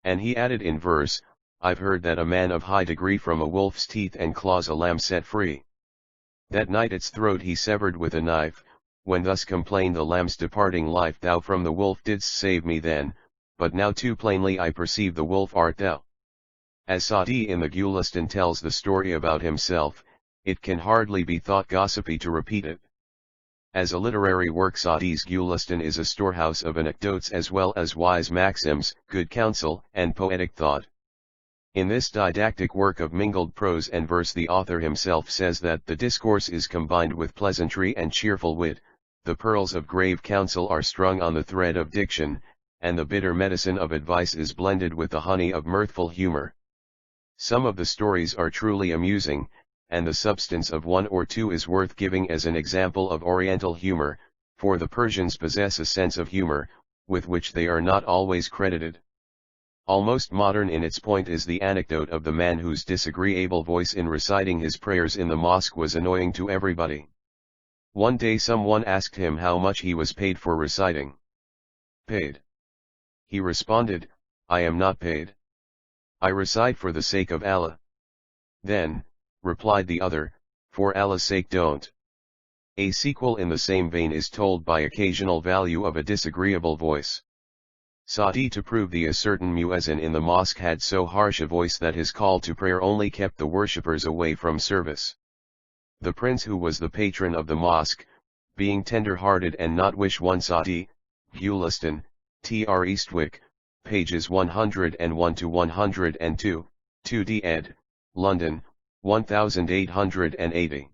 And he added in verse, I've heard that a man of high degree from a wolf's teeth and claws a lamb set free. That night its throat he severed with a knife, when thus complained the lamb's departing life, thou from the wolf didst save me then, but now too plainly I perceive the wolf art thou. As Sa'di in the Gulistan tells the story about himself, it can hardly be thought gossipy to repeat it. As a literary work, Sa'di's Gulistan is a storehouse of anecdotes as well as wise maxims, good counsel, and poetic thought. In this didactic work of mingled prose and verse, the author himself says that the discourse is combined with pleasantry and cheerful wit, the pearls of grave counsel are strung on the thread of diction, and the bitter medicine of advice is blended with the honey of mirthful humor. Some of the stories are truly amusing, and the substance of one or two is worth giving as an example of Oriental humor, for the Persians possess a sense of humor, with which they are not always credited. Almost modern in its point is the anecdote of the man whose disagreeable voice in reciting his prayers in the mosque was annoying to everybody. One day someone asked him how much he was paid for reciting. Paid? He responded, I am not paid. I recite for the sake of Allah. Then, replied the other, for Allah's sake don't. A sequel in the same vein is told by occasional value of a disagreeable voice. Saadi, to prove the a certain muezzin in the mosque had so harsh a voice that his call to prayer only kept the worshippers away from service. The prince, who was the patron of the mosque, being tender-hearted and not wish one Saadi, Gulistan, Tr. Eastwick, pages 101 to 102, 2d ed., London, 1880.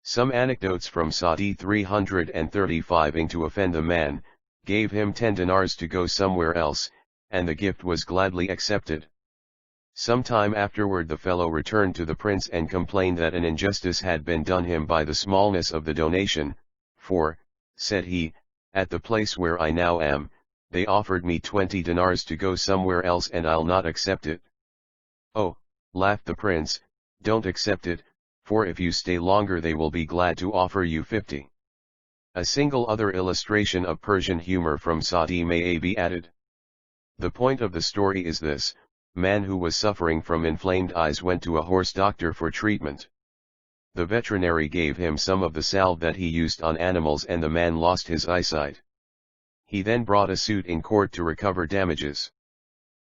Some anecdotes from Saadi 335 to offend the man, gave him 10 dinars to go somewhere else, and the gift was gladly accepted. Some time afterward the fellow returned to the prince and complained that an injustice had been done him by the smallness of the donation, for, said he, at the place where I now am, they offered me 20 dinars to go somewhere else and I'll not accept it. Oh, laughed the prince, don't accept it, for if you stay longer they will be glad to offer you 50. A single other illustration of Persian humor from Saadi may be added. The point of the story is this: man who was suffering from inflamed eyes went to a horse doctor for treatment. The veterinary gave him some of the salve that he used on animals and the man lost his eyesight. He then brought a suit in court to recover damages.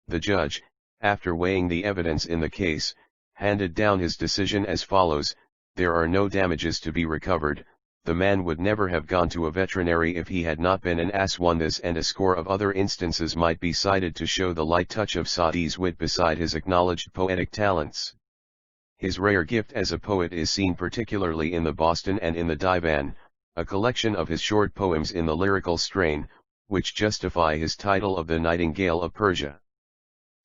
The judge, after weighing the evidence in the case, handed down his decision as follows: there are no damages to be recovered. The man would never have gone to a veterinary if he had not been an ass. This and a score of other instances might be cited to show the light touch of Saadi's wit beside his acknowledged poetic talents. His rare gift as a poet is seen particularly in the Boston and in the Divan, a collection of his short poems in the lyrical strain, which justify his title of the Nightingale of Persia.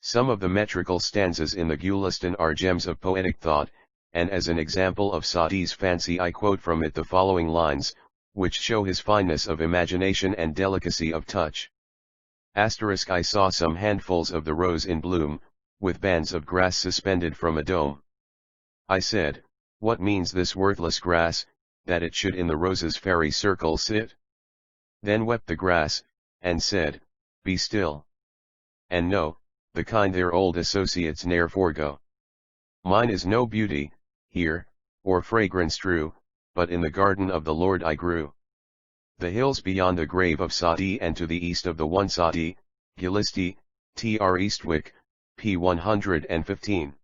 Some of the metrical stanzas in the Gulistan are gems of poetic thought, and as an example of Saadi's fancy I quote from it the following lines, which show his fineness of imagination and delicacy of touch. I saw some handfuls of the rose in bloom, with bands of grass suspended from a dome. I said, what means this worthless grass, that it should in the rose's fairy circle sit? Then wept the grass, and said, be still. And no, the kind their old associates ne'er forego. Mine is no beauty, here, or fragrance true, but in the garden of the Lord I grew. The hills beyond the grave of Saadi and to the east of the one Saadi, Gilisti, Tr. Eastwick, p. 115.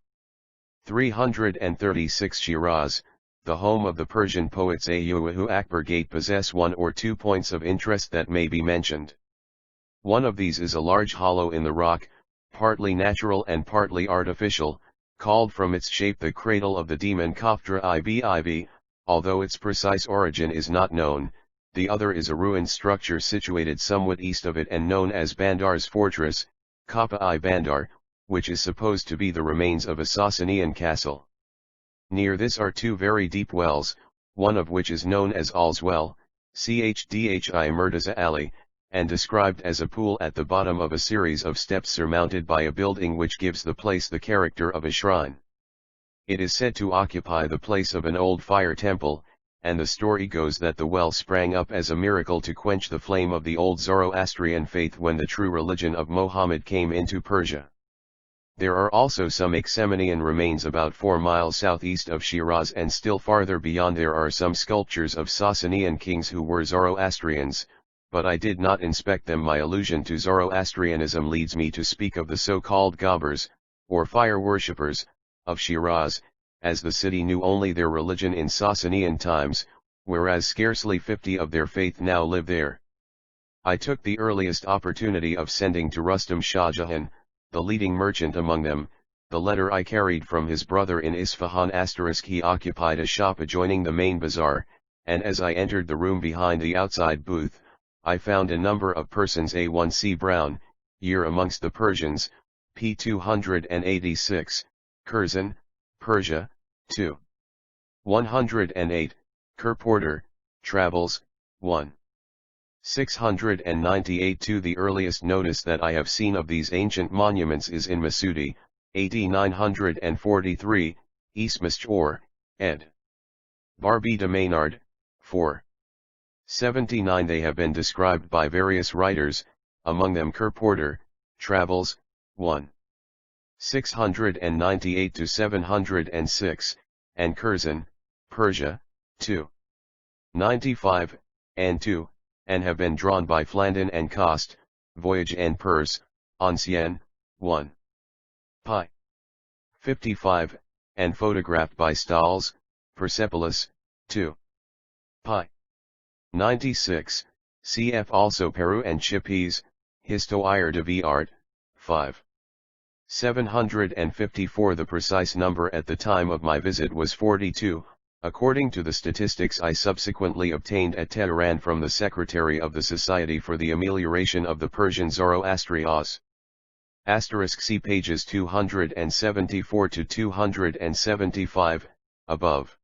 336 Shiraz, the home of the Persian poets Ayuahu Akbar Gate, possess one or two points of interest that may be mentioned. One of these is a large hollow in the rock, partly natural and partly artificial, called from its shape the cradle of the demon Kaftra Ibib, although its precise origin is not known. The other is a ruined structure situated somewhat east of it and known as Bandar's fortress, Kappa-i-Bandar, which is supposed to be the remains of a Sasanian castle. Near this are two very deep wells, one of which is known as Al's Well, Chdhi Murtaza Ali, and described as a pool at the bottom of a series of steps surmounted by a building which gives the place the character of a shrine. It is said to occupy the place of an old fire temple, and the story goes that the well sprang up as a miracle to quench the flame of the old Zoroastrian faith when the true religion of Mohammed came into Persia. There are also some Achaemenian remains about 4 miles southeast of Shiraz, and still farther beyond there are some sculptures of Sasanian kings who were Zoroastrians, but I did not inspect them. My allusion to Zoroastrianism leads me to speak of the so-called Ghabbars, or fire worshippers, of Shiraz, as the city knew only their religion in Sasanian times, whereas scarcely 50 of their faith now live there. I took the earliest opportunity of sending to Rustam Shah Jahan, the leading merchant among them, the letter I carried from his brother in Isfahan. He occupied a shop adjoining the main bazaar, and as I entered the room behind the outside booth, I found a number of persons. A1C Brown, Year Amongst the Persians, p. 286, Curzon, Persia, 2. 108, Kerr Porter, Travels, 1. 698. The earliest notice that I have seen of these ancient monuments is in Masudi, AD 943, Ismaschoor, ed. Barbey de Maynard, 4. 79. They have been described by various writers, among them Kerr Porter, Travels, 1. 698 to 706, and Curzon, Persia, 2. 95, and 2, and have been drawn by Flandin and Coste, Voyage en Perse, Ancien, 1. pi. 55, and photographed by Stahls, Persepolis, 2. pi. 96, cf. Also Peru and Chippies, Histoire de vie art, 5. 754. The precise number at the time of my visit was 42, according to the statistics I subsequently obtained at Tehran from the Secretary of the Society for the Amelioration of the Persian Zoroastrians. Asterisk see pages 274 to 275, above.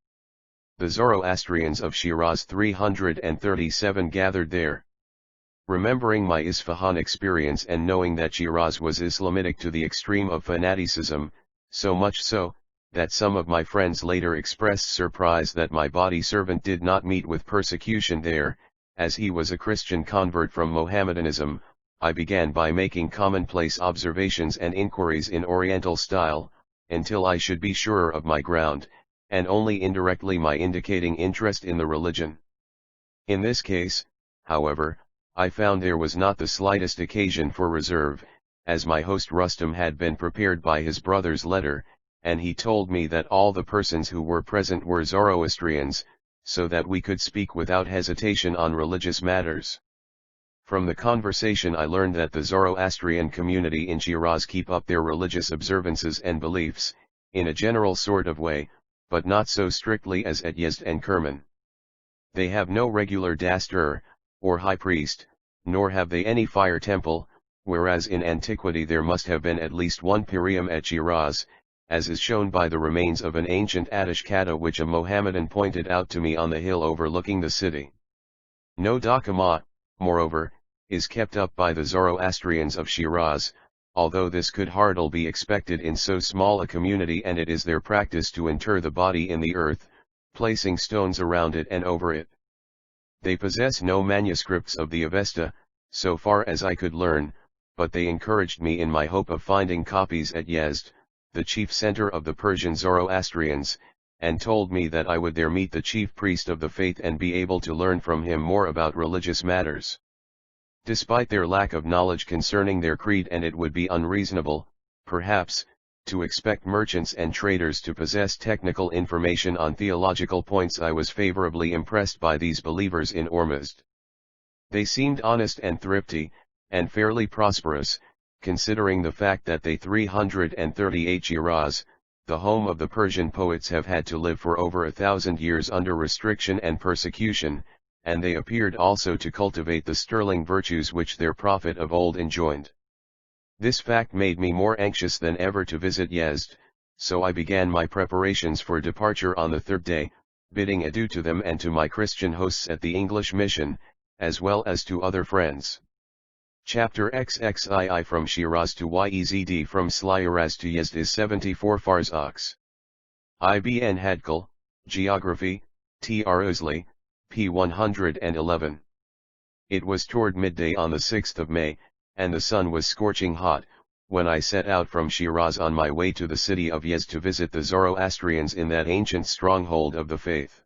The Zoroastrians of Shiraz 337 gathered there. Remembering my Isfahan experience and knowing that Shiraz was Islamitic to the extreme of fanaticism, so much so, that some of my friends later expressed surprise that my body servant did not meet with persecution there, as he was a Christian convert from Mohammedanism, I began by making commonplace observations and inquiries in Oriental style, until I should be surer of my ground, and only indirectly my indicating interest in the religion. In this case, however, I found there was not the slightest occasion for reserve, as my host Rustam had been prepared by his brother's letter, and he told me that all the persons who were present were Zoroastrians, so that we could speak without hesitation on religious matters. From the conversation I learned that the Zoroastrian community in Shiraz keep up their religious observances and beliefs, in a general sort of way, but not so strictly as at Yezd and Kerman. They have no regular dastur, or high priest, nor have they any fire temple, whereas in antiquity there must have been at least one Pirium at Shiraz, as is shown by the remains of an ancient Attish Kata which a Mohammedan pointed out to me on the hill overlooking the city. No Dakama, moreover, is kept up by the Zoroastrians of Shiraz, although this could hardly be expected in so small a community, and it is their practice to inter the body in the earth, placing stones around it and over it. They possess no manuscripts of the Avesta, so far as I could learn, but they encouraged me in my hope of finding copies at Yezd, the chief center of the Persian Zoroastrians, and told me that I would there meet the chief priest of the faith and be able to learn from him more about religious matters. Despite their lack of knowledge concerning their creed, and it would be unreasonable, perhaps, to expect merchants and traders to possess technical information on theological points, I was favorably impressed by these believers in Ormuzd. They seemed honest and thrifty, and fairly prosperous, considering the fact that they 338 Shiraz, the home of the Persian poets, have had to live for over 1,000 years under restriction and persecution, and they appeared also to cultivate the sterling virtues which their prophet of old enjoined. This fact made me more anxious than ever to visit Yezd, so I began my preparations for departure on the third day, bidding adieu to them and to my Christian hosts at the English mission, as well as to other friends. Chapter XXII. From Shiraz to Yezd. From Sliraz to Yezd is 74 farsakhs. Ibn Hadkal, Geography, T. R. Uzli, p. 111. It was toward midday on the 6th of May, and the sun was scorching hot, when I set out from Shiraz on my way to the city of Yezd to visit the Zoroastrians in that ancient stronghold of the faith.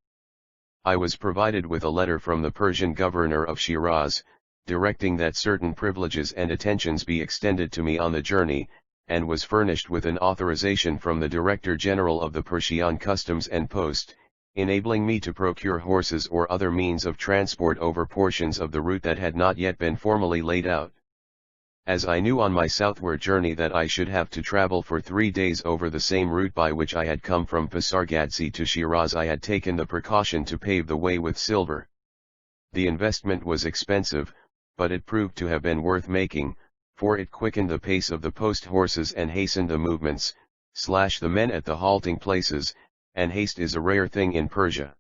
I was provided with a letter from the Persian governor of Shiraz, directing that certain privileges and attentions be extended to me on the journey, and was furnished with an authorization from the Director General of the Persian Customs and Post, enabling me to procure horses or other means of transport over portions of the route that had not yet been formally laid out. As I knew on my southward journey that I should have to travel for 3 days over the same route by which I had come from Pasargadse to Shiraz, I had taken the precaution to pave the way with silver. The investment was expensive, but it proved to have been worth making, for it quickened the pace of the post horses and hastened the movements, the men at the halting places, and haste is a rare thing in Persia.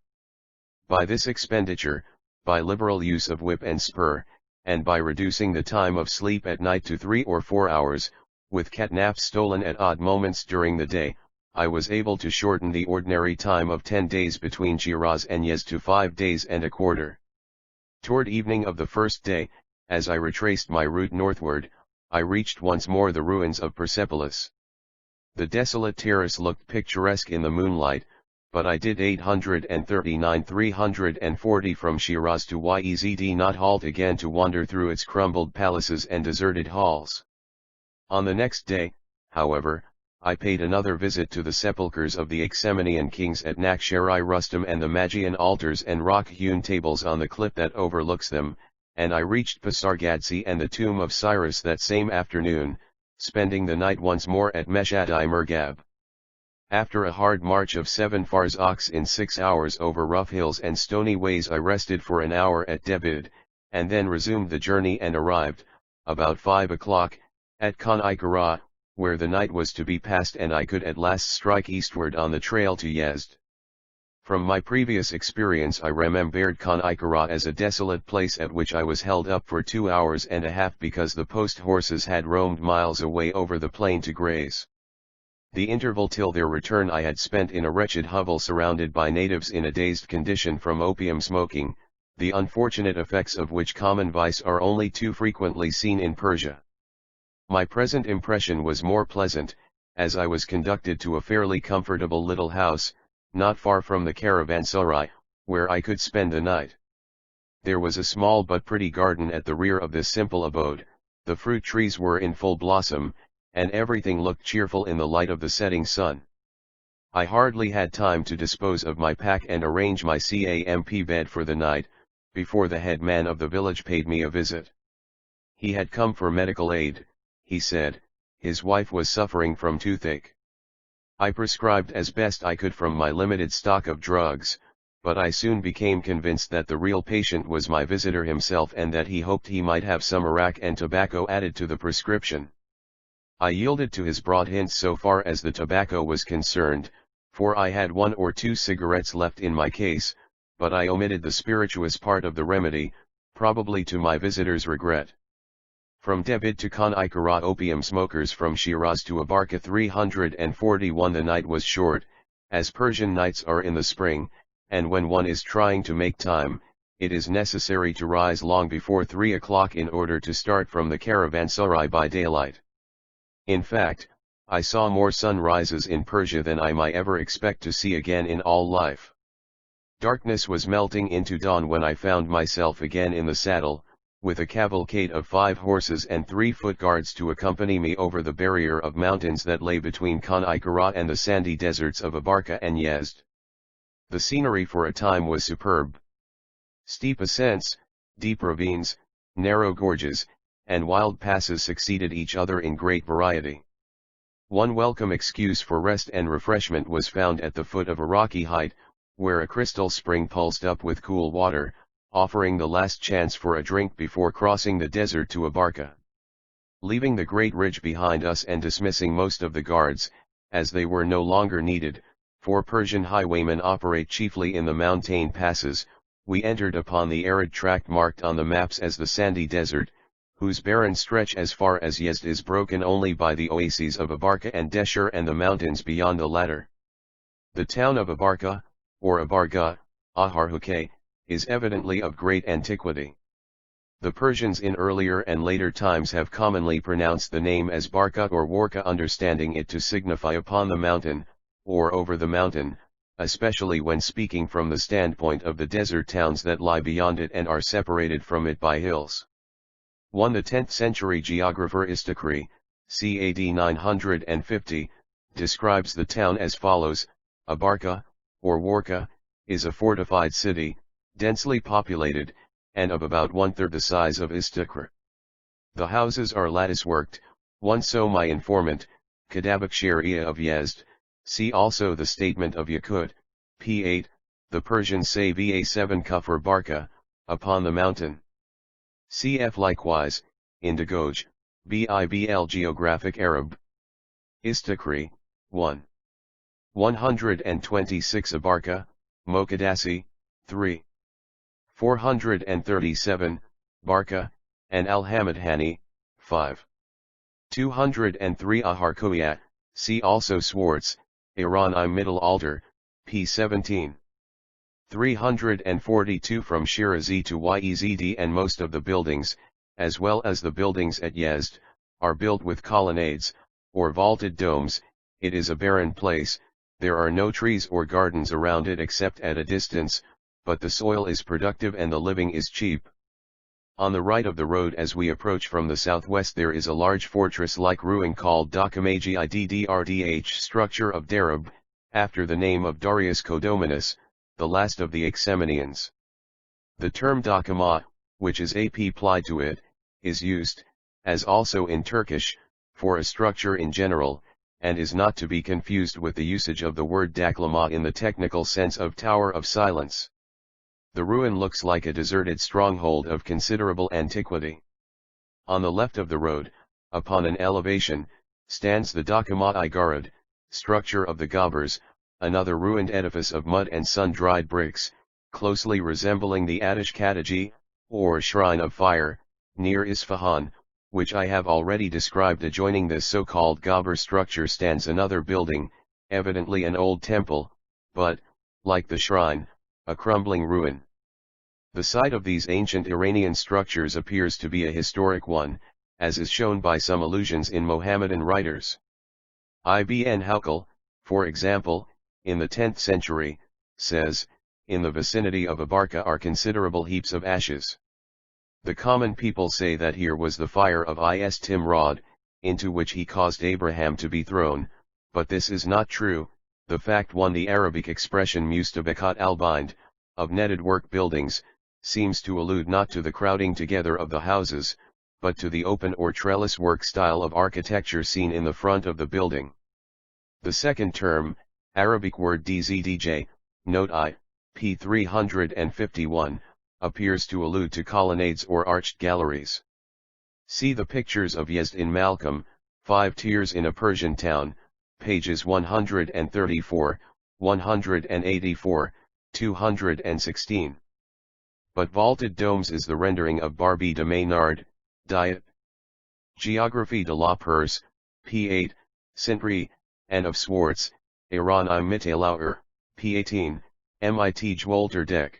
By this expenditure, by liberal use of whip and spur, and by reducing the time of sleep at night to 3 or 4 hours, with catnaps stolen at odd moments during the day, I was able to shorten the ordinary time of 10 days between Shiraz and Yezd to 5 days and a quarter. Toward evening of the first day, as I retraced my route northward, I reached once more the ruins of Persepolis. The desolate terrace looked picturesque in the moonlight, but I did 839 340 from Shiraz to Yezd, not halt again to wander through its crumbled palaces and deserted halls. On the next day, however, I paid another visit to the sepulchres of the Achaemenian kings at Nakhchirai-Rustam and the Magian altars and rock-hewn tables on the cliff that overlooks them, and I reached Pasargadse and the tomb of Cyrus that same afternoon, spending the night once more at Meshad-i-Murgab. After a hard march of 7 farsakhs in 6 hours over rough hills and stony ways, I rested for an hour at Debid, and then resumed the journey and arrived, about 5 o'clock, at Khan-i-Kara, where the night was to be passed and I could at last strike eastward on the trail to Yezd. From my previous experience I remembered Khan-i-Kara as a desolate place at which I was held up for 2 hours and a half because the post horses had roamed miles away over the plain to graze. The interval till their return I had spent in a wretched hovel surrounded by natives in a dazed condition from opium smoking, the unfortunate effects of which common vice are only too frequently seen in Persia. My present impression was more pleasant, as I was conducted to a fairly comfortable little house, not far from the caravanserai, where I could spend the night. There was a small but pretty garden at the rear of this simple abode, the fruit trees were in full blossom, and everything looked cheerful in the light of the setting sun. I hardly had time to dispose of my pack and arrange my camp bed for the night, before the head man of the village paid me a visit. He had come for medical aid, he said. His wife was suffering from toothache. I prescribed as best I could from my limited stock of drugs, but I soon became convinced that the real patient was my visitor himself and that he hoped he might have some arrack and tobacco added to the prescription. I yielded to his broad hints so far as the tobacco was concerned, for I had 1 or 2 cigarettes left in my case, but I omitted the spirituous part of the remedy, probably to my visitor's regret. From Debid to Khan-i-Kara, opium smokers from Shiraz to Abarca 341. The night was short, as Persian nights are in the spring, and when one is trying to make time, it is necessary to rise long before 3 o'clock in order to start from the caravanserai by daylight. In fact, I saw more sunrises in Persia than I might ever expect to see again in all life. Darkness was melting into dawn when I found myself again in the saddle, with a cavalcade of 5 horses and 3 foot guards to accompany me over the barrier of mountains that lay between Khan-i-Kara and the sandy deserts of Abarca and Yezd. The scenery for a time was superb. Steep ascents, deep ravines, narrow gorges, and wild passes succeeded each other in great variety. One welcome excuse for rest and refreshment was found at the foot of a rocky height, where a crystal spring pulsed up with cool water, offering the last chance for a drink before crossing the desert to Abarca. Leaving the great ridge behind us and dismissing most of the guards, as they were no longer needed, for Persian highwaymen operate chiefly in the mountain passes, we entered upon the arid tract marked on the maps as the sandy desert, whose barren stretch as far as Yezd is broken only by the oases of Abarca and Deshur and the mountains beyond the latter. The town of Abarca, or Abarga, Aharhuke, is evidently of great antiquity. The Persians in earlier and later times have commonly pronounced the name as Barka or Warka, understanding it to signify upon the mountain, or over the mountain, especially when speaking from the standpoint of the desert towns that lie beyond it and are separated from it by hills. The 10th century geographer Istakri, CAD 950, describes the town as follows: Abarca, or Warka, is a fortified city, densely populated, and of about 1/3 the size of Istakhr. The houses are lattice-worked, so my informant, Kadabak Sharia of Yezd. See also the statement of Yakut, p. 8, the Persians say va7 Kufr Barka, upon the mountain. Cf likewise, Indagoj, Bibl Geographic Arab. Istakri, 1. 126 Abarca, Moqaddasi, 3. 437, Barca, and Al-Hamadhani, 5. 203 Aharkoya, see also Swartz, Iran-I Middle Altar, p. 17. 342 from Shirazi to Yezd, and most of the buildings, as well as the buildings at Yezd, are built with colonnades, or vaulted domes. It is a barren place, There are no trees or gardens around it except at a distance, but the soil is productive and the living is cheap. On the right of the road as we approach from the southwest there is a large fortress-like ruin called Dakamaji Iddrdh structure of Darab, after the name of Darius Kodominus, the last of the Achaemenians. The term Dakama, which is applied to it, is used, as also in Turkish, for a structure in general, and is not to be confused with the usage of the word daklama in the technical sense of Tower of Silence. The ruin looks like a deserted stronghold of considerable antiquity. On the left of the road, upon an elevation, stands the Dakama Garud, structure of the Gabbers, another ruined edifice of mud and sun-dried bricks, closely resembling the Ateş Kataji, or Shrine of Fire, near Isfahan, which I have already described. Adjoining this so-called Gabber structure stands another building, evidently an old temple, but, like the shrine, a crumbling ruin. The site of these ancient Iranian structures appears to be a historic one, as is shown by some allusions in Mohammedan writers. Ibn Hawqal, for example, in the 10th century, says, in the vicinity of Abarca are considerable heaps of ashes. The common people say that here was the fire of Is Timrod, into which he caused Abraham to be thrown, but this is not true. The fact one the Arabic expression mustabakat al-bind, of netted work buildings, seems to allude not to the crowding together of the houses, but to the open or trellis work style of architecture seen in the front of the building. The second term, Arabic word dzdj, note I, p. 351, appears to allude to colonnades or arched galleries. See the pictures of Yazd in Malcolm, 5 Tiers in a Persian Town, pages 134, 184, 216. But vaulted domes is the rendering of Barbey de Maynard, Diet. Geographie de la Perse, p. 8, Sintry, and of Swartz, Iran im Mittelauer, p. 18, MIT Jwolterdek.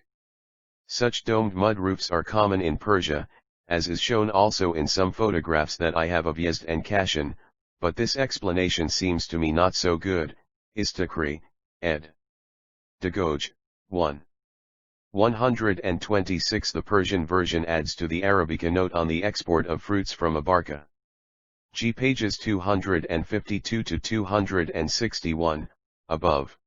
Such domed mud roofs are common in Persia, as is shown also in some photographs that I have of Yazd and Kashan, but this explanation seems to me not so good. Istakri, ed. Dagoj, 1. 126. The Persian version adds to the Arabic a note on the export of fruits from Abarca. G. pages 252 to 261, above.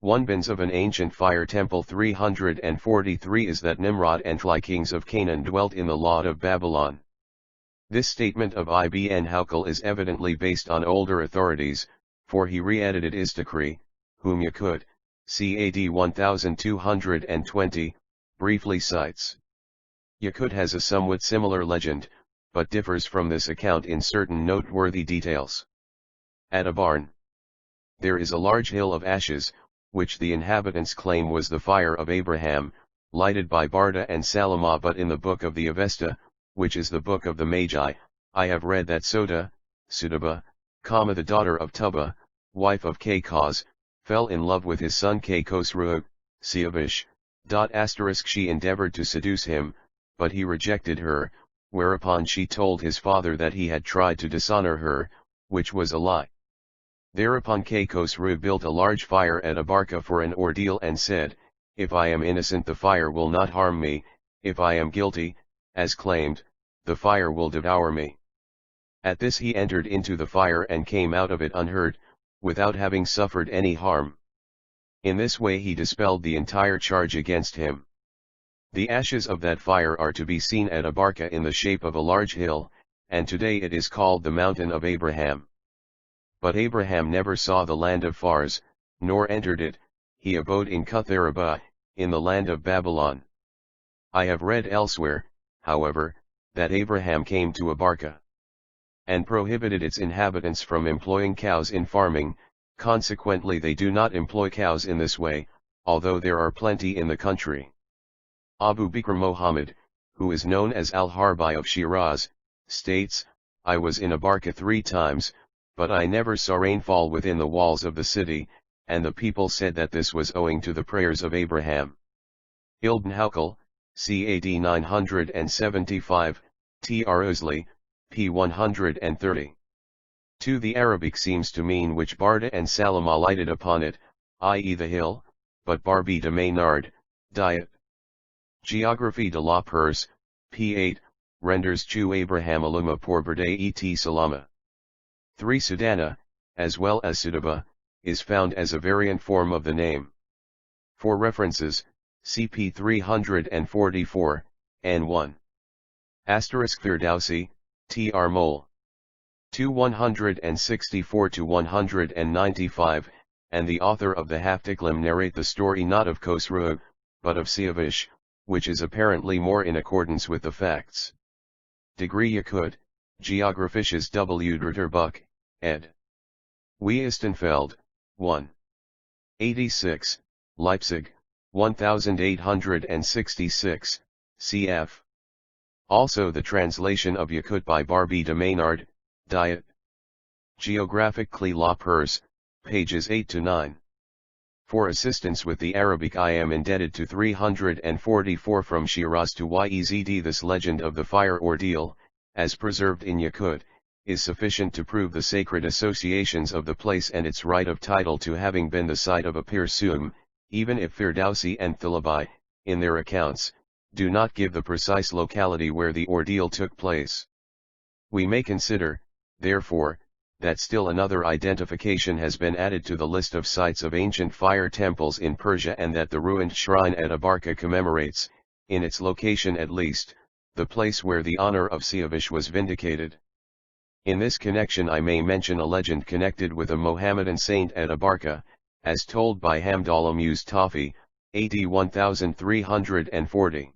One bins of an ancient fire temple. 343 is that Nimrod and Tli kings of Canaan dwelt in the lot of Babylon. This statement of Ibn Hawqal is evidently based on older authorities, for he re-edited Istakri, whom Yakut, CAD 1220, briefly cites. Yakut has a somewhat similar legend, but differs from this account in certain noteworthy details. At a barn, there is a large hill of ashes, which the inhabitants claim was the fire of Abraham, lighted by Barda and Salama. But in the book of the Avesta, which is the book of the Magi, I have read that Sudaba, the daughter of Tuba, wife of Kakos, fell in love with his son Khosru, Siavish. She endeavored to seduce him, but he rejected her, whereupon she told his father that he had tried to dishonor her, which was a lie. Thereupon Khosru built a large fire at Abarca for an ordeal and said, "If I am innocent the fire will not harm me, if I am guilty, as claimed, the fire will devour me." At this he entered into the fire and came out of it unhurt, without having suffered any harm. In this way he dispelled the entire charge against him. The ashes of that fire are to be seen at Abarca in the shape of a large hill, and today it is called the Mountain of Abraham. But Abraham never saw the land of Fars, nor entered it, he abode in Kutharaba, in the land of Babylon. I have read elsewhere, however, that Abraham came to Abarca and prohibited its inhabitants from employing cows in farming. Consequently they do not employ cows in this way, although there are plenty in the country. Abu Bakr Muhammad, who is known as Al-Harbi of Shiraz, states, "I was in Abarca 3 times, but I never saw rainfall within the walls of the city, and the people said that this was owing to the prayers of Abraham." Ibn Hawqal, CAD 975, T. Rusli, p. 130. 2. The Arabic seems to mean which Barda and Salama lighted upon it, i.e. the hill, but Barbi de Maynard, diet. Geographie de la Perse, p8, renders Chu Abraham Aluma pour Berde et Salama. 3. Sudana, as well as Sudaba, is found as a variant form of the name. For references, CP 344, N1. Asterisk Firdausi, Tr Mol. 2 164-195, and the author of the Haftiklim narrate the story not of Khosrau, but of Siavish, which is apparently more in accordance with the facts. Degree Yakut, Geographisches W. Buck, ed. Wiestenfeld, 1. 86, Leipzig, 1866, cf. Also the translation of Yakut by Barbi de Maynard, diet. Geographically La Perse, pages 8 to 9. For assistance with the Arabic I am indebted to 344 from Shiraz to Yezd. This legend of the fire ordeal, as preserved in Yakut, is sufficient to prove the sacred associations of the place and its right of title to having been the site of a Pirsum, even if Firdausi and Thilabai, in their accounts, do not give the precise locality where the ordeal took place. We may consider, therefore, that still another identification has been added to the list of sites of ancient fire temples in Persia, and that the ruined shrine at Abarca commemorates, in its location at least, the place where the honor of Siavish was vindicated. In this connection I may mention a legend connected with a Mohammedan saint at Abarca, as told by Hamdallah Mustafi, AD 1340.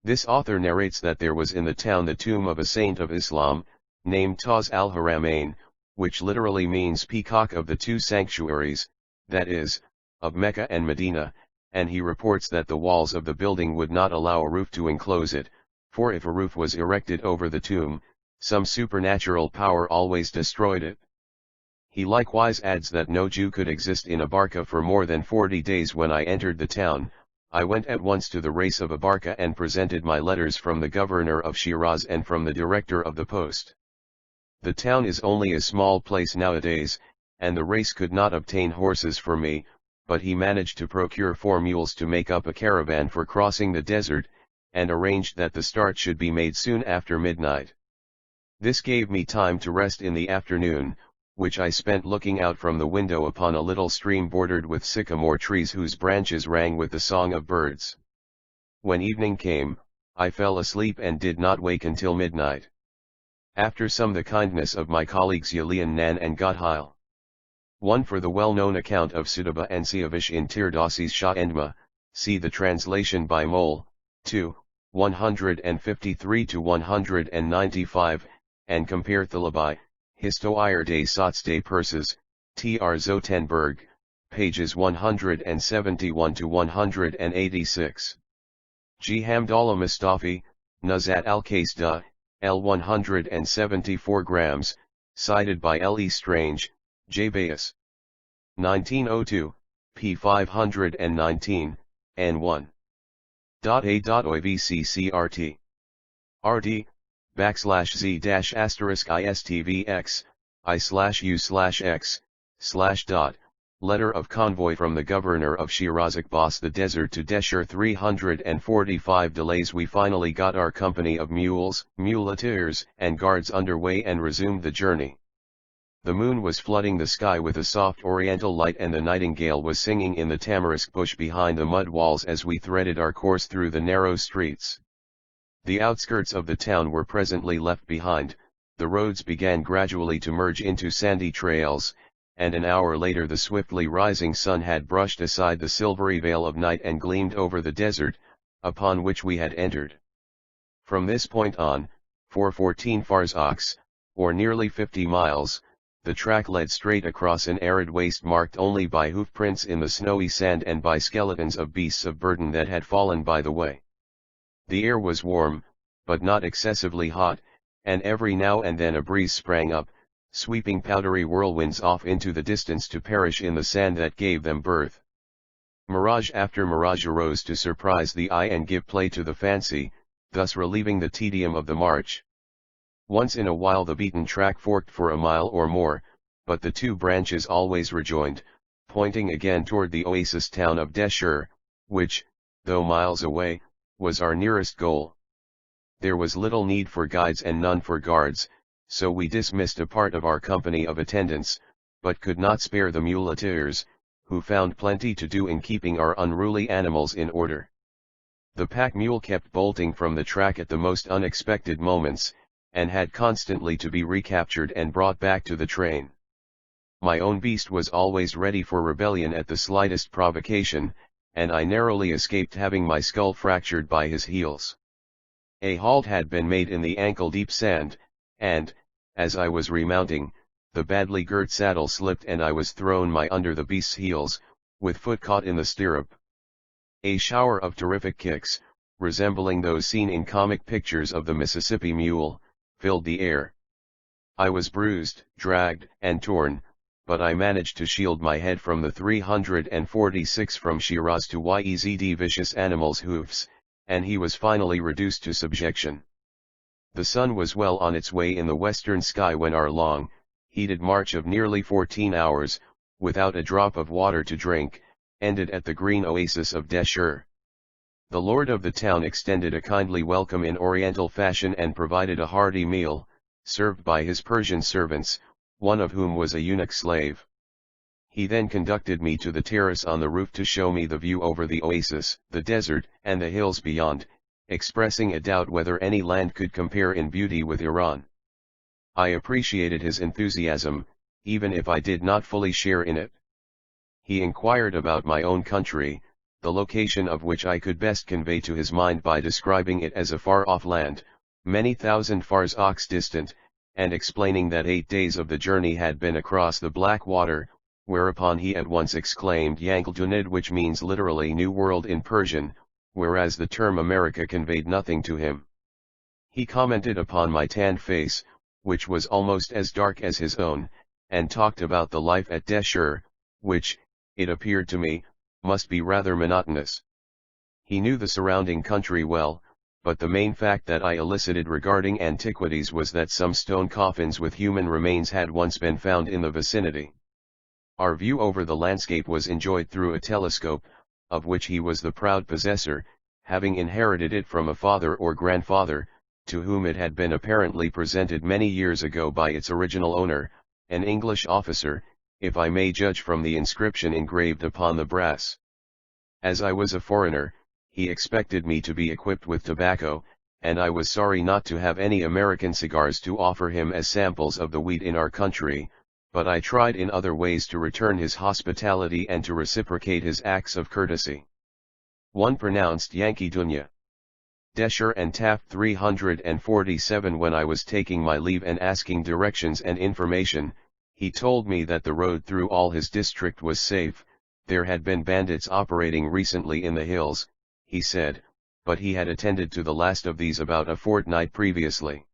This author narrates that there was in the town the tomb of a saint of Islam, named Taz al-Haramain, which literally means peacock of the two sanctuaries, that is, of Mecca and Medina, and he reports that the walls of the building would not allow a roof to enclose it, for if a roof was erected over the tomb, some supernatural power always destroyed it. He likewise adds that no Jew could exist in Abarca for more than 40 days. When I entered the town, I went at once to the race of Abarca and presented my letters from the governor of Shiraz and from the director of the post. The town is only a small place nowadays, and the race could not obtain horses for me, but he managed to procure 4 mules to make up a caravan for crossing the desert, and arranged that the start should be made soon after midnight. This gave me time to rest in the afternoon, which I spent looking out from the window upon a little stream bordered with sycamore trees whose branches rang with the song of birds. When evening came, I fell asleep and did not wake until midnight. After some the kindness of my colleagues Yalian Nan and Godheil. 1. For the well-known account of Sudaba and Siavish in Tirdasi's Shah Endma, see the translation by Mole, 2, 153-195, and compare Thilabai, Histoires des Sots des Perses, Tr Zotenberg, pages 171-186. G. Hamdallah Mustafi, Nuzat al-Qasda, L 174 grams, cited by L. E. Strange, J. Bayes. 1902, p. 519, N1. A.OIVCCRT. RD, /Z-*ISTVX, I/U/X, letter of convoy from the governor of Shiraz across the desert to Deshur. 345 delays. We finally got our company of mules, muleteers, and guards underway and resumed the journey. The moon was flooding the sky with a soft oriental light, and the nightingale was singing in the tamarisk bush behind the mud walls as we threaded our course through the narrow streets. The outskirts of the town were presently left behind, the roads began gradually to merge into sandy trails, and an hour later the swiftly rising sun had brushed aside the silvery veil of night and gleamed over the desert, upon which we had entered. From this point on, for 14 farsakhs, or nearly 50 miles, the track led straight across an arid waste marked only by hoof prints in the snowy sand and by skeletons of beasts of burden that had fallen by the way. The air was warm, but not excessively hot, and every now and then a breeze sprang up, sweeping powdery whirlwinds off into the distance to perish in the sand that gave them birth. Mirage after mirage arose to surprise the eye and give play to the fancy, thus relieving the tedium of the march. Once in a while the beaten track forked for a mile or more, but the two branches always rejoined, pointing again toward the oasis town of Deshur, which, though miles away, was our nearest goal. There was little need for guides and none for guards, so we dismissed a part of our company of attendants, but could not spare the muleteers, who found plenty to do in keeping our unruly animals in order. The pack mule kept bolting from the track at the most unexpected moments, and had constantly to be recaptured and brought back to the train. My own beast was always ready for rebellion at the slightest provocation, and I narrowly escaped having my skull fractured by his heels. A halt had been made in the ankle-deep sand, and, as I was remounting, the badly girt saddle slipped and I was thrown under the beast's heels, with foot caught in the stirrup. A shower of terrific kicks, resembling those seen in comic pictures of the Mississippi Mule, filled the air. I was bruised, dragged, and torn, but I managed to shield my head from the 346 from Shiraz to Yezd vicious animal's hoofs, and he was finally reduced to subjection. The sun was well on its way in the western sky when our long, heated march of nearly 14 hours, without a drop of water to drink, ended at the green oasis of Deshur. The lord of the town extended a kindly welcome in Oriental fashion and provided a hearty meal, served by his Persian servants, one of whom was a eunuch slave. He then conducted me to the terrace on the roof to show me the view over the oasis, the desert, and the hills beyond, expressing a doubt whether any land could compare in beauty with Iran. I appreciated his enthusiasm, even if I did not fully share in it. He inquired about my own country, the location of which I could best convey to his mind by describing it as a far-off land, many thousand farsakhs distant, and explaining that 8 days of the journey had been across the Black Water, whereupon he at once exclaimed Yankeldunid, which means literally New World in Persian, whereas the term America conveyed nothing to him. He commented upon my tanned face, which was almost as dark as his own, and talked about the life at Deshur, which, it appeared to me, must be rather monotonous. He knew the surrounding country well, but the main fact that I elicited regarding antiquities was that some stone coffins with human remains had once been found in the vicinity. Our view over the landscape was enjoyed through a telescope, of which he was the proud possessor, having inherited it from a father or grandfather, to whom it had been apparently presented many years ago by its original owner, an English officer, if I may judge from the inscription engraved upon the brass. As I was a foreigner, he expected me to be equipped with tobacco, and I was sorry not to have any American cigars to offer him as samples of the wheat in our country, but I tried in other ways to return his hospitality and to reciprocate his acts of courtesy. One pronounced Yankee Dunya. Deshur and Taft 347. When I was taking my leave and asking directions and information, he told me that the road through all his district was safe. There had been bandits operating recently in the hills, he said, but he had attended to the last of these about a fortnight previously.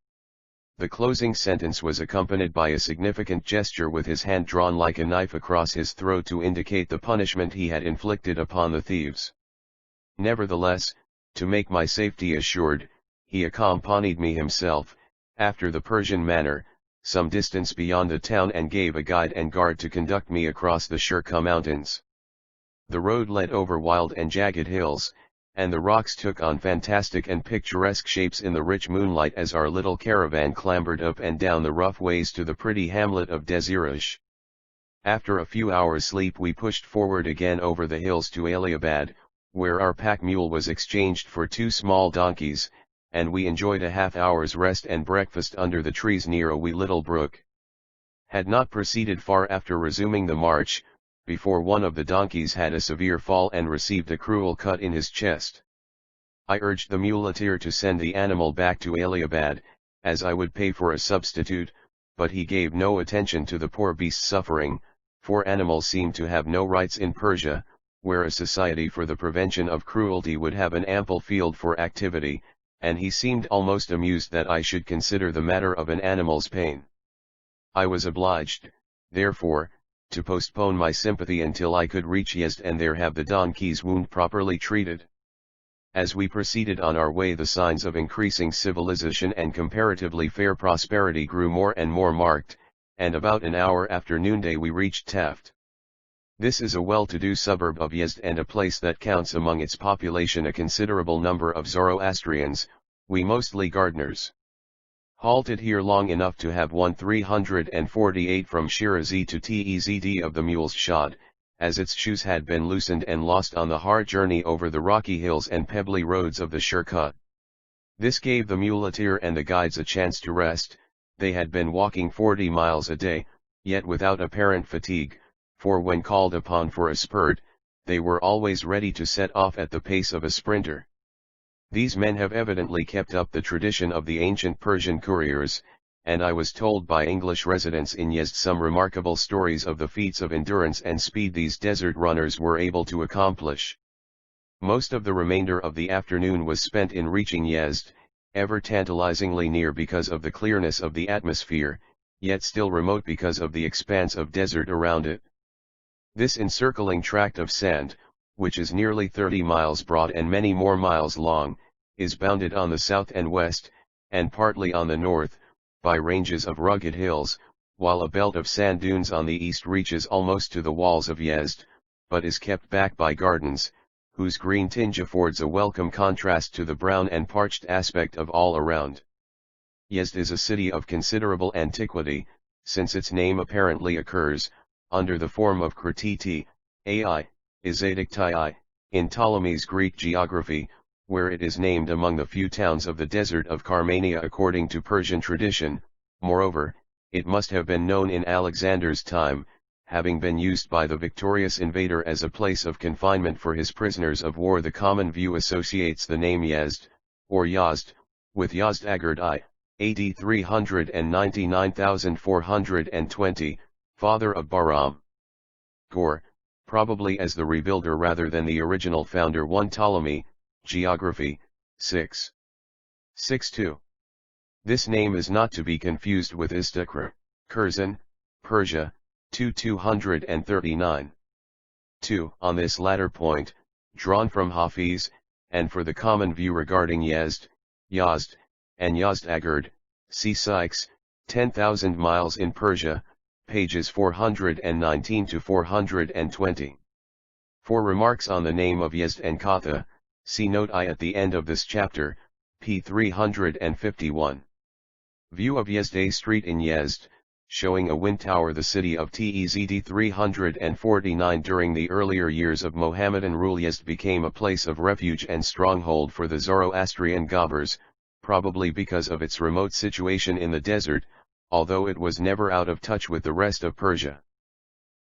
The closing sentence was accompanied by a significant gesture with his hand drawn like a knife across his throat to indicate the punishment he had inflicted upon the thieves. Nevertheless, to make my safety assured, he accompanied me himself, after the Persian manner, some distance beyond the town and gave a guide and guard to conduct me across the Shirkuh mountains. The road led over wild and jagged hills, and the rocks took on fantastic and picturesque shapes in the rich moonlight as our little caravan clambered up and down the rough ways to the pretty hamlet of Desirush. After a few hours' sleep we pushed forward again over the hills to Aliabad, where our pack mule was exchanged for 2 small donkeys, and we enjoyed a half-hour's rest and breakfast under the trees near a wee little brook. Had not proceeded far after resuming the march, before one of the donkeys had a severe fall and received a cruel cut in his chest. I urged the muleteer to send the animal back to Aliabad, as I would pay for a substitute, but he gave no attention to the poor beast's suffering, for animals seem to have no rights in Persia, where a society for the prevention of cruelty would have an ample field for activity, and he seemed almost amused that I should consider the matter of an animal's pain. I was obliged, therefore, to postpone my sympathy until I could reach Yezd and there have the donkey's wound properly treated. As we proceeded on our way, the signs of increasing civilization and comparatively fair prosperity grew more and more marked, and about an hour after noonday we reached Taft. This is a well-to-do suburb of Yezd and a place that counts among its population a considerable number of Zoroastrians, we mostly gardeners. Halted here long enough to have 1348 from Shirazi to Tzd of the mules shod, as its shoes had been loosened and lost on the hard journey over the rocky hills and pebbly roads of the Shirkut. This gave the muleteer and the guides a chance to rest. They had been walking 40 miles a day, yet without apparent fatigue, for when called upon for a spurt, they were always ready to set off at the pace of a sprinter. These men have evidently kept up the tradition of the ancient Persian couriers, and I was told by English residents in Yezd some remarkable stories of the feats of endurance and speed these desert runners were able to accomplish. Most of the remainder of the afternoon was spent in reaching Yezd, ever tantalizingly near because of the clearness of the atmosphere, yet still remote because of the expanse of desert around it. This encircling tract of sand, which is nearly 30 miles broad and many more miles long, is bounded on the south and west, and partly on the north, by ranges of rugged hills, while a belt of sand dunes on the east reaches almost to the walls of Yezd, but is kept back by gardens, whose green tinge affords a welcome contrast to the brown and parched aspect of all around. Yezd is a city of considerable antiquity, since its name apparently occurs, under the form of Kratiti, Ai, Izadiktai, in Ptolemy's Greek geography, where it is named among the few towns of the desert of Carmania according to Persian tradition. Moreover, it must have been known in Alexander's time, having been used by the victorious invader as a place of confinement for his prisoners of war. The common view associates the name Yezd, or Yazd, with Yazdagerd I, AD 399,420, father of Bahram. Gore, probably as the rebuilder rather than the original founder. 1 Ptolemy, Geography, 6.62. This name is not to be confused with Istakhr, Curzon, Persia, 239. 2. On this latter point, drawn from Hafiz, and for the common view regarding Yezd, Yazd, and Yazdagerd, see Sykes, 10,000 Miles in Persia, pages 419 to 420. For remarks on the name of Yezd and Katha, see note I at the end of this chapter, p. 351. View of Yezd Street in Yezd, showing a wind tower. The city of Tzd 349. During the earlier years of Mohammedan rule, Yezd became a place of refuge and stronghold for the Zoroastrian Ghabars, probably because of its remote situation in the desert, although it was never out of touch with the rest of Persia.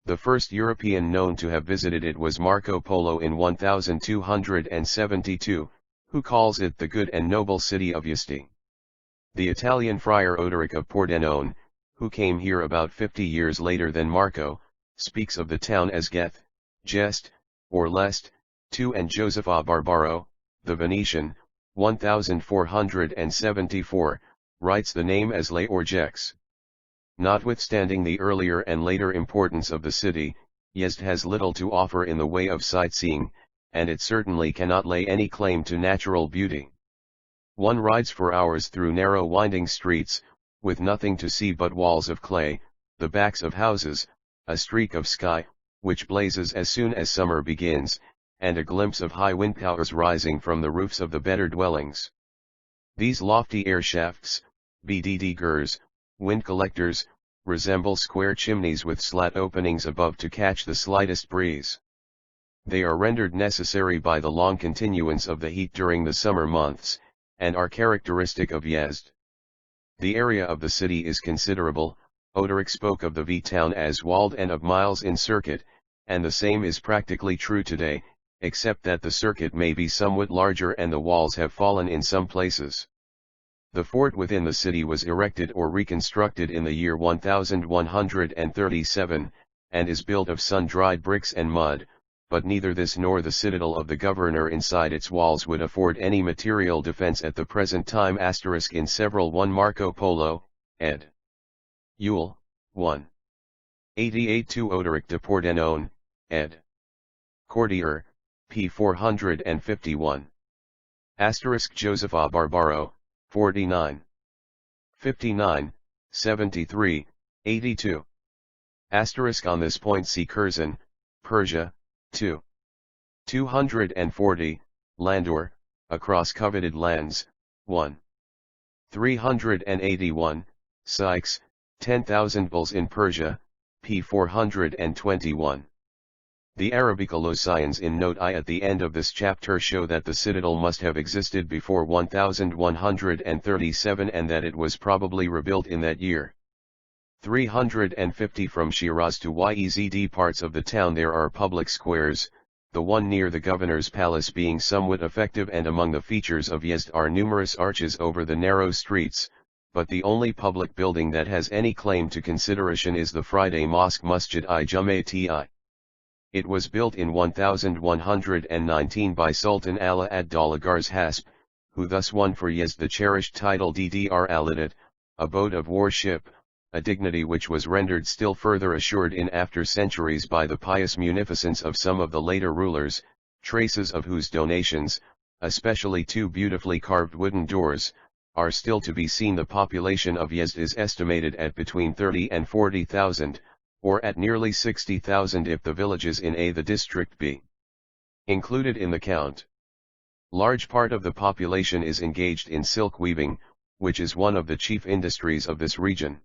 The first European known to have visited it was Marco Polo in 1272, who calls it the good and noble city of Yezd. The Italian friar Odoric of Pordenone, who came here about 50 years later than Marco, speaks of the town as Geth, Jest, or Lest, too, and Joseph a Barbaro, the Venetian, 1474, writes the name as Le or Gex. Notwithstanding the earlier and later importance of the city, Yezd has little to offer in the way of sightseeing, and it certainly cannot lay any claim to natural beauty. One rides for hours through narrow winding streets, with nothing to see but walls of clay, the backs of houses, a streak of sky, which blazes as soon as summer begins, and a glimpse of high wind towers rising from the roofs of the better dwellings. These lofty air shafts, BDD-gers, wind collectors, resemble square chimneys with slat openings above to catch the slightest breeze. They are rendered necessary by the long continuance of the heat during the summer months, and are characteristic of Yezd. The area of the city is considerable. Odoric spoke of the V-town as walled and of miles in circuit, and the same is practically true today, except that the circuit may be somewhat larger and the walls have fallen in some places. The fort within the city was erected or reconstructed in the year 1137, and is built of sun-dried bricks and mud, but neither this nor the citadel of the governor inside its walls would afford any material defense at the present time. In several 1 Marco Polo, ed. Ewell, 1. 88 2 Odoric de Pordenone, ed. Cordier, p. 451. Josepha Barbaro, 49. 59, 73, 82. On this point see Curzon, Persia, 2. 240, Landor, across coveted lands, 1. 381, Sykes, 10,000 bulls in Persia, p. 421. The Arabicologians in note I at the end of this chapter show that the citadel must have existed before 1137 and that it was probably rebuilt in that year. 350 From Shiraz to Yezd parts of the town there are public squares, the one near the governor's palace being somewhat effective, and among the features of Yezd are numerous arches over the narrow streets, but the only public building that has any claim to consideration is the Friday Mosque Masjid-i-Jum'ati. It was built in 1119 by Sultan Ala ad-Dawla Hasp, who thus won for Yezd the cherished title Ddr al-Adat, abode of worship, a dignity which was rendered still further assured in after centuries by the pious munificence of some of the later rulers, traces of whose donations, especially two beautifully carved wooden doors, are still to be seen. The population of Yezd is estimated at between 30 and 40,000, or at nearly 60,000 if the villages in the district be included in the count. Large part of the population is engaged in silk weaving, which is one of the chief industries of this region.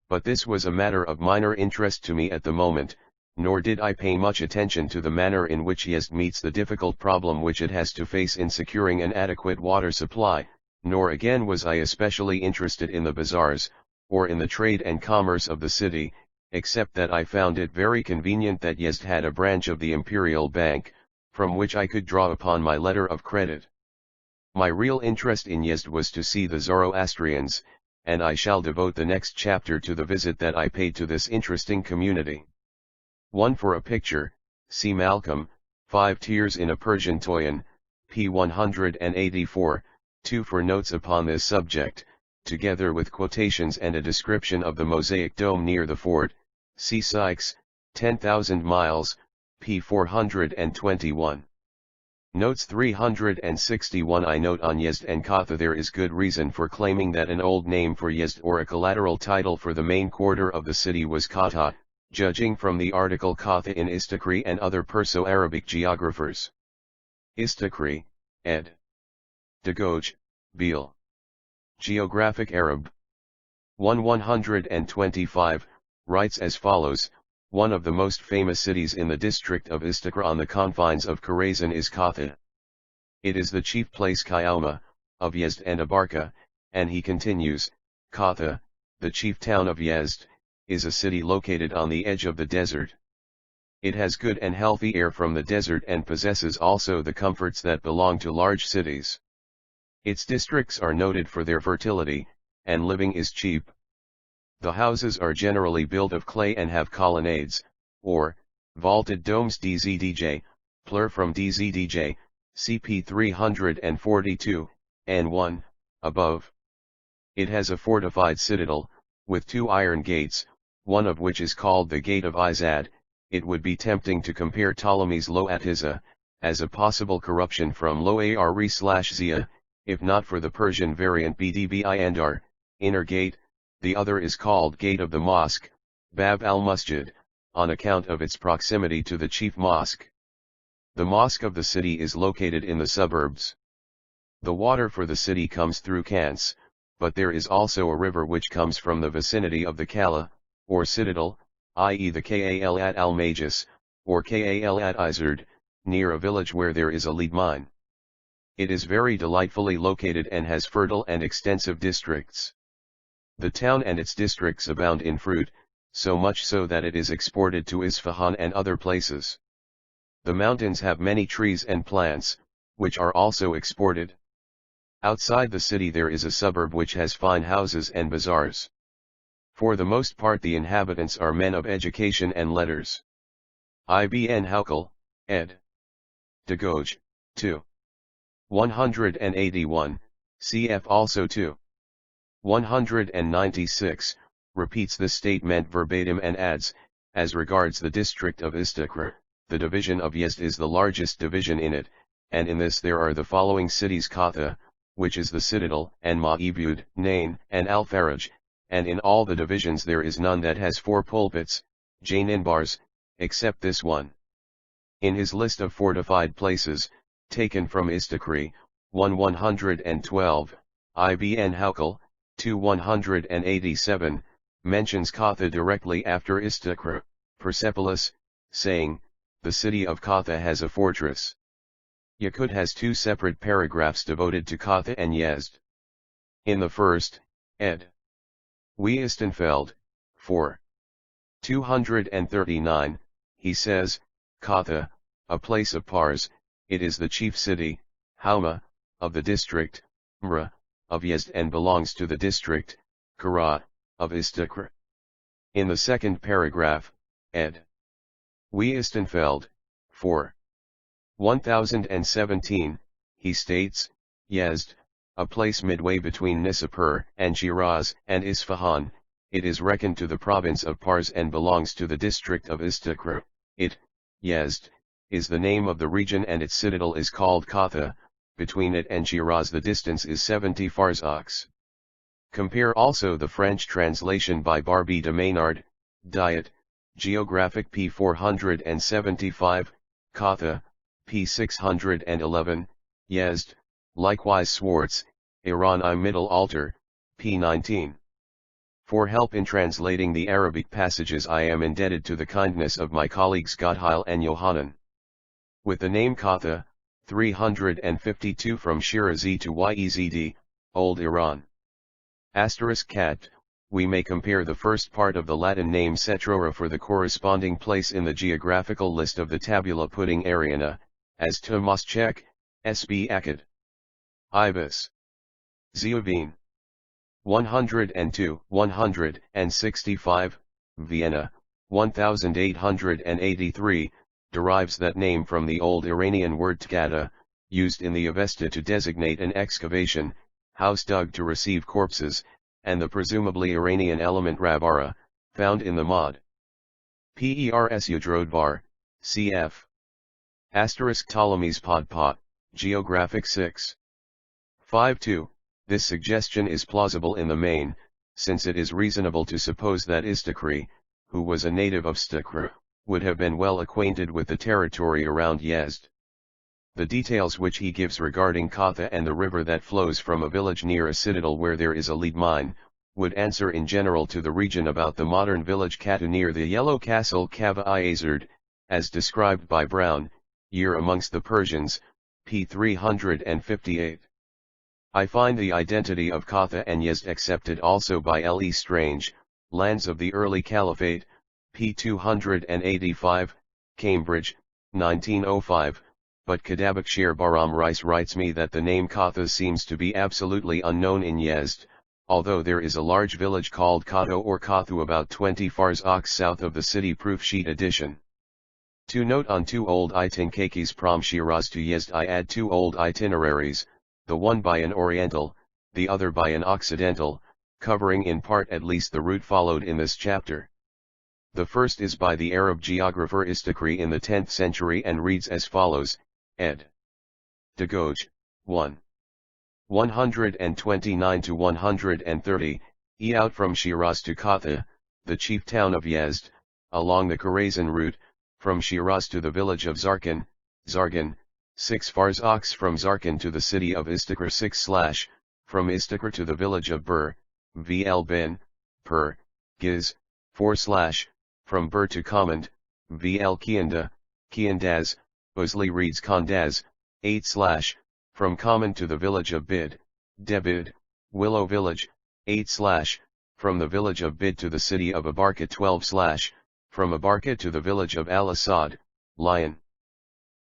But this was a matter of minor interest to me at the moment, nor did I pay much attention to the manner in which Yezd meets the difficult problem which it has to face in securing an adequate water supply, nor again was I especially interested in the bazaars, or in the trade and commerce of the city, except that I found it very convenient that Yezd had a branch of the Imperial Bank, from which I could draw upon my letter of credit. My real interest in Yezd was to see the Zoroastrians, and I shall devote the next chapter to the visit that I paid to this interesting community. 1. For a picture, see Malcolm, 5 Tears in a Persian Toyan, p. 184, 2. For notes upon this subject, together with quotations and a description of the mosaic dome near the fort, see Sykes, 10,000 miles, p. 421. Notes 361. I note on Yezd and Katha there is good reason for claiming that an old name for Yezd or a collateral title for the main quarter of the city was Kata, judging from the article Katha in Istakri and other Perso-Arabic geographers. Istakri, ed. Dagoj, Beal. Geographic Arab. 125, writes as follows: one of the most famous cities in the district of Istakra on the confines of Khorasan is Katha. It is the chief place Kayama, of Yezd and Abarka, and he continues, Katha, the chief town of Yezd, is a city located on the edge of the desert. It has good and healthy air from the desert and possesses also the comforts that belong to large cities. Its districts are noted for their fertility, and living is cheap. The houses are generally built of clay and have colonnades, or vaulted domes DZDJ, plur from DZDJ, CP 342, N1, above. It has a fortified citadel, with 2 iron gates, one of which is called the Gate of Izad. It would be tempting to compare Ptolemy's Lo Atiza, as a possible corruption from Lo Ari/Zia, if not for the Persian variant Bdbindar, inner gate. The other is called Gate of the Mosque, Bab al-Musjid, on account of its proximity to the chief mosque. The mosque of the city is located in the suburbs. The water for the city comes through Kans, but there is also a river which comes from the vicinity of the Kala, or citadel, i.e. the Kal at al-Majis, or Kal at Izard, near a village where there is a lead mine. It is very delightfully located and has fertile and extensive districts. The town and its districts abound in fruit, so much so that it is exported to Isfahan and other places. The mountains have many trees and plants, which are also exported. Outside the city there is a suburb which has fine houses and bazaars. For the most part the inhabitants are men of education and letters. Ibn Haukal, ed. Dagoj, 2. 181, cf. also 2. 196, repeats this statement verbatim and adds, as regards the district of Istakra, the division of Yezd is the largest division in it, and in this there are the following cities: Katha, which is the citadel, and Ma'ibud, Nain, and Al-Faraj, and in all the divisions there is none that has 4 pulpits, Janinbars, except this one. In his list of fortified places, taken from Istakri, 112, Ibn Haukal, 187, mentions Katha directly after Istakr, Persepolis, saying, the city of Katha has a fortress. Yakut has 2 separate paragraphs devoted to Katha and Yezd. In the first, ed. Wiestenfeld, 4. 239, he says, Katha, a place of Pars, it is the chief city, Hauma, of the district, Mra, of Yezd, and belongs to the district, Kara, of Istakr. In the second paragraph, ed. Wiestenfeld, 4. 1017, he states, Yezd, a place midway between Nisapur and Shiraz and Isfahan, it is reckoned to the province of Pars and belongs to the district of Istakr. It, Yezd, is the name of the region and its citadel is called Katha. Between it and Shiraz the distance is 70 farsakhs. Compare also the French translation by Barbie de Maynard, Diet, Geographic p. 475, Katha, p. 611, Yezd, likewise Swartz, Iran I Middle Altar, p. 19. For help in translating the Arabic passages I am indebted to the kindness of my colleagues Godheil and Yohanan. With the name Katha, 352 from Shirazi to Yezd, Old Iran. *cat, we may compare the first part of the Latin name Cetrora for the corresponding place in the geographical list of the Tabula Pudding Ariana, as Tomaschek, S.B. Akkad. Ibis. Ziobin. 102, 165, Vienna, 1883, derives that name from the old Iranian word tkata, used in the Avesta to designate an excavation, house dug to receive corpses, and the presumably Iranian element rabara, found in the mod. Pers Yudrodvar, cf. Ptolemy's Podpot, Geographic 6. 5.2, this suggestion is plausible in the main, since it is reasonable to suppose that Istakri, who was a native of Stakr, would have been well acquainted with the territory around Yezd. The details which he gives regarding Katha and the river that flows from a village near a citadel where there is a lead mine, would answer in general to the region about the modern village Katu near the Yellow Castle Kava-i-Azard, as described by Brown, Year Amongst the Persians, p. 358. I find the identity of Katha and Yezd accepted also by L. E. Strange, Lands of the Early Caliphate, p. 285, Cambridge, 1905, but Kadabakshir Baram Rice writes me that the name Katha seems to be absolutely unknown in Yezd, although there is a large village called Kato or Kathu about 20 farsakhs south of the city. Proof sheet edition. To note on 2 old itinerarios from Shiraz to Yezd I add 2 old itineraries, the one by an Oriental, the other by an Occidental, covering in part at least the route followed in this chapter. The first is by the Arab geographer Istakri in the 10th century and reads as follows, ed. De Gauge, 1. 129 to 130, out from Shiraz to Katha, the chief town of Yezd, along the Khorasan route, from Shiraz to the village of Zargan, 6 farsakhs from Zargan to the city of Istakr 6/ from Istakr to the village of Bur, VL bin, Per, Giz, 4/ from Bur to Kamand, VL Kianda, Kiandaz, Uzli reads Kandaz, 8/ from Kamand to the village of Bid, Debid, Willow village, 8/ from the village of Bid to the city of Abarka 12/ from Abarka to the village of Al-Asad, Lion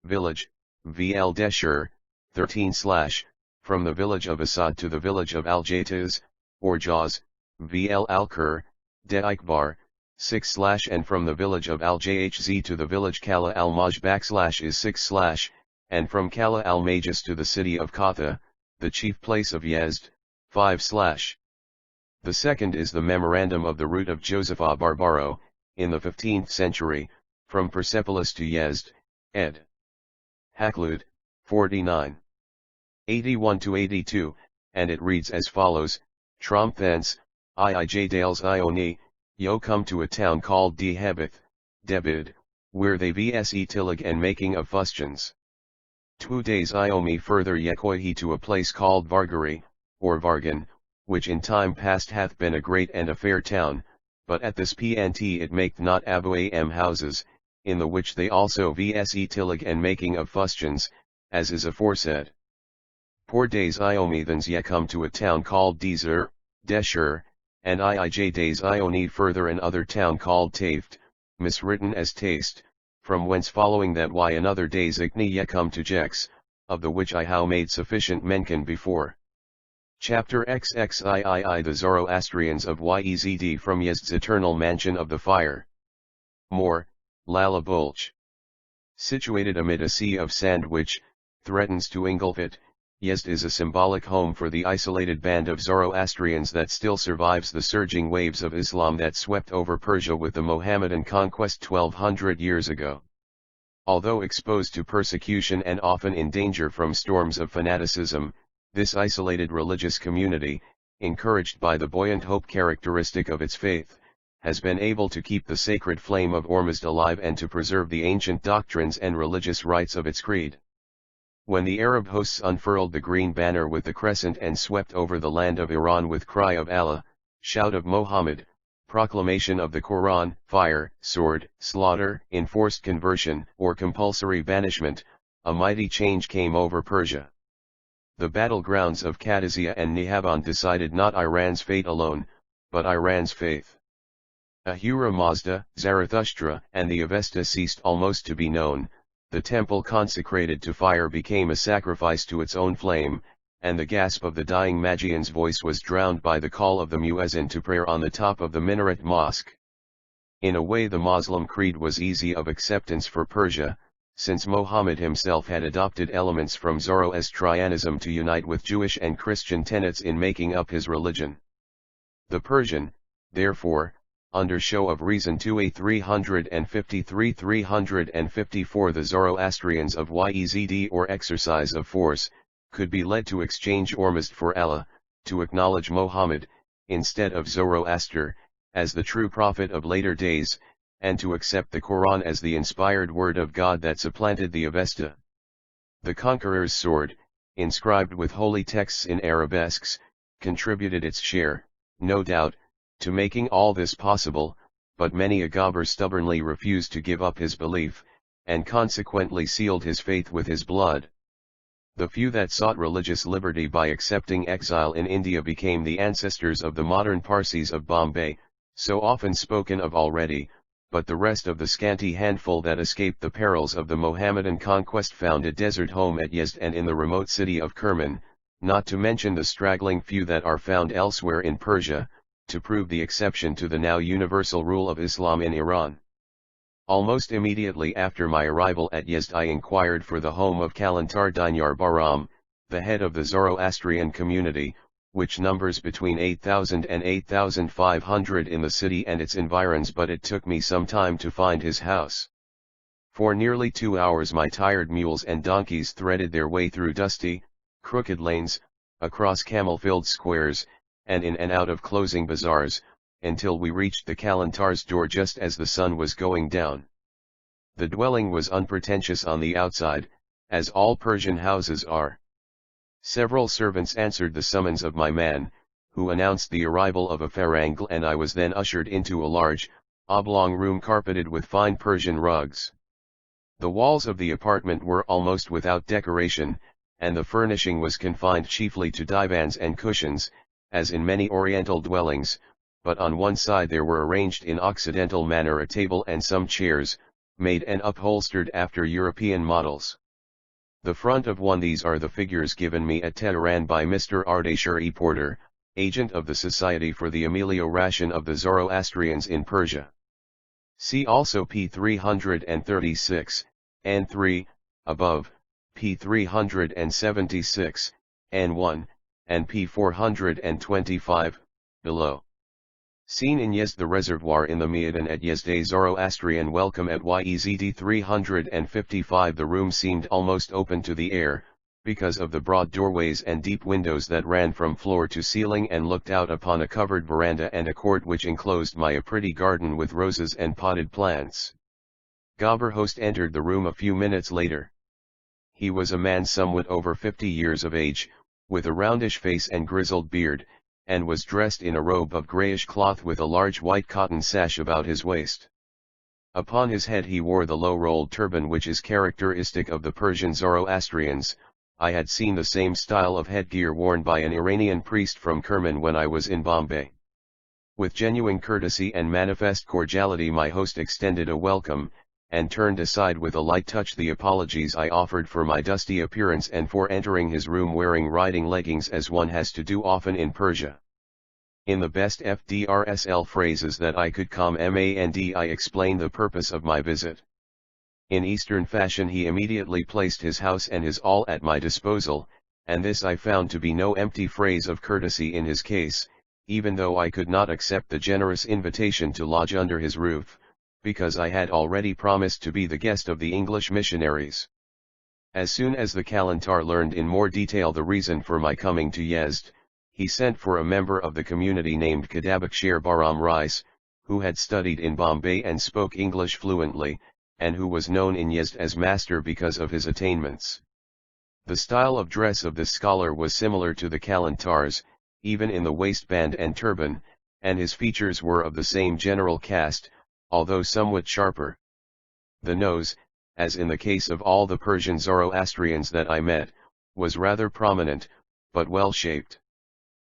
village, VL Deshur, 13/ from the village of Asad to the village of Al-Jataz, or Jaws, VL Al-Kur, De Ikbar, 6/ and from the village of Al-Jhz to the village Kala al-Maj is 6/ and from Kala al-Majis to the city of Katha, the chief place of Yezd, 5/. The second is the memorandum of the route of Josepha Barbaro, in the 15th century, from Persepolis to Yezd, ed. Haklud, 49. 81-82, and it reads as follows: Tromp thence, Iij Dales Ioni, yo come to a town called Dehebeth, Debid, where they vse tillig and making of fustians. 2 days Iomi further yekoi he to a place called Vargari, or Vargan, which in time past hath been a great and a fair town, but at this pnt it maketh not aboam houses, in the which they also vse tillig and making of fustians, as is aforesaid. 4 days Iomi thence ye come to a town called Desher, and Iij days Ioni further another town called Taft, miswritten as taste, from whence following that y another days Igni ye come to Jex, of the which I how made sufficient mention before. Chapter XXIII The Zoroastrians of Yezd from Yezd's eternal mansion of the fire. More, Lala Bulch. Situated amid a sea of sand which threatens to engulf it, Yezd is a symbolic home for the isolated band of Zoroastrians that still survives the surging waves of Islam that swept over Persia with the Mohammedan conquest 1200 years ago. Although exposed to persecution and often in danger from storms of fanaticism, this isolated religious community, encouraged by the buoyant hope characteristic of its faith, has been able to keep the sacred flame of Ormuzd alive and to preserve the ancient doctrines and religious rites of its creed. When the Arab hosts unfurled the green banner with the crescent and swept over the land of Iran with cry of Allah, shout of Muhammad, proclamation of the Quran, fire, sword, slaughter, enforced conversion or compulsory banishment, a mighty change came over Persia. The battlegrounds of Qadisiyah and Nihaban decided not Iran's fate alone, but Iran's faith. Ahura Mazda, Zarathustra, and the Avesta ceased almost to be known. The temple consecrated to fire became a sacrifice to its own flame, and the gasp of the dying Magian's voice was drowned by the call of the muezzin to prayer on the top of the minaret mosque. In a way the Muslim creed was easy of acceptance for Persia, since Muhammad himself had adopted elements from Zoroastrianism to unite with Jewish and Christian tenets in making up his religion. The Persian, therefore, under show of reason 2a 353-354 the Zoroastrians of Yezd or exercise of force, could be led to exchange Ormuzd for Allah, to acknowledge Muhammad, instead of Zoroaster, as the true prophet of later days, and to accept the Quran as the inspired word of God that supplanted the Avesta. The conqueror's sword, inscribed with holy texts in arabesques, contributed its share, no doubt, to making all this possible, but many a Gobber stubbornly refused to give up his belief, and consequently sealed his faith with his blood. The few that sought religious liberty by accepting exile in India became the ancestors of the modern Parsis of Bombay, so often spoken of already, but the rest of the scanty handful that escaped the perils of the Mohammedan conquest found a desert home at Yezd and in the remote city of Kerman, not to mention the straggling few that are found elsewhere in Persia, to prove the exception to the now universal rule of Islam in Iran. Almost immediately after my arrival at Yezd I inquired for the home of Kalantar Dinyar Baram, the head of the Zoroastrian community, which numbers between 8,000 and 8,500 in the city and its environs, but it took me some time to find his house. For nearly 2 hours my tired mules and donkeys threaded their way through dusty, crooked lanes, across camel-filled squares, and in and out of closing bazaars, until we reached the Kalantar's door just as the sun was going down. The dwelling was unpretentious on the outside, as all Persian houses are. Several servants answered the summons of my man, who announced the arrival of a farangl, and I was then ushered into a large, oblong room carpeted with fine Persian rugs. The walls of the apartment were almost without decoration, and the furnishing was confined chiefly to divans and cushions, as in many Oriental dwellings, but on one side there were arranged in Occidental manner a table and some chairs, made and upholstered after European models. The front of one these are the figures given me at Tehran by Mr. Ardashir E. Porter, agent of the Society for the Amelioration of the Zoroastrians in Persia. See also p. 336, and 3, above, p. 376, and 1, and p. 425, below. Seen in Yezd, the reservoir in the Maidan at Yezd. Zoroastrian welcome at Yezd 355. The room seemed almost open to the air, because of the broad doorways and deep windows that ran from floor to ceiling and looked out upon a covered veranda and a court which enclosed a pretty garden with roses and potted plants. Gabber host entered the room a few minutes later. He was a man somewhat over 50 years of age, with a roundish face and grizzled beard, and was dressed in a robe of greyish cloth with a large white cotton sash about his waist. Upon his head he wore the low-rolled turban which is characteristic of the Persian Zoroastrians. I had seen the same style of headgear worn by an Iranian priest from Kerman when I was in Bombay. With genuine courtesy and manifest cordiality my host extended a welcome, and turned aside with a light touch the apologies I offered for my dusty appearance and for entering his room wearing riding leggings as one has to do often in Persia. In the best FDRSL phrases that I could command I explained the purpose of my visit. In Eastern fashion he immediately placed his house and his all at my disposal, and this I found to be no empty phrase of courtesy in his case, even though I could not accept the generous invitation to lodge under his roof, because I had already promised to be the guest of the English missionaries. As soon as the Kalantar learned in more detail the reason for my coming to Yezd, he sent for a member of the community named Kadabakshir Baram Rais, who had studied in Bombay and spoke English fluently, and who was known in Yezd as master because of his attainments. The style of dress of this scholar was similar to the Kalantars, even in the waistband and turban, and his features were of the same general cast, although somewhat sharper. The nose, as in the case of all the Persian Zoroastrians that I met, was rather prominent, but well-shaped.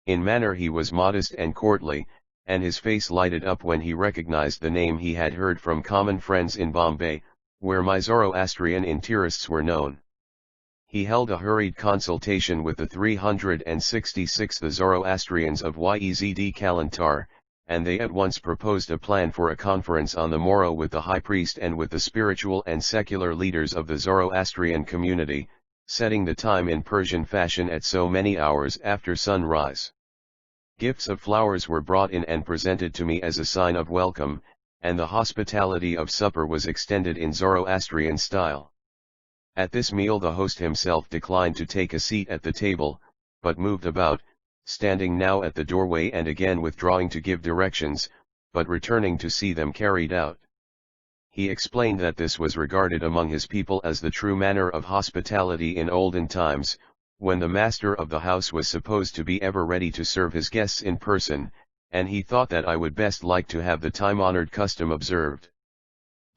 In manner he was modest and courtly, and his face lighted up when he recognized the name he had heard from common friends in Bombay, where my Zoroastrian interests were known. He held a hurried consultation with the 366th Zoroastrians of Yezd Kalantar, and they at once proposed a plan for a conference on the morrow with the high priest and with the spiritual and secular leaders of the Zoroastrian community, setting the time in Persian fashion at so many hours after sunrise. Gifts of flowers were brought in and presented to me as a sign of welcome, and the hospitality of supper was extended in Zoroastrian style. At this meal the host himself declined to take a seat at the table, but moved about, standing now at the doorway and again withdrawing to give directions, but returning to see them carried out. He explained that this was regarded among his people as the true manner of hospitality in olden times, when the master of the house was supposed to be ever ready to serve his guests in person, and he thought that I would best like to have the time-honored custom observed.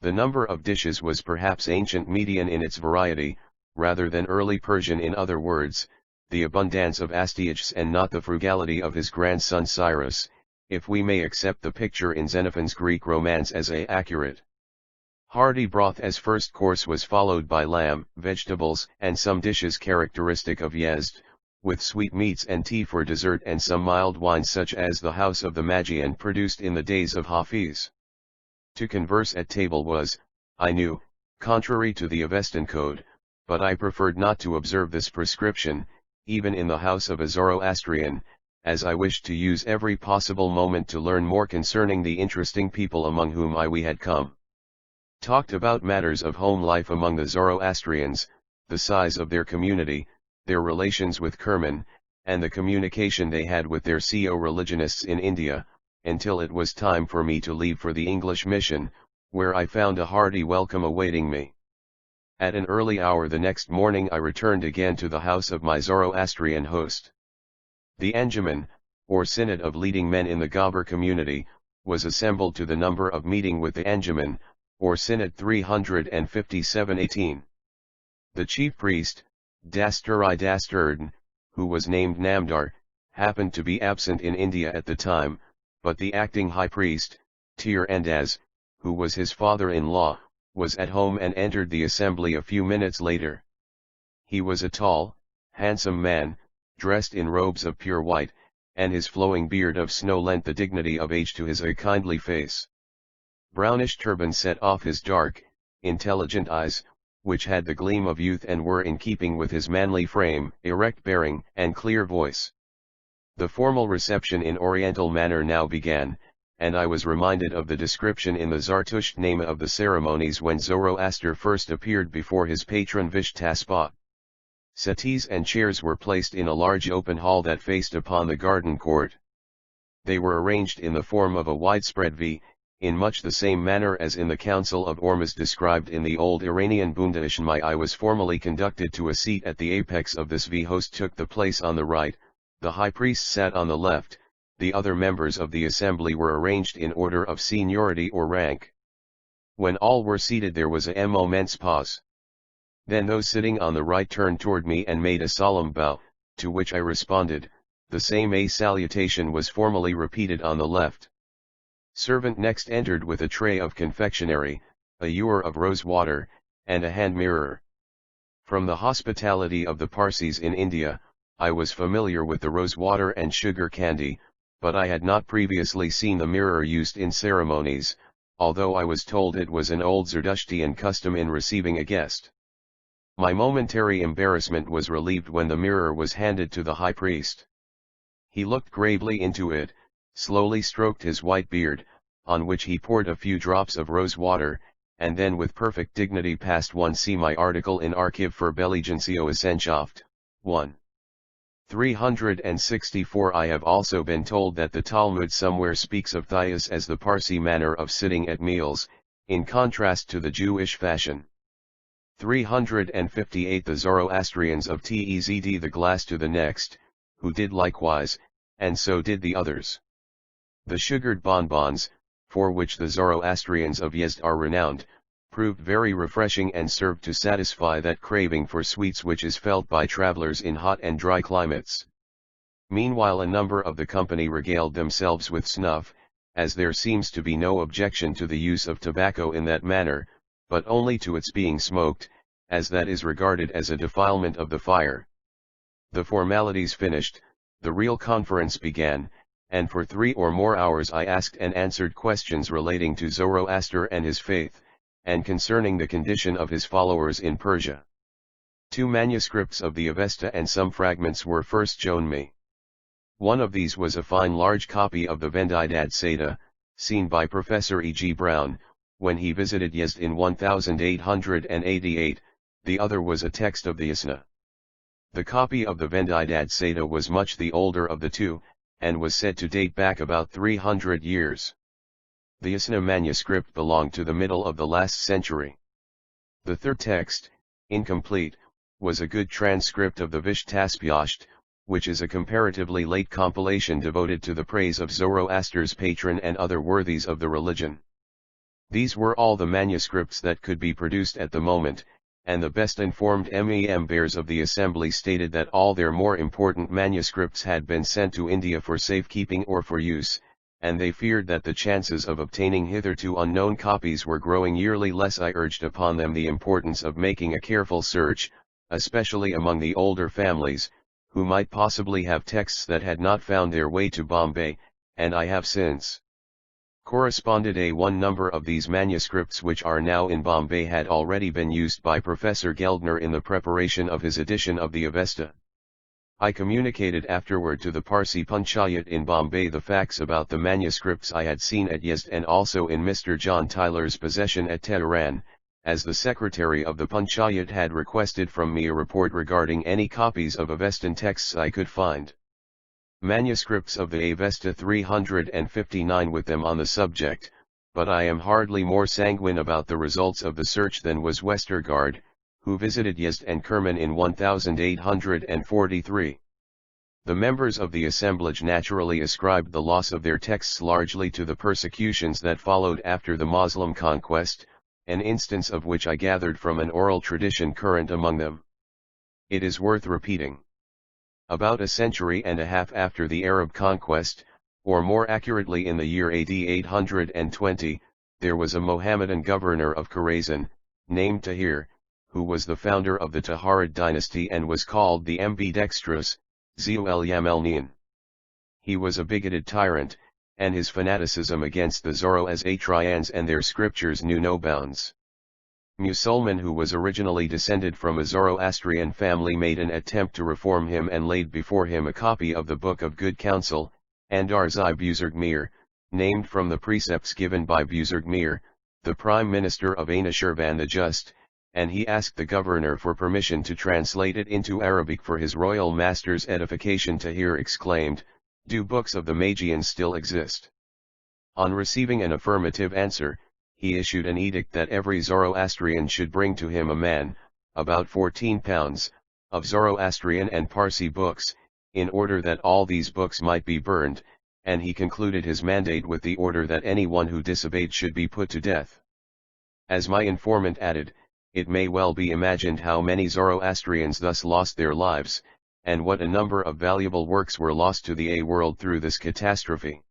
The number of dishes was perhaps ancient Median in its variety, rather than early Persian. In other words, the abundance of Astyages and not the frugality of his grandson Cyrus, if we may accept the picture in Xenophon's Greek romance as accurate. Hearty broth as first course was followed by lamb, vegetables, and some dishes characteristic of Yezd, with sweetmeats and tea for dessert and some mild wine such as the house of the Magian produced in the days of Hafiz. To converse at table was, I knew, contrary to the Avestan code, but I preferred not to observe this prescription, even in the house of a Zoroastrian, as I wished to use every possible moment to learn more concerning the interesting people among whom we had come. Talked about matters of home life among the Zoroastrians, the size of their community, their relations with Kerman, and the communication they had with their co-religionists in India, until it was time for me to leave for the English mission, where I found a hearty welcome awaiting me. At an early hour the next morning I returned again to the house of my Zoroastrian host. The Anjuman, or synod of leading men in the Gabber community, was assembled to the number of meeting with the Anjuman, or synod 357-18. The chief priest, Dasturi Dasturden, who was named Namdar, happened to be absent in India at the time, but the acting high priest, Tir Andaz, who was his father-in-law, was at home and entered the assembly a few minutes later. He was a tall, handsome man, dressed in robes of pure white, and his flowing beard of snow lent the dignity of age to his kindly face. Brownish turban set off his dark, intelligent eyes, which had the gleam of youth and were in keeping with his manly frame, erect bearing, and clear voice. The formal reception in Oriental manner now began, and I was reminded of the description in the Zertshtian of the ceremonies when Zoroaster first appeared before his patron Vishtaspa. Settees and chairs were placed in a large open hall that faced upon the garden court. They were arranged in the form of a widespread V, in much the same manner as in the Council of Ormuz described in the old Iranian Bundashmai. I was formally conducted to a seat at the apex of this V. Host took the place on the right, the high priest sat on the left, the other members of the assembly were arranged in order of seniority or rank. When all were seated there was a moment's pause. Then those sitting on the right turned toward me and made a solemn bow, to which I responded. The same salutation was formally repeated on the left. Servant next entered with a tray of confectionery, a ewer of rose water, and a hand mirror. From the hospitality of the Parsis in India, I was familiar with the rose water and sugar candy, but I had not previously seen the mirror used in ceremonies, although I was told it was an old Zertshtian custom in receiving a guest. My momentary embarrassment was relieved when the mirror was handed to the high priest. He looked gravely into it, slowly stroked his white beard, on which he poured a few drops of rose water, and then with perfect dignity passed 1c my article in Archiv für Belligenschaft, 1. 364. I have also been told that the Talmud somewhere speaks of Thias as the Parsi manner of sitting at meals, in contrast to the Jewish fashion. 358. The Zoroastrians of Tzd the glass to the next, who did likewise, and so did the others. The sugared bonbons, for which the Zoroastrians of Yezd are renowned, proved very refreshing and served to satisfy that craving for sweets which is felt by travelers in hot and dry climates. Meanwhile a number of the company regaled themselves with snuff, as there seems to be no objection to the use of tobacco in that manner, but only to its being smoked, as that is regarded as a defilement of the fire. The formalities finished, the real conference began, and for 3 or more hours I asked and answered questions relating to Zoroaster and his faith, and concerning the condition of his followers in Persia. 2 manuscripts of the Avesta and some fragments were first shown me. One of these was a fine large copy of the Vendidad Seda, seen by Professor E. G. Brown, when he visited Yezd in 1888, the other was a text of the Isna. The copy of the Vendidad Seda was much the older of the two, and was said to date back about 300 years. The Isna manuscript belonged to the middle of the last century. The third text, incomplete, was a good transcript of the Vishtaspa, which is a comparatively late compilation devoted to the praise of Zoroaster's patron and other worthies of the religion. These were all the manuscripts that could be produced at the moment, and the best informed members of the assembly stated that all their more important manuscripts had been sent to India for safekeeping or for use, and they feared that the chances of obtaining hitherto unknown copies were growing yearly less. I urged upon them the importance of making a careful search, especially among the older families, who might possibly have texts that had not found their way to Bombay, and I have since corresponded one number of these manuscripts which are now in Bombay had already been used by Professor Geldner in the preparation of his edition of the Avesta. I communicated afterward to the Parsi Panchayat in Bombay the facts about the manuscripts I had seen at Yezd and also in Mr. John Tyler's possession at Tehran, as the secretary of the Panchayat had requested from me a report regarding any copies of Avestan texts I could find. Manuscripts of the Avesta 359 with them on the subject, but I am hardly more sanguine about the results of the search than was Westergaard, who visited Yezd and Kerman in 1843. The members of the assemblage naturally ascribed the loss of their texts largely to the persecutions that followed after the Moslem conquest, an instance of which I gathered from an oral tradition current among them. It is worth repeating. About a century and a half after the Arab conquest, or more accurately in the year AD 820, there was a Mohammedan governor of Khorasan, named Tahir, who was the founder of the Taharid dynasty and was called the Ambidextrous, Zul-el-Yamelnian. He was a bigoted tyrant, and his fanaticism against the Zoroastrians and their scriptures knew no bounds. Musulman, who was originally descended from a Zoroastrian family, made an attempt to reform him and laid before him a copy of the Book of Good Counsel, Andar-zi Buzurgmir, named from the precepts given by Buzurgmir, the prime minister of Anushirvan the Just, and he asked the governor for permission to translate it into Arabic for his royal master's edification. Tahir exclaimed, "Do books of the Magians still exist?" On receiving an affirmative answer, he issued an edict that every Zoroastrian should bring to him a man, about 14 pounds, of Zoroastrian and Parsi books, in order that all these books might be burned, and he concluded his mandate with the order that anyone who disobeyed should be put to death. As my informant added, it may well be imagined how many Zoroastrians thus lost their lives, and what a number of valuable works were lost to the world through this catastrophe.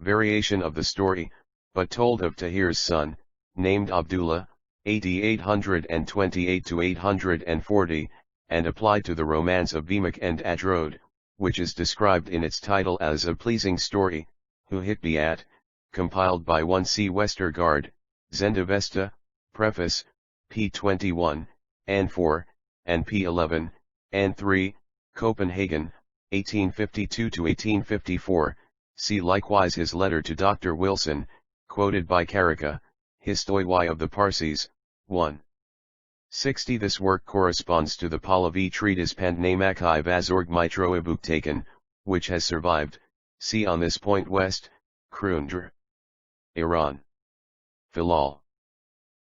Variation of the story, but told of Tahir's son, named Abdullah, AD 828 to 840, and applied to the romance of Bhimik and Ajrod, which is described in its title as a pleasing story, Huhitbiat, compiled by 1C Westergaard, Zendavesta, Preface, p. 21, and 4, and p. 11, and 3, Copenhagen, 1852-1854, see likewise his letter to Dr. Wilson, quoted by Karaka, History of the Parsis, 1. 60. This work corresponds to the Pahlavi treatise Pandnamakai Vazorg Mitroabuktaken, which has survived, see on this point West, Krundr. Iran. Filal.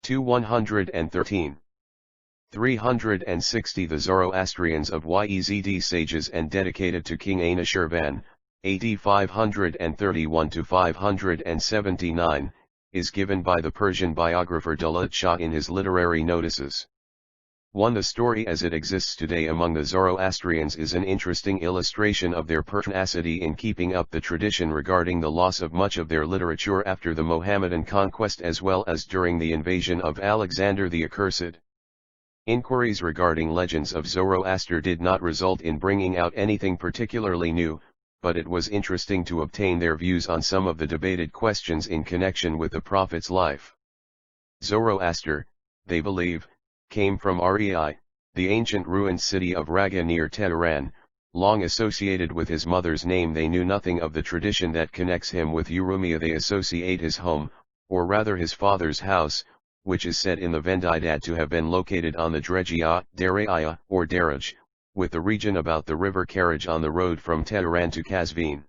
213. 360. The Zoroastrians of Yezd sages and dedicated to King Anushirvan, AD 531 to 579, is given by the Persian biographer Dalit Shah in his literary notices. 1. The story as it exists today among the Zoroastrians is an interesting illustration of their pertinacity in keeping up the tradition regarding the loss of much of their literature after the Mohammedan conquest as well as during the invasion of Alexander the Accursed. Inquiries regarding legends of Zoroaster did not result in bringing out anything particularly new, but it was interesting to obtain their views on some of the debated questions in connection with the prophet's life. Zoroaster, they believe, came from Rei, the ancient ruined city of Raga near Tehran. Long associated with his mother's name, they knew nothing of the tradition that connects him with Urumia. They associate his home, or rather his father's house, which is said in the Vendidad to have been located on the Drejia, Daraya, or Daraj, with the region about the river Karaj on the road from Tehran to Kazvin.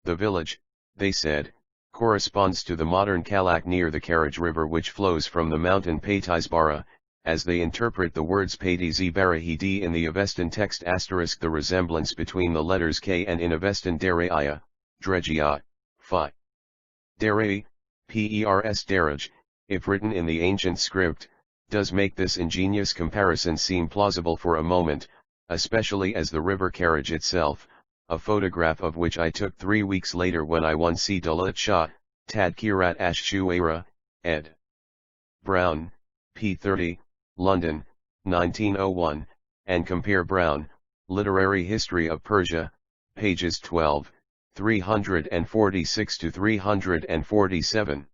The village, they said, corresponds to the modern Kalak near the Karaj River, which flows from the mountain Patizbara, as they interpret the words Patizbarahidi in the Avestan text *, the resemblance between the letters K and in Avestan Daraya, Drejia, Phi. Darai, Pers Daraj, if written in the ancient script, does make this ingenious comparison seem plausible for a moment, especially as the river Karaj itself, a photograph of which I took 3 weeks later when I won C. Dalit Shah, Tadkirat Ash Shuaira, ed. Brown, p. 30, London, 1901, and compare Brown, Literary History of Persia, pages 12, 346 to 347.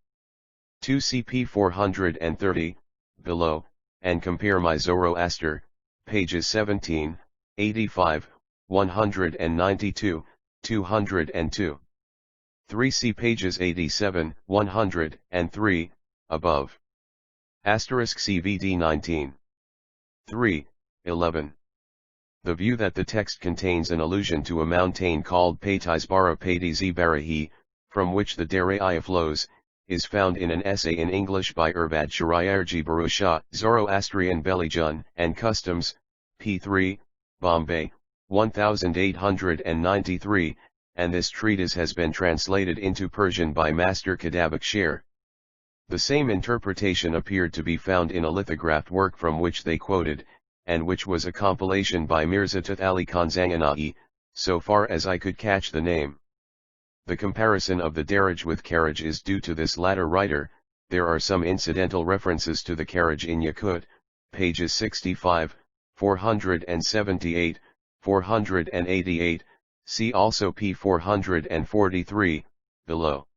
2 CP 430, below, and compare my Zoroaster, pages 17, 85, 192, 202. 3C pages 87, 103, above. Asterisk CVD 19. 3, 11. The view that the text contains an allusion to a mountain called Patizbara Patizibarahi, from which the Daraya flows, is found in an essay in English by Urbad Shariarji Barusha, Zoroastrian Belijun and Customs, p. 3, Bombay, 1893, and this treatise has been translated into Persian by Master Kadabak Sher. The same interpretation appeared to be found in a lithographed work from which they quoted, and which was a compilation by Mirza Tut Ali Khanzanganai, so far as I could catch the name. The comparison of the Daraj with Karaj is due to this latter writer. There are some incidental references to the Karaj in Yakut, pages 65, 478, 488, see also p. 443, below.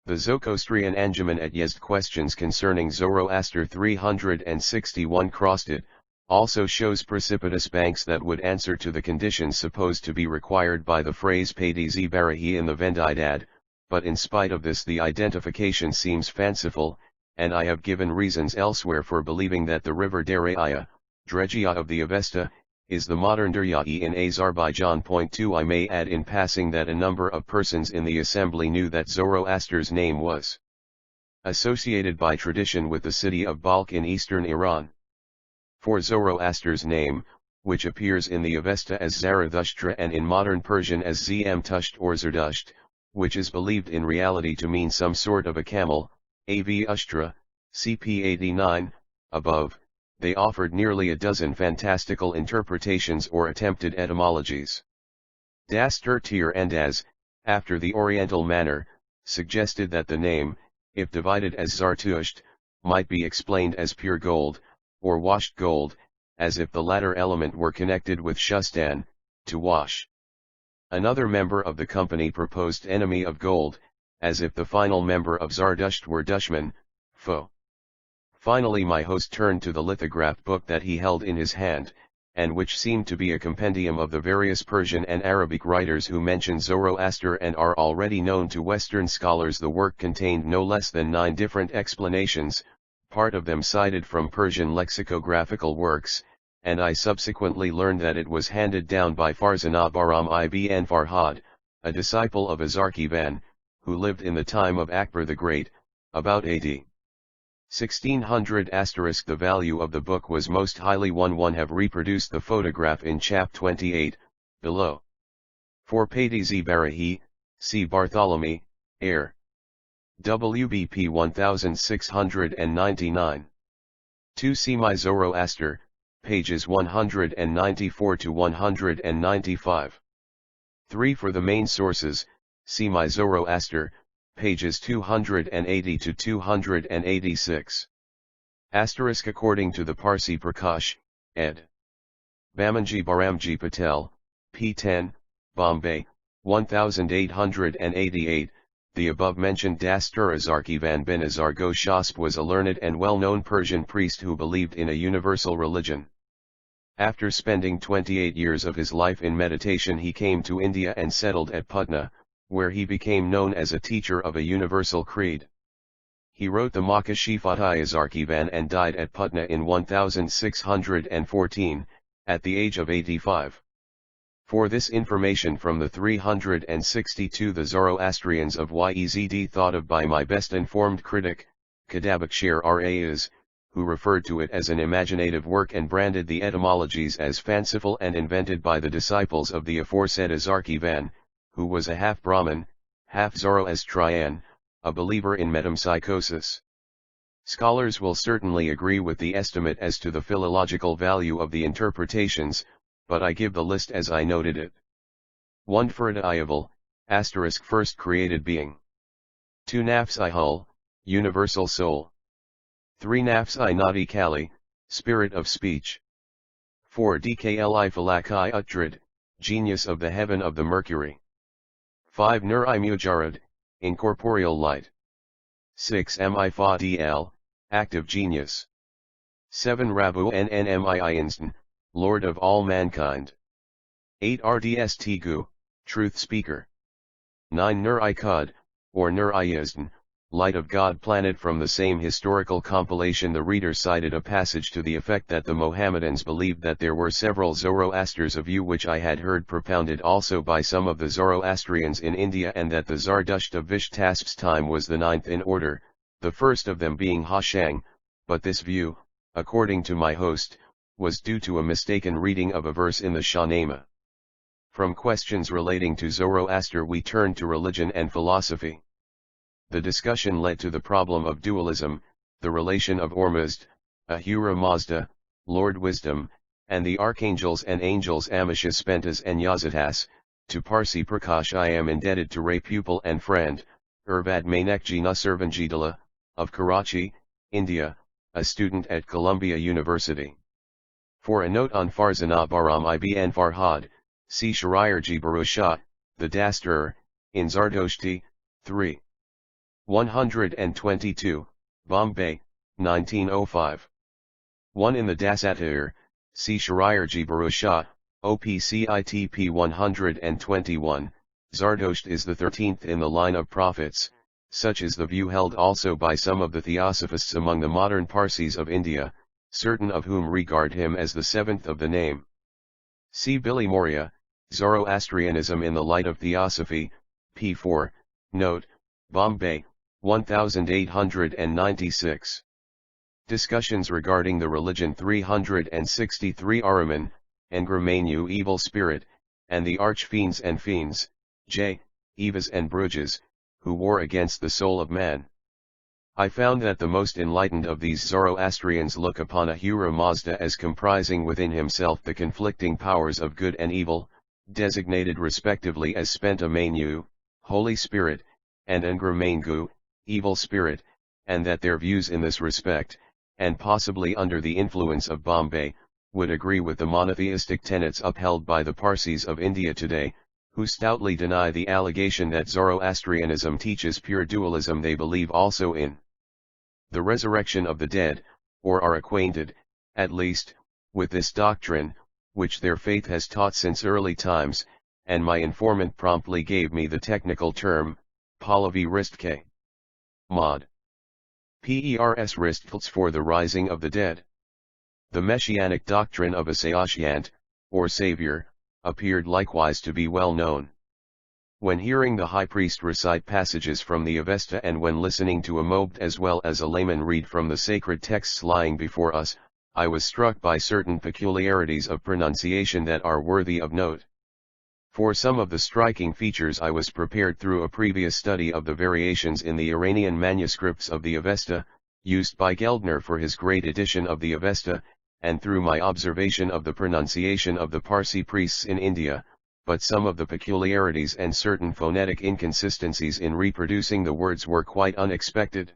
The Zocostrian Anjuman at Yezd questions concerning Zoroaster 361 crossed it, also shows precipitous banks that would answer to the conditions supposed to be required by the phrase Patizibarahi in the Vendidad, but in spite of this the identification seems fanciful, and I have given reasons elsewhere for believing that the river Daraya, Dregia of the Avesta, is the modern Deryai in Azerbaijan. 2. I may add in passing that a number of persons in the assembly knew that Zoroaster's name was associated by tradition with the city of Balkh in eastern Iran. For Zoroaster's name, which appears in the Avesta as Zarathustra and in modern Persian as Zmtusht or Zerdusht, which is believed in reality to mean some sort of a camel, Av Ushtra, cp 89, above, they offered nearly a dozen fantastical interpretations or attempted etymologies. Das Tier and as, after the Oriental manner, suggested that the name, if divided as Zartusht, might be explained as pure gold, or washed gold, as if the latter element were connected with Shustan, to wash. Another member of the company proposed enemy of gold, as if the final member of Zardusht were Dushman, foe. Finally my host turned to the lithographed book that he held in his hand, and which seemed to be a compendium of the various Persian and Arabic writers who mention Zoroaster and are already known to Western scholars. The work contained no less than 9 different explanations, part of them cited from Persian lexicographical works, and I subsequently learned that it was handed down by Farzana Bahram ibn Farhad, a disciple of Azarkivan, who lived in the time of Akbar the Great, about AD 1600. The value of the book was most highly. One have reproduced the photograph in chap 28, below. For Padizi Barahi, C. Bartholomew, Air. WBP 1699. 2. See My Zoroaster, pages 194 to 195. 3. For the main sources, see My Zoroaster, pages 280 to 286. According to the Parsi Prakash, ed. Bamanji Baramji Patel, P10, Bombay, 1888, the above-mentioned Dastur Azarkivan bin Azargoshasp was a learned and well-known Persian priest who believed in a universal religion. After spending 28 years of his life in meditation he came to India and settled at Putna, where he became known as a teacher of a universal creed. He wrote the Makashifat-i Azarkivan and died at Putna in 1614, at the age of 85. For this information from the 362 the Zoroastrians of Yezd thought of by my best informed critic, Kadabakshir Rais, who referred to it as an imaginative work and branded the etymologies as fanciful and invented by the disciples of the aforesaid Azarkivan, who was a half-Brahmin, half-Zoroastrian, a believer in metempsychosis. Scholars will certainly agree with the estimate as to the philological value of the interpretations, but I give the list as I noted it. 1. Farida Iyaval, * first created being. 2. Nafs-i Hul, universal soul. 3. Nafs-i Nadi Kali, spirit of speech. 4. Dkli Falak-i Utrid, genius of the heaven of the Mercury. 5. Nur-i Mujarrad, incorporeal light. 6. Mi-Fa-Dl, active genius. 7. Rabu Nnmi Instan, Lord of all mankind. 8. Rds Tegu, truth speaker. 9. Nur-i Qud, or Nur-i Yazdan, light of God. Planet. From the same historical compilation the reader cited a passage to the effect that the Mohammedans believed that there were several Zoroasters, a view which I had heard propounded also by some of the Zoroastrians in India, and that the Zardusht of Vishtasp's time was the 9th in order, the first of them being Hashang, but this view, according to my host, was due to a mistaken reading of a verse in the Shahnameh. From questions relating to Zoroaster we turned to religion and philosophy. The discussion led to the problem of dualism, the relation of Ormuzd, Ahura Mazda, Lord Wisdom, and the archangels and angels Amishaspentas and Yazatas. To Parsi Prakash I am indebted to Ray pupil and friend, Urvad Mainekji Nusservanjidala, of Karachi, India, a student at Columbia University. For a note on Farzana Bahram ibn Farhad, see Shahryarji Barushat, the Dastur, in Zardoshti, 3. 122, Bombay, 1905. 1. In the Dasatir, see Shahryarji Barushat, OPCITP 121, Zardosht is the 13th in the line of prophets. Such is the view held also by some of the theosophists among the modern Parsis of India, certain of whom regard him as the 7th of the name. See Billy Moria, Zoroastrianism in the Light of Theosophy, p. 4, note, Bombay, 1896. Discussions regarding the religion 363 Ahriman, Engramenu evil spirit, and the archfiends and fiends, J. Evas and Bruges, who war against the soul of man. I found that the most enlightened of these Zoroastrians look upon Ahura Mazda as comprising within himself the conflicting powers of good and evil, designated respectively as Spenta Manu, Holy Spirit, and Engramengu, evil spirit, and that their views in this respect, and possibly under the influence of Bombay, would agree with the monotheistic tenets upheld by the Parsis of India today, who stoutly deny the allegation that Zoroastrianism teaches pure dualism. They believe also in the resurrection of the dead, or are acquainted, at least, with this doctrine, which their faith has taught since early times, and my informant promptly gave me the technical term, Pahlavi Ristke. Mod. Pers Ristkels for the rising of the dead. The messianic doctrine of a Saoshyant, or Savior, appeared likewise to be well known. When hearing the high priest recite passages from the Avesta and when listening to a Mobbed as well as a layman read from the sacred texts lying before us, I was struck by certain peculiarities of pronunciation that are worthy of note. For some of the striking features I was prepared through a previous study of the variations in the Iranian manuscripts of the Avesta, used by Geldner for his great edition of the Avesta, and through my observation of the pronunciation of the Parsi priests in India, but some of the peculiarities and certain phonetic inconsistencies in reproducing the words were quite unexpected.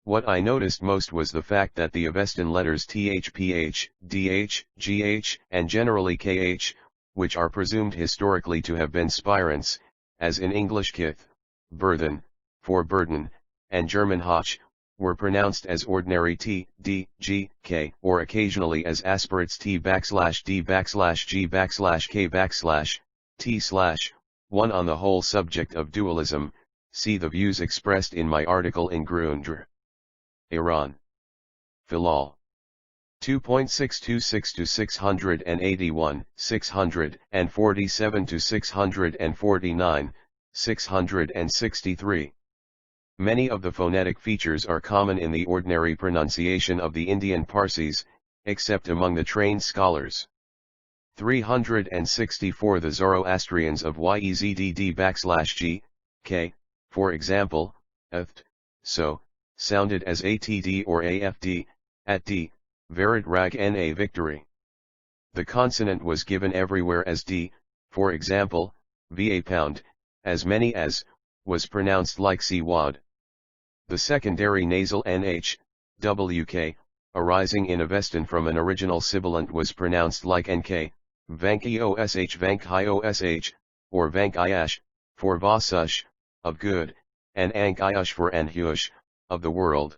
What I noticed most was the fact that the Avestan letters th, ph, dh, gh, and generally kh, which are presumed historically to have been spirants, as in English kith, burthen, for burden, and German hoch, were pronounced as ordinary t, d, g, k, or occasionally as aspirates t \d g k t/. 1 On the whole subject of dualism, see the views expressed in my article in Grundr. Iran. Filal. 2.626-681, 647-649, 663. Many of the phonetic features are common in the ordinary pronunciation of the Indian Parsis, except among the trained scholars. 364 The Zoroastrians of Yezdd /g, for example, aft, so, sounded as atd or afd, at d, Varit Rag Na victory. The consonant was given everywhere as d, for example, va pound, as many as, was pronounced like c-wad. The secondary nasal nh, wk, arising in Avestan from an original sibilant was pronounced like nk, vank-osh vank-iosh, or vank-iash, for vasush, of good, and ank-iash for anhush, of the world.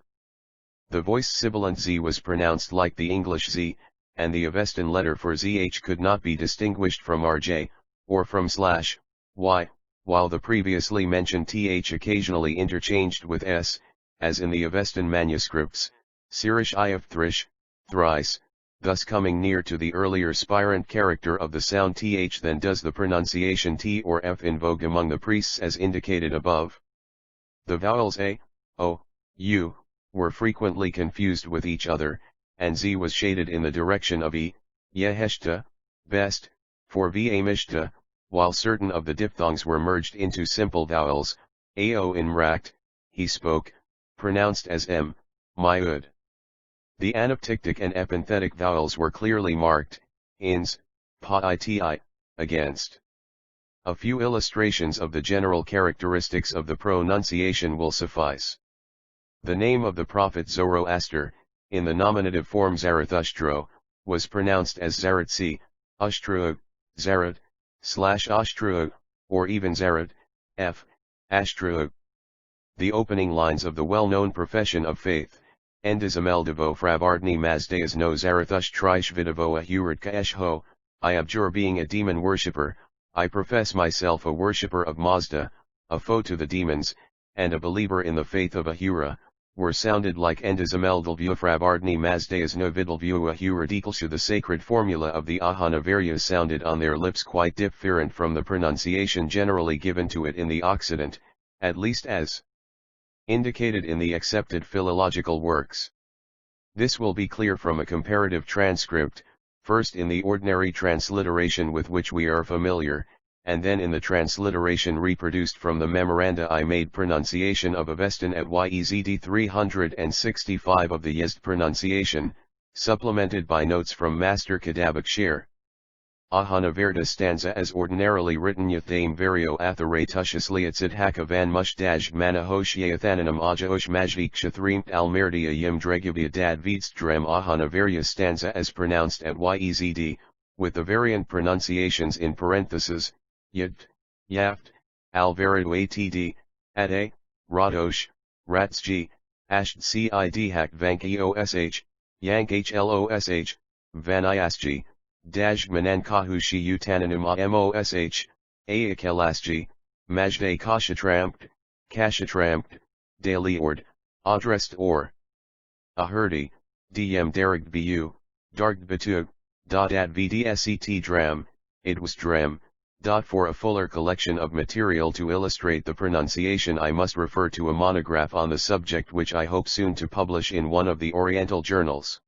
The voiced sibilant z was pronounced like the English z, and the Avestan letter for zh could not be distinguished from rj, or from /y, while the previously mentioned th occasionally interchanged with s, as in the Avestan manuscripts, Sirish Iaf thrish, thrice, thus coming near to the earlier spirant character of the sound th than does the pronunciation t or f in vogue among the priests as indicated above. The vowels a, o, u, were frequently confused with each other, and z was shaded in the direction of e, yeheshta, best, for va-mishta, while certain of the diphthongs were merged into simple vowels, ao in mrakt, he spoke, pronounced as m, myud. The anaptictic and epenthetic vowels were clearly marked, ins, pa-iti, against. A few illustrations of the general characteristics of the pronunciation will suffice. The name of the prophet Zoroaster, in the nominative form Zarathushtro, was pronounced as Zaratsi, Ushtru, Zarat, /Ashtru, or even Zarat, f, Ashtru. The opening lines of the well-known profession of faith, Endizameldevo Fravardni Mazdeas no Zarathushtrisvidevo Ahuratka Esho, I abjure being a demon worshipper, I profess myself a worshipper of Mazda, a foe to the demons, and a believer in the faith of Ahura, were sounded like Endizameldalvuafrabardni Mazdeas Novidalvu Ahura Dekalsha. The sacred formula of the Ahanavarya sounded on their lips quite different from the pronunciation generally given to it in the Occident, at least as indicated in the accepted philological works. This will be clear from a comparative transcript, first in the ordinary transliteration with which we are familiar, and then in the transliteration reproduced from the memoranda I made pronunciation of Avestan at YEZD 365 of the Yezd pronunciation, supplemented by notes from Master Kadabakshir. Ahanavarta stanza as ordinarily written Yathame Vario Athare Tushasliatsit Hakavan Mushdaj Manahoshiathananam Ajaosh Majdik Kshathrimt Almerdia Yim Dregubia Dad Veedstrem. Ahanavarya stanza as pronounced at YEZD, with the variant pronunciations in parentheses, Yat, Yaft, Alvarado Atd, Ade, Radosh, Ratsg, Asht Cid Hak Vanki Osh, Yank Hlosh, Van Iasg, Daj Manankahushi Utananum Amosh, Aakalasg, Majde Kashatrampt, Daily Ord, Adrest or Ahurdi, Dm Darag Bu, Darg Batug, at VDSET Dram, it was Dram. For a fuller collection of material to illustrate the pronunciation I must refer to a monograph on the subject which I hope soon to publish in one of the Oriental journals.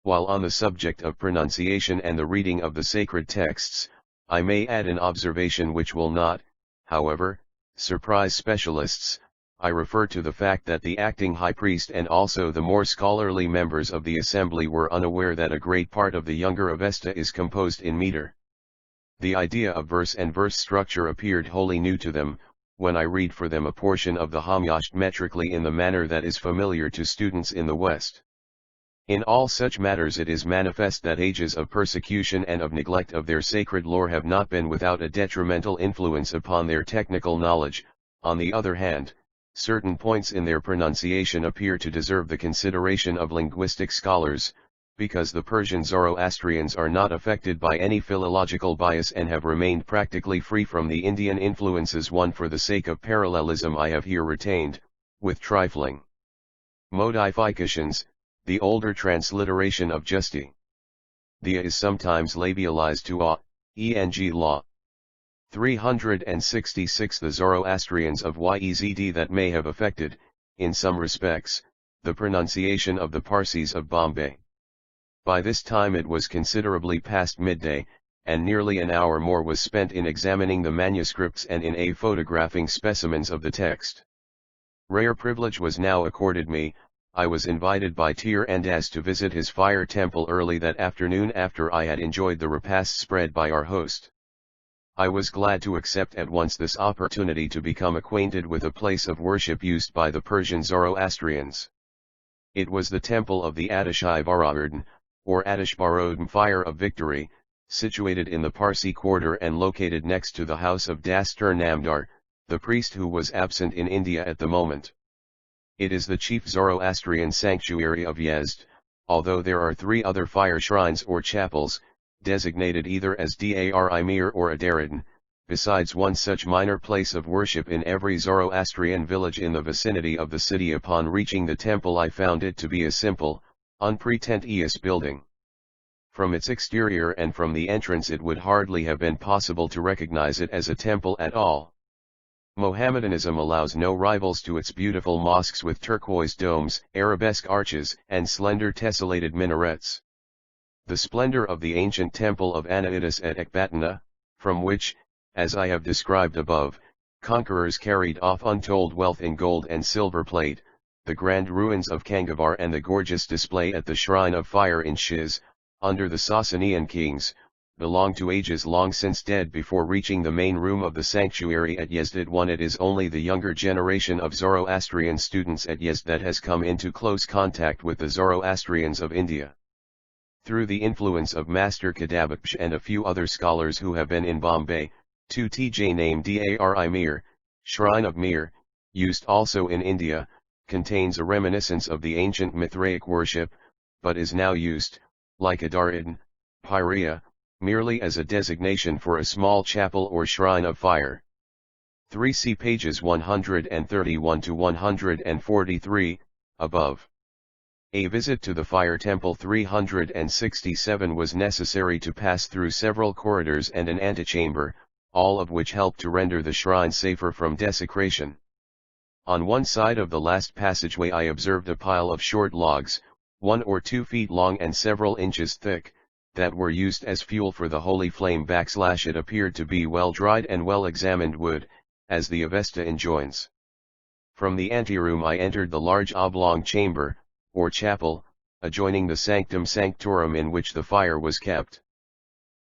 While on the subject of pronunciation and the reading of the sacred texts, I may add an observation which will not, however, surprise specialists. I refer to the fact that the acting high priest and also the more scholarly members of the assembly were unaware that a great part of the younger Avesta is composed in meter. The idea of verse and verse structure appeared wholly new to them, when I read for them a portion of the Hamyasht metrically in the manner that is familiar to students in the West. In all such matters it is manifest that ages of persecution and of neglect of their sacred lore have not been without a detrimental influence upon their technical knowledge. On the other hand, certain points in their pronunciation appear to deserve the consideration of linguistic scholars, because the Persian Zoroastrians are not affected by any philological bias and have remained practically free from the Indian influences. One, for the sake of parallelism I have here retained, with trifling modifications, the older transliteration of Justi. The A is sometimes labialized to A, eng law. 366 The Zoroastrians of Yezd that may have affected, in some respects, the pronunciation of the Parsis of Bombay. By this time it was considerably past midday, and nearly an hour more was spent in examining the manuscripts and in photographing specimens of the text. Rare privilege was now accorded me. I was invited by Tir Andaz to visit his fire temple early that afternoon after I had enjoyed the repast spread by our host. I was glad to accept at once this opportunity to become acquainted with a place of worship used by the Persian Zoroastrians. It was the temple of the Atashaivaradin, or Atashbarodin Fire of Victory, situated in the Parsi quarter and located next to the house of Dastur Namdar, the priest who was absent in India at the moment. It is the chief Zoroastrian sanctuary of Yezd, although there are 3 other fire shrines or chapels, designated either as Dar-i-Mir or Adaradin, besides one such minor place of worship in every Zoroastrian village in the vicinity of the city. Upon reaching the temple I found it to be a simple, unpretentious building. From its exterior and from the entrance it would hardly have been possible to recognize it as a temple at all. Mohammedanism allows no rivals to its beautiful mosques with turquoise domes, arabesque arches, and slender tessellated minarets. The splendor of the ancient temple of Anaitis at Ecbatana, from which, as I have described above, conquerors carried off untold wealth in gold and silver plate, the grand ruins of Kangavar and the gorgeous display at the Shrine of Fire in Shiz, under the Sasanian kings, belong to ages long since dead. Before reaching the main room of the sanctuary at Yezd, it is only the younger generation of Zoroastrian students at Yezd that has come into close contact with the Zoroastrians of India. Through the influence of Master Kadabaksh and a few other scholars who have been in Bombay, 2 TJ named Dar-i-Mir, Shrine of Mir, used also in India, contains a reminiscence of the ancient Mithraic worship, but is now used, like Adaradin, Pyria, merely as a designation for a small chapel or shrine of fire. 3 see pages 131 to 143, above. A visit to the fire temple 367 was necessary to pass through several corridors and an antechamber, all of which helped to render the shrine safer from desecration. On one side of the last passageway I observed a pile of short logs, 1 or 2 feet long and several inches thick, that were used as fuel for the holy flame. It appeared to be well-dried and well-examined wood, as the Avesta enjoins. From the anteroom I entered the large oblong chamber, or chapel, adjoining the sanctum sanctorum in which the fire was kept.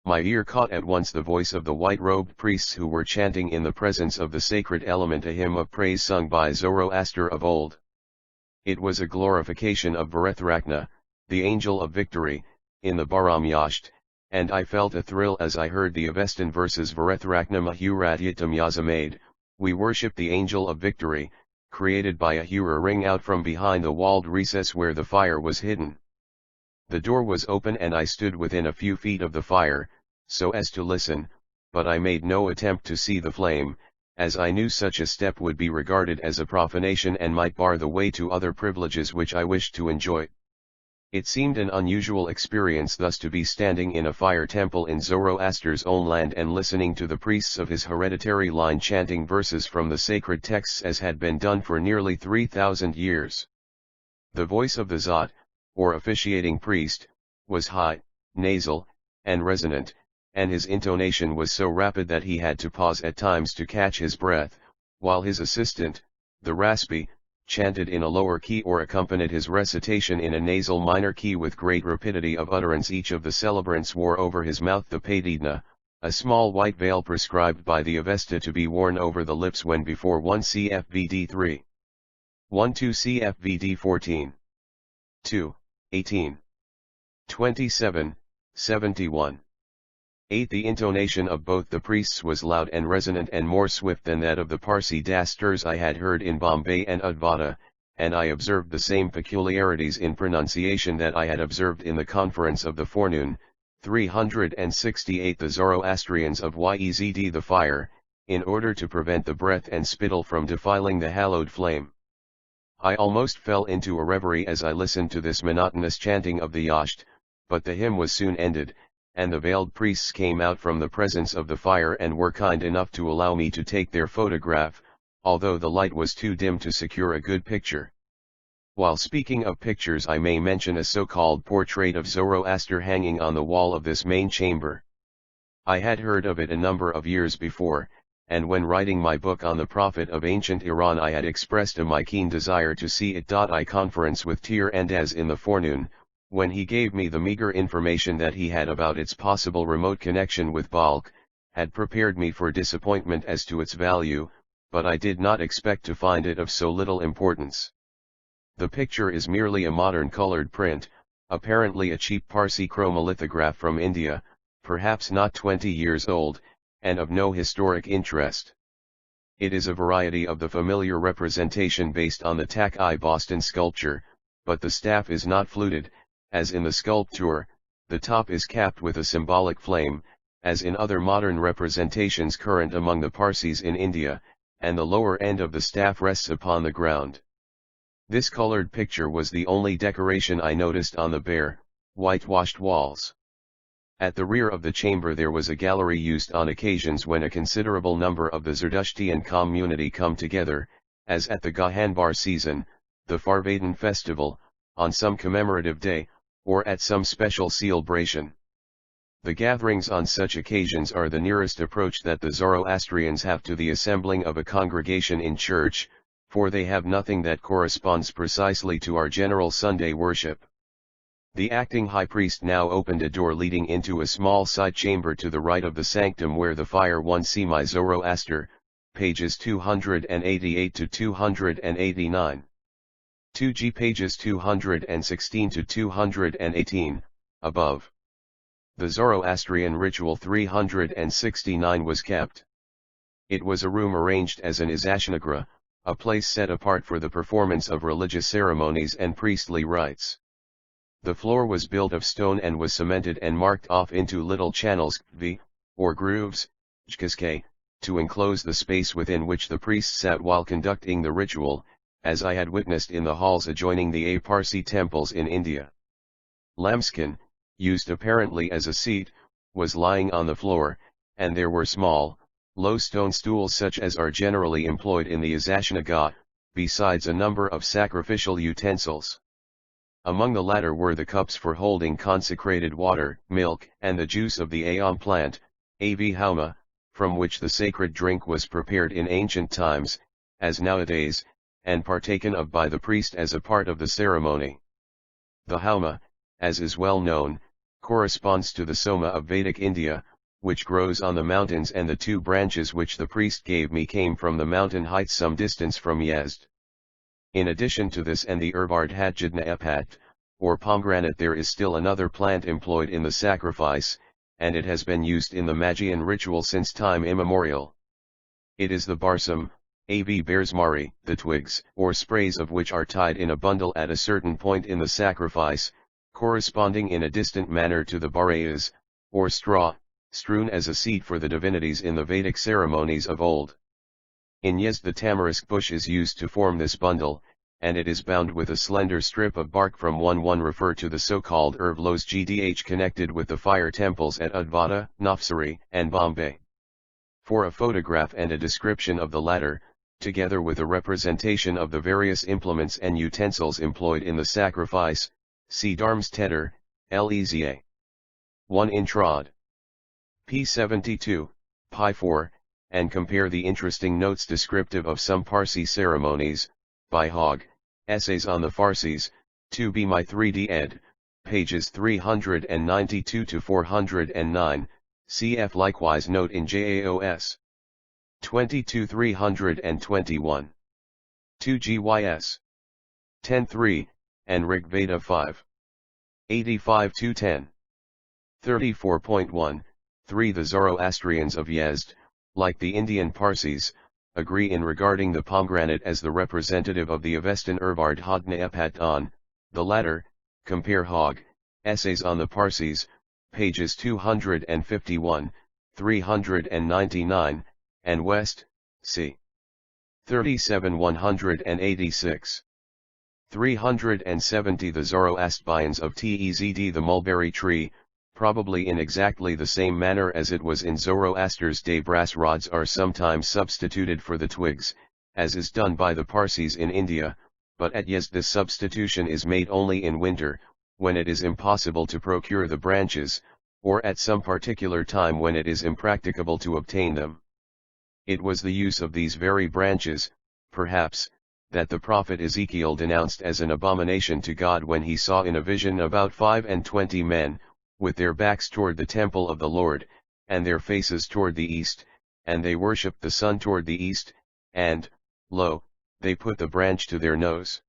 My ear caught at once the voice of the white-robed priests who were chanting in the presence of the sacred element a hymn of praise sung by Zoroaster of old. It was a glorification of Varethrakna, the angel of victory, in the Baram-yasht, and I felt a thrill as I heard the Avestan verses. Varethrakna Mahuratyatam Yazamade, we worship the angel of victory, created by Ahura, ring out from behind the walled recess where the fire was hidden. The door was open and I stood within a few feet of the fire, so as to listen, but I made no attempt to see the flame, as I knew such a step would be regarded as a profanation and might bar the way to other privileges which I wished to enjoy. It seemed an unusual experience thus to be standing in a fire temple in Zoroaster's own land and listening to the priests of his hereditary line chanting verses from the sacred texts as had been done for nearly 3,000 years. The voice of the Zat, or officiating priest, was high, nasal, and resonant, and his intonation was so rapid that he had to pause at times to catch his breath, while his assistant, the raspy, chanted in a lower key or accompanied his recitation in a nasal minor key with great rapidity of utterance. Each of the celebrants wore over his mouth the paididna, a small white veil prescribed by the Avesta to be worn over the lips when before 1 CFVD 3. 1 2 CFVD 14. 2. 18. 27, 71. 8. The intonation of both the priests was loud and resonant and more swift than that of the Parsi dasturs I had heard in Bombay and Advata, and I observed the same peculiarities in pronunciation that I had observed in the conference of the forenoon. 368. The Zoroastrians of Yezd the fire, in order to prevent the breath and spittle from defiling the hallowed flame. I almost fell into a reverie as I listened to this monotonous chanting of the yasht, but the hymn was soon ended, and the veiled priests came out from the presence of the fire and were kind enough to allow me to take their photograph, although the light was too dim to secure a good picture. While speaking of pictures, I may mention a so-called portrait of Zoroaster hanging on the wall of this main chamber. I had heard of it a number of years before, and when writing my book on the prophet of ancient Iran I had expressed my keen desire to see it. I conference with Tir Andaz in the forenoon, when he gave me the meager information that he had about its possible remote connection with Balkh, had prepared me for disappointment as to its value, but I did not expect to find it of so little importance. The picture is merely a modern colored print, apparently a cheap Parsi chromolithograph from India, perhaps not 20 years old, and of no historic interest. It is a variety of the familiar representation based on the Tak-I Boston sculpture, but the staff is not fluted, as in the sculpture. The top is capped with a symbolic flame, as in other modern representations current among the Parsis in India, and the lower end of the staff rests upon the ground. This colored picture was the only decoration I noticed on the bare, whitewashed walls. At the rear of the chamber there was a gallery used on occasions when a considerable number of the Zertshtiyan community come together, as at the Gahanbar season, the Farvadan festival, on some commemorative day, or at some special celebration. The gatherings on such occasions are the nearest approach that the Zoroastrians have to the assembling of a congregation in church, for they have nothing that corresponds precisely to our general Sunday worship. The acting high priest now opened a door leading into a small side chamber to the right of the sanctum where the fire 1 see my Zoroaster, pages 288 to 289. 2g pages 216 to 218, above. The Zoroastrian ritual 369 was kept. It was a room arranged as an izashnagra, a place set apart for the performance of religious ceremonies and priestly rites. The floor was built of stone and was cemented and marked off into little channels, or grooves, to enclose the space within which the priest sat while conducting the ritual, as I had witnessed in the halls adjoining the Parsi temples in India. Lambskin, used apparently as a seat, was lying on the floor, and there were small, low stone stools such as are generally employed in the Azashnaga, besides a number of sacrificial utensils. Among the latter were the cups for holding consecrated water, milk, and the juice of the ayam plant, hauma, from which the sacred drink was prepared in ancient times, as nowadays, and partaken of by the priest as a part of the ceremony. The hauma, as is well known, corresponds to the soma of Vedic India, which grows on the mountains, and the two branches which the priest gave me came from the mountain heights some distance from Yezd. In addition to this and the herb Ardhajadnaepat, or pomegranate, there is still another plant employed in the sacrifice, and it has been used in the Magian ritual since time immemorial. It is the barsam, bearsmari, the twigs or sprays of which are tied in a bundle at a certain point in the sacrifice, corresponding in a distant manner to the barayas, or straw, strewn as a seed for the divinities in the Vedic ceremonies of old. In Yezd the tamarisk bush is used to form this bundle, and it is bound with a slender strip of bark from one refer to the so-called herb los gdh connected with the fire temples at Udvada, Navsari, and Bombay. For a photograph and a description of the latter, together with a representation of the various implements and utensils employed in the sacrifice, see Dharms Tedder, Leza. 1 Introd. p. 72, pi 4, and compare the interesting notes descriptive of some Parsi ceremonies, by Hogg, Essays on the Farsis, 2b my 3d ed., pages 392 to 409, cf. Likewise note in JAOS. 22 321. 2 GYS. 10.3, and Rig Veda 5. 85 210. 34.1, 3 The Zoroastrians of Yezd, like the Indian Parsis, agree in regarding the pomegranate as the representative of the Avestan herb Ardhajnaepat. The latter, compare Hogg, Essays on the Parsis, pages 251, 399, and West, c. 37 186. 370 The Zoroastrians of Tzd the mulberry tree, probably in exactly the same manner as it was in Zoroaster's day, brass rods are sometimes substituted for the twigs, as is done by the Parsis in India, but at Yezd this substitution is made only in winter, when it is impossible to procure the branches, or at some particular time when it is impracticable to obtain them. It was the use of these very branches, perhaps, that the prophet Ezekiel denounced as an abomination to God when he saw in a vision about 25 men, with their backs toward the temple of the Lord, and their faces toward the east, and they worshipped the sun toward the east, and, lo, they put the branch to their nose.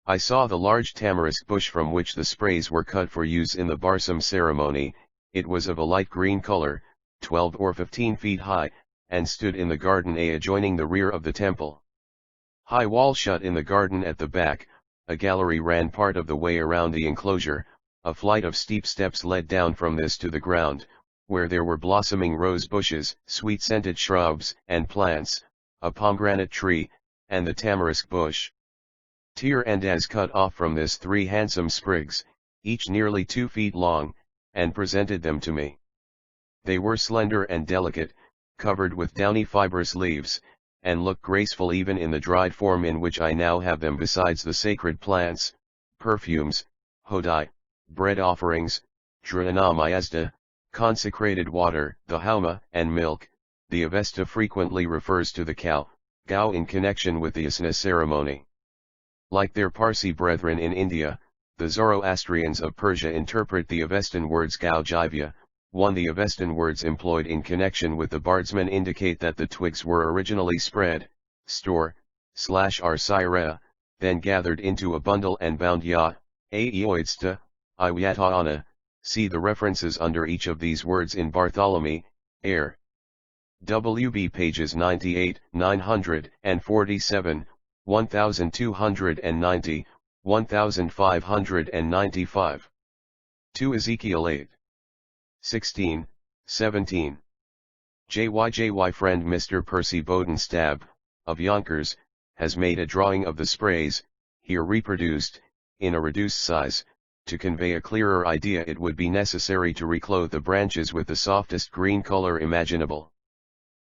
I saw the large tamarisk bush from which the sprays were cut for use in the barsam ceremony. It was of a light green color, 12 or 15 feet high, and stood in the garden adjoining the rear of the temple. High wall shut in the garden at the back, a gallery ran part of the way around the enclosure. A flight of steep steps led down from this to the ground, where there were blossoming rose bushes, sweet-scented shrubs and plants, a pomegranate tree, and the tamarisk bush. Tier and as cut off from this 3 handsome sprigs, each nearly 2 feet long, and presented them to me. They were slender and delicate, covered with downy fibrous leaves, and looked graceful even in the dried form in which I now have them, besides the sacred plants, perfumes, hodai, bread offerings, Trinamayazda, consecrated water, the hauma, and milk. The Avesta frequently refers to the cow, gau, in connection with the Asna ceremony. Like their Parsi brethren in India, the Zoroastrians of Persia interpret the Avestan words gau jivya. 1 The Avestan words employed in connection with the bardsmen indicate that the twigs were originally spread, store/arsyra, then gathered into a bundle and bound aeoidsta, iwyataana. See the references under each of these words in Bartholomew, Air. WB pages 98, 947, 1290, 1595. 2 Ezekiel 8. 16, 17. JY friend Mr. Percy Bodenstab, of Yonkers, has made a drawing of the sprays, here reproduced, in a reduced size. To convey a clearer idea it would be necessary to reclothe the branches with the softest green color imaginable.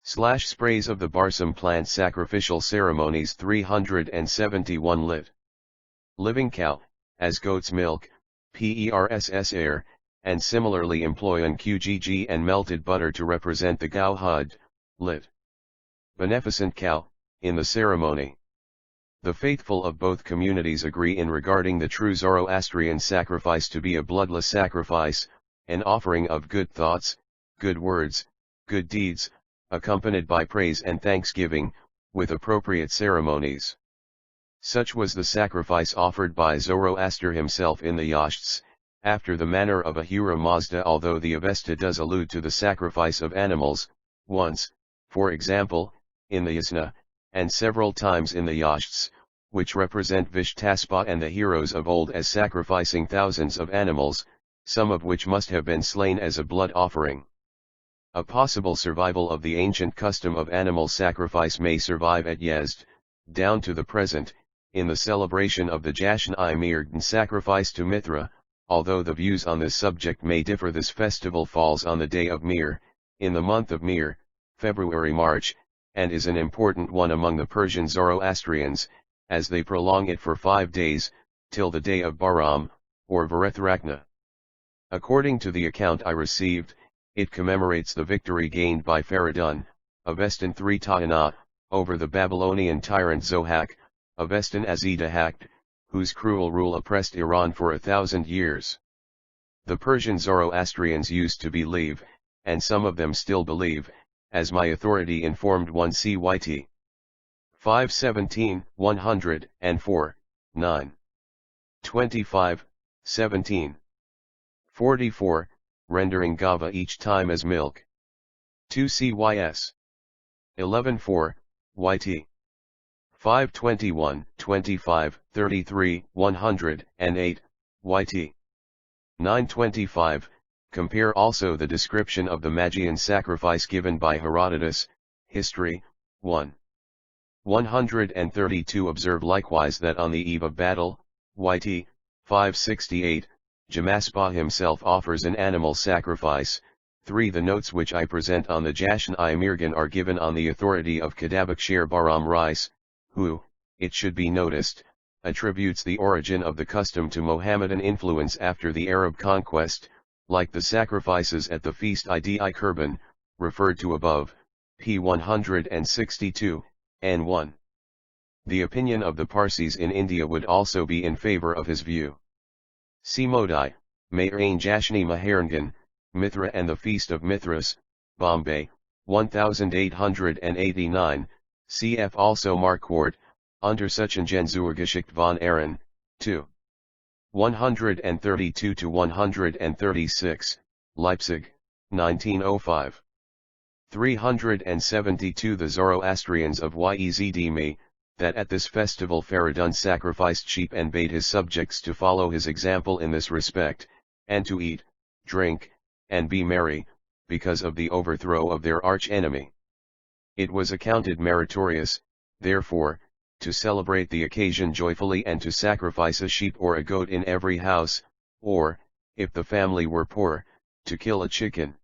Sprays of the Barsum plant sacrificial ceremonies 371 lit. Living cow, as goat's milk, PERSS air, and similarly employ an QGG and melted butter to represent the Gau Hud, lit. Beneficent cow, in the ceremony. The faithful of both communities agree in regarding the true Zoroastrian sacrifice to be a bloodless sacrifice, an offering of good thoughts, good words, good deeds, accompanied by praise and thanksgiving, with appropriate ceremonies. Such was the sacrifice offered by Zoroaster himself in the Yashts, after the manner of Ahura Mazda, although the Avesta does allude to the sacrifice of animals, once, for example, in the Yasna, and several times in the Yashts, which represent Vishtaspa and the heroes of old as sacrificing thousands of animals, some of which must have been slain as a blood offering. A possible survival of the ancient custom of animal sacrifice may survive at Yezd, down to the present, in the celebration of the Jashan-i-Mirgn sacrifice to Mithra, although the views on this subject may differ. This festival falls on the day of Mir, in the month of Mir, February-March, and is an important one among the Persian Zoroastrians, as they prolong it for 5 days, till the day of Bahram, or Varethrakna. According to the account I received, it commemorates the victory gained by Feridun, Avestan III Ta'ana, over the Babylonian tyrant Zohak, Avestan Azidahakt, whose cruel rule oppressed Iran for 1,000 years. The Persian Zoroastrians used to believe, and some of them still believe, as my authority informed 1 Cyt. 517, 104, 9. 25, 17. 44, rendering Gava each time as milk. 2 Cys. 11-4, Yt. 521, 25, 33, 108, Yt. 925, compare also the description of the Magian sacrifice given by Herodotus, History, 1. 132. Observe likewise that on the eve of battle, Yt. 568, Jamaspa himself offers an animal sacrifice. 3. The notes which I present on the Jashan-i-Mirgn are given on the authority of Kadabakshir Bahram Rais, who, it should be noticed, attributes the origin of the custom to Mohammedan influence after the Arab conquest, like the sacrifices at the feast Idi Kurban, referred to above, p. 162, n1. The opinion of the Parsis in India would also be in favor of his view. See Modi, Mayrain Jashni Maharangan, Mithra and the Feast of Mithras, Bombay, 1889, cf. Also Marquardt, Untersuchungsgeschichte von Aaron, 2. 132-136, Leipzig, 1905. 372. The Zoroastrians of Yezd that at this festival Feridun sacrificed sheep and bade his subjects to follow his example in this respect, and to eat, drink, and be merry, because of the overthrow of their arch-enemy. It was accounted meritorious, therefore, to celebrate the occasion joyfully and to sacrifice a sheep or a goat in every house, or, if the family were poor, to kill a chicken.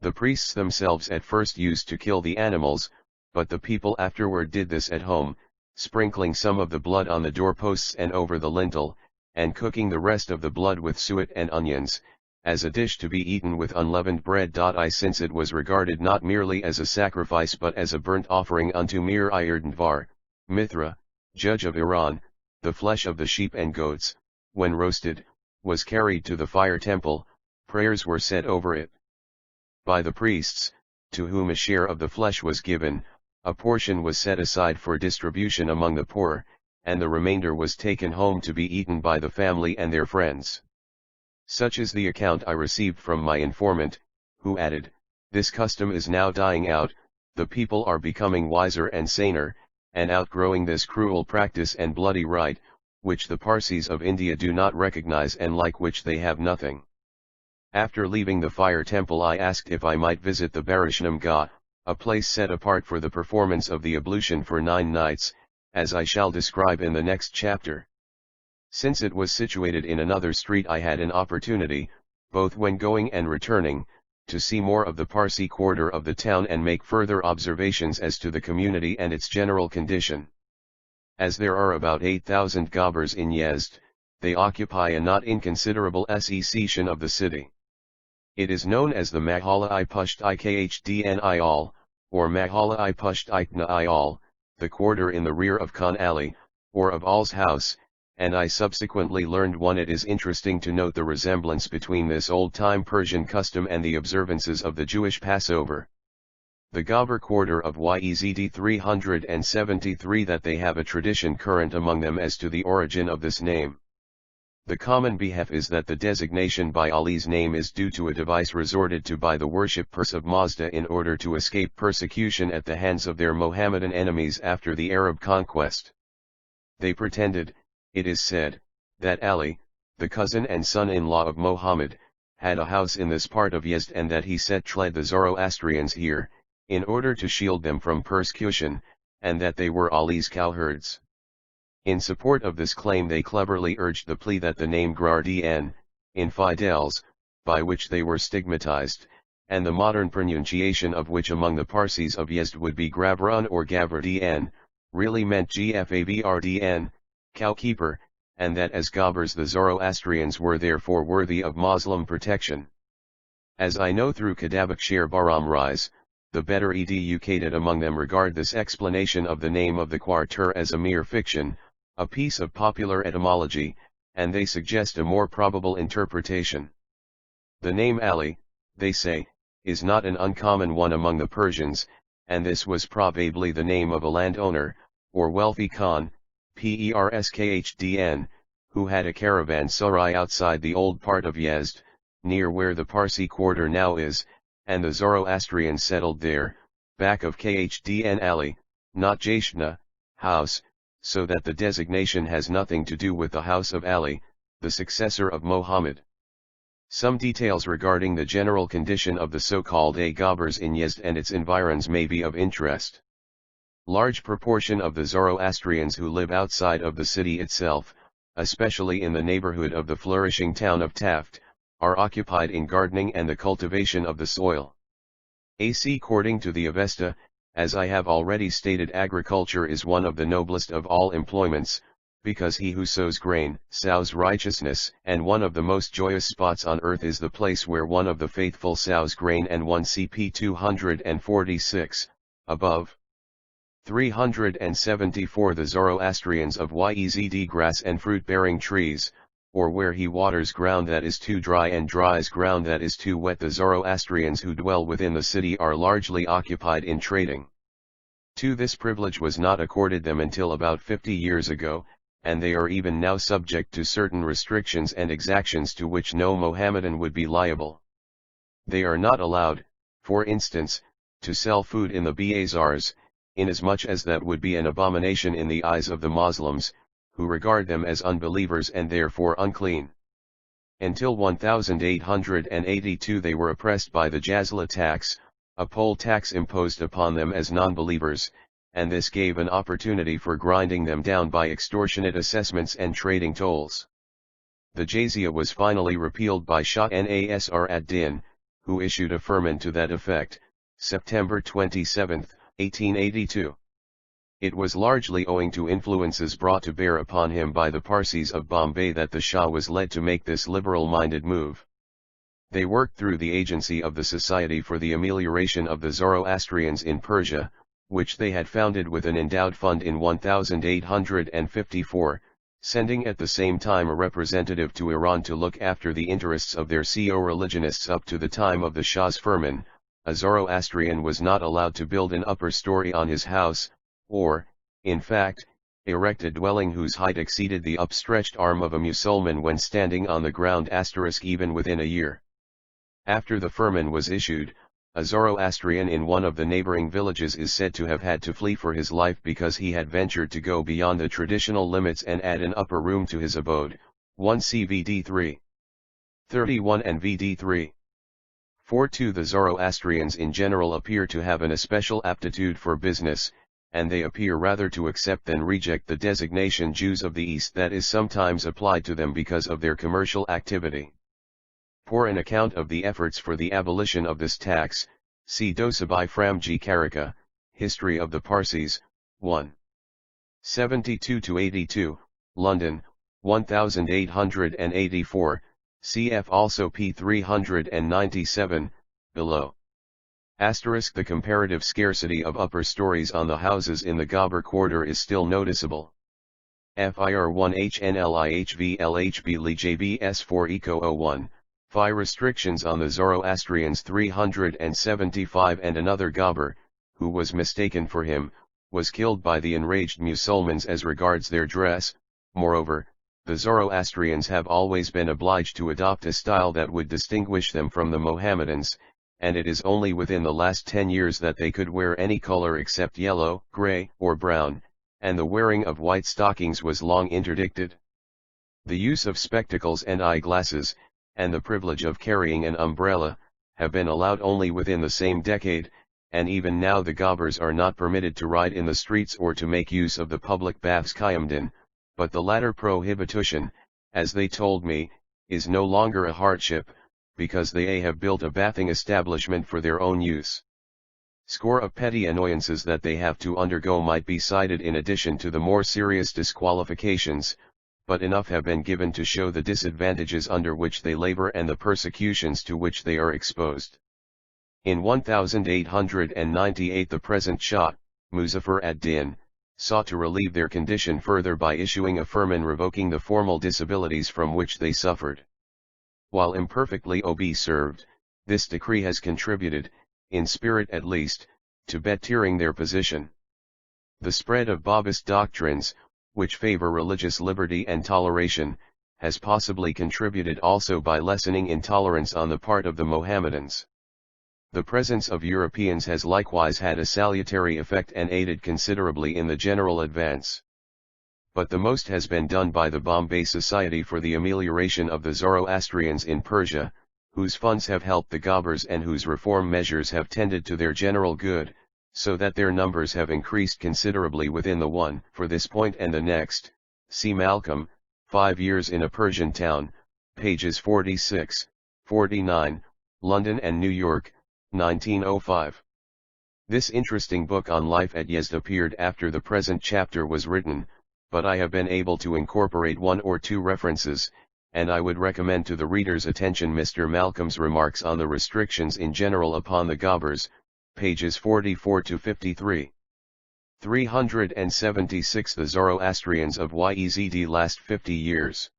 The priests themselves at first used to kill the animals, but the people afterward did this at home, sprinkling some of the blood on the doorposts and over the lintel, and cooking the rest of the blood with suet and onions, as a dish to be eaten with unleavened bread. Since it was regarded not merely as a sacrifice but as a burnt offering unto Mir Irdnvar, Mithra, judge of Iran, the flesh of the sheep and goats, when roasted, was carried to the fire temple, prayers were said over it by the priests, to whom a share of the flesh was given, a portion was set aside for distribution among the poor, and the remainder was taken home to be eaten by the family and their friends. Such is the account I received from my informant, who added, "This custom is now dying out, the people are becoming wiser and saner, and outgrowing this cruel practice and bloody rite, which the Parsis of India do not recognize and like which they have nothing. After leaving the fire temple I asked if I might visit the Barishnam Ghat, a place set apart for the performance of the ablution for 9 nights, as I shall describe in the next chapter. Since it was situated in another street I had an opportunity, both when going and returning, to see more of the Parsi quarter of the town and make further observations as to the community and its general condition. As there are about 8,000 Ghabars in Yezd, they occupy a not inconsiderable section of the city. It is known as the Mahalla-i Pusht-i Khdni-al, or Mahalla-i Pusht-i-Kna-al, the quarter in the rear of Khan Ali, or of Al's house, and I subsequently learned one. It is interesting to note the resemblance between this old-time Persian custom and the observances of the Jewish Passover. The Ghabar quarter of Yezd 373 that they have a tradition current among them as to the origin of this name. The common belief is that the designation by Ali's name is due to a device resorted to by the worshippers of Mazda in order to escape persecution at the hands of their Mohammedan enemies after the Arab conquest. They pretended, it is said, that Ali, the cousin and son-in-law of Muhammad, had a house in this part of Yezd and that he settled the Zoroastrians here, in order to shield them from persecution, and that they were Ali's cowherds. In support of this claim they cleverly urged the plea that the name Grardn, infidels, by which they were stigmatized, and the modern pronunciation of which among the Parsis of Yezd would be Gravran or Gavardn, really meant Gfavrdn, cowkeeper, and that as Ghabars the Zoroastrians were therefore worthy of Muslim protection. As I know through Kadabakshir Baram Rise, the better educated among them regard this explanation of the name of the quarter as a mere fiction, a piece of popular etymology, and they suggest a more probable interpretation. The name Ali, they say, is not an uncommon one among the Persians, and this was probably the name of a landowner, or wealthy Khan, Perskhdn, who had a caravanserai outside the old part of Yezd, near where the Parsi quarter now is, and the Zoroastrians settled there, back of Khdn Ali, not Jashna, house, so that the designation has nothing to do with the house of Ali, the successor of Muhammad. Some details regarding the general condition of the so-called Ghabars in Yezd and its environs may be of interest. Large proportion of the Zoroastrians who live outside of the city itself, especially in the neighborhood of the flourishing town of Taft, are occupied in gardening and the cultivation of the soil. According to the Avesta, as I have already stated, agriculture is one of the noblest of all employments, because he who sows grain, sows righteousness, and one of the most joyous spots on earth is the place where one of the faithful sows grain, and 1 CP 246, above. 374 The Zoroastrians of Yezd grass and fruit-bearing trees, or where he waters ground that is too dry and dries ground that is too wet. The Zoroastrians who dwell within the city are largely occupied in trading. This privilege was not accorded them until about 50 years ago, and they are even now subject to certain restrictions and exactions to which no Mohammedan would be liable. They are not allowed, for instance, to sell food in the bazaars, inasmuch as that would be an abomination in the eyes of the Muslims, who regard them as unbelievers and therefore unclean. Until 1882 they were oppressed by the Jazla tax, a poll tax imposed upon them as non-believers, and this gave an opportunity for grinding them down by extortionate assessments and trading tolls. The jizya was finally repealed by Shah Nasr ad-Din, who issued a firman to that effect, September 27, 1882. It was largely owing to influences brought to bear upon him by the Parsis of Bombay that the Shah was led to make this liberal-minded move. They worked through the agency of the Society for the Amelioration of the Zoroastrians in Persia, which they had founded with an endowed fund in 1854, sending at the same time a representative to Iran to look after the interests of their co-religionists. Up to the time of the Shah's firman, a Zoroastrian was not allowed to build an upper story on his house, or, in fact, erect a dwelling whose height exceeded the upstretched arm of a Musulman when standing on the ground *, even within a year. After the firman was issued, a Zoroastrian in one of the neighboring villages is said to have had to flee for his life because he had ventured to go beyond the traditional limits and add an upper room to his abode. 1 CVD 3. 31 and VD 3. 4.2 The Zoroastrians in general appear to have an especial aptitude for business, and they appear rather to accept than reject the designation Jews of the East that is sometimes applied to them because of their commercial activity. For an account of the efforts for the abolition of this tax, see Dosabai Framji Karaka, History of the Parsis, 1. 72-82, London, 1884, cf. also p. 397, below. Asterisk The comparative scarcity of upper stories on the houses in the Ghabur quarter is still noticeable. FIR 1 HNLIHVLHB LJBS 4 ECO 01. Phi restrictions on the Zoroastrians 375 and another Ghabur, who was mistaken for him, was killed by the enraged Musulmans as regards their dress. Moreover, the Zoroastrians have always been obliged to adopt a style that would distinguish them from the Mohammedans, and it is only within the last 10 years that they could wear any color except yellow, gray, or brown, and the wearing of white stockings was long interdicted. The use of spectacles and eyeglasses, and the privilege of carrying an umbrella, have been allowed only within the same decade, and even now the Ghaburs are not permitted to ride in the streets or to make use of the public baths Qayamdan, but the latter prohibition, as they told me, is no longer a hardship, because they have built a bathing establishment for their own use. Score of petty annoyances that they have to undergo might be cited in addition to the more serious disqualifications, but enough have been given to show the disadvantages under which they labor and the persecutions to which they are exposed. In 1898 the present Shah, Muzaffar ad-Din, sought to relieve their condition further by issuing a firman revoking the formal disabilities from which they suffered. While imperfectly served, this decree has contributed, in spirit at least, to bettering their position. The spread of Babist doctrines, which favor religious liberty and toleration, has possibly contributed also by lessening intolerance on the part of the Mohammedans. The presence of Europeans has likewise had a salutary effect and aided considerably in the general advance. But the most has been done by the Bombay Society for the Amelioration of the Zoroastrians in Persia, whose funds have helped the Ghaburs and whose reform measures have tended to their general good, so that their numbers have increased considerably within the one. For this point and the next, see Malcolm, 5 Years in a Persian Town, pages 46, 49, London and New York, 1905. This interesting book on life at Yezd appeared after the present chapter was written, but I have been able to incorporate 1 or 2 references, and I would recommend to the reader's attention Mr. Malcolm's remarks on the restrictions in general upon the Ghaburs, pages 44 to 53. 376 The Zoroastrians of Yezd last 50 years.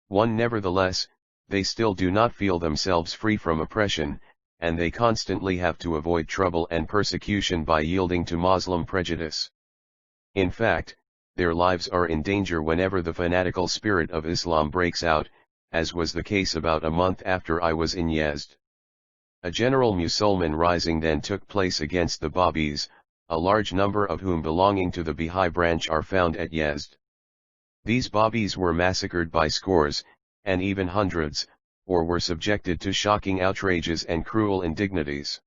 1 Nevertheless, they still do not feel themselves free from oppression, and they constantly have to avoid trouble and persecution by yielding to Moslem prejudice. In fact, their lives are in danger whenever the fanatical spirit of Islam breaks out, as was the case about a month after I was in Yezd. A general Musulman rising then took place against the Babis, a large number of whom belonging to the Bahá'í branch are found at Yezd. These Babis were massacred by scores, and even hundreds, or were subjected to shocking outrages and cruel indignities.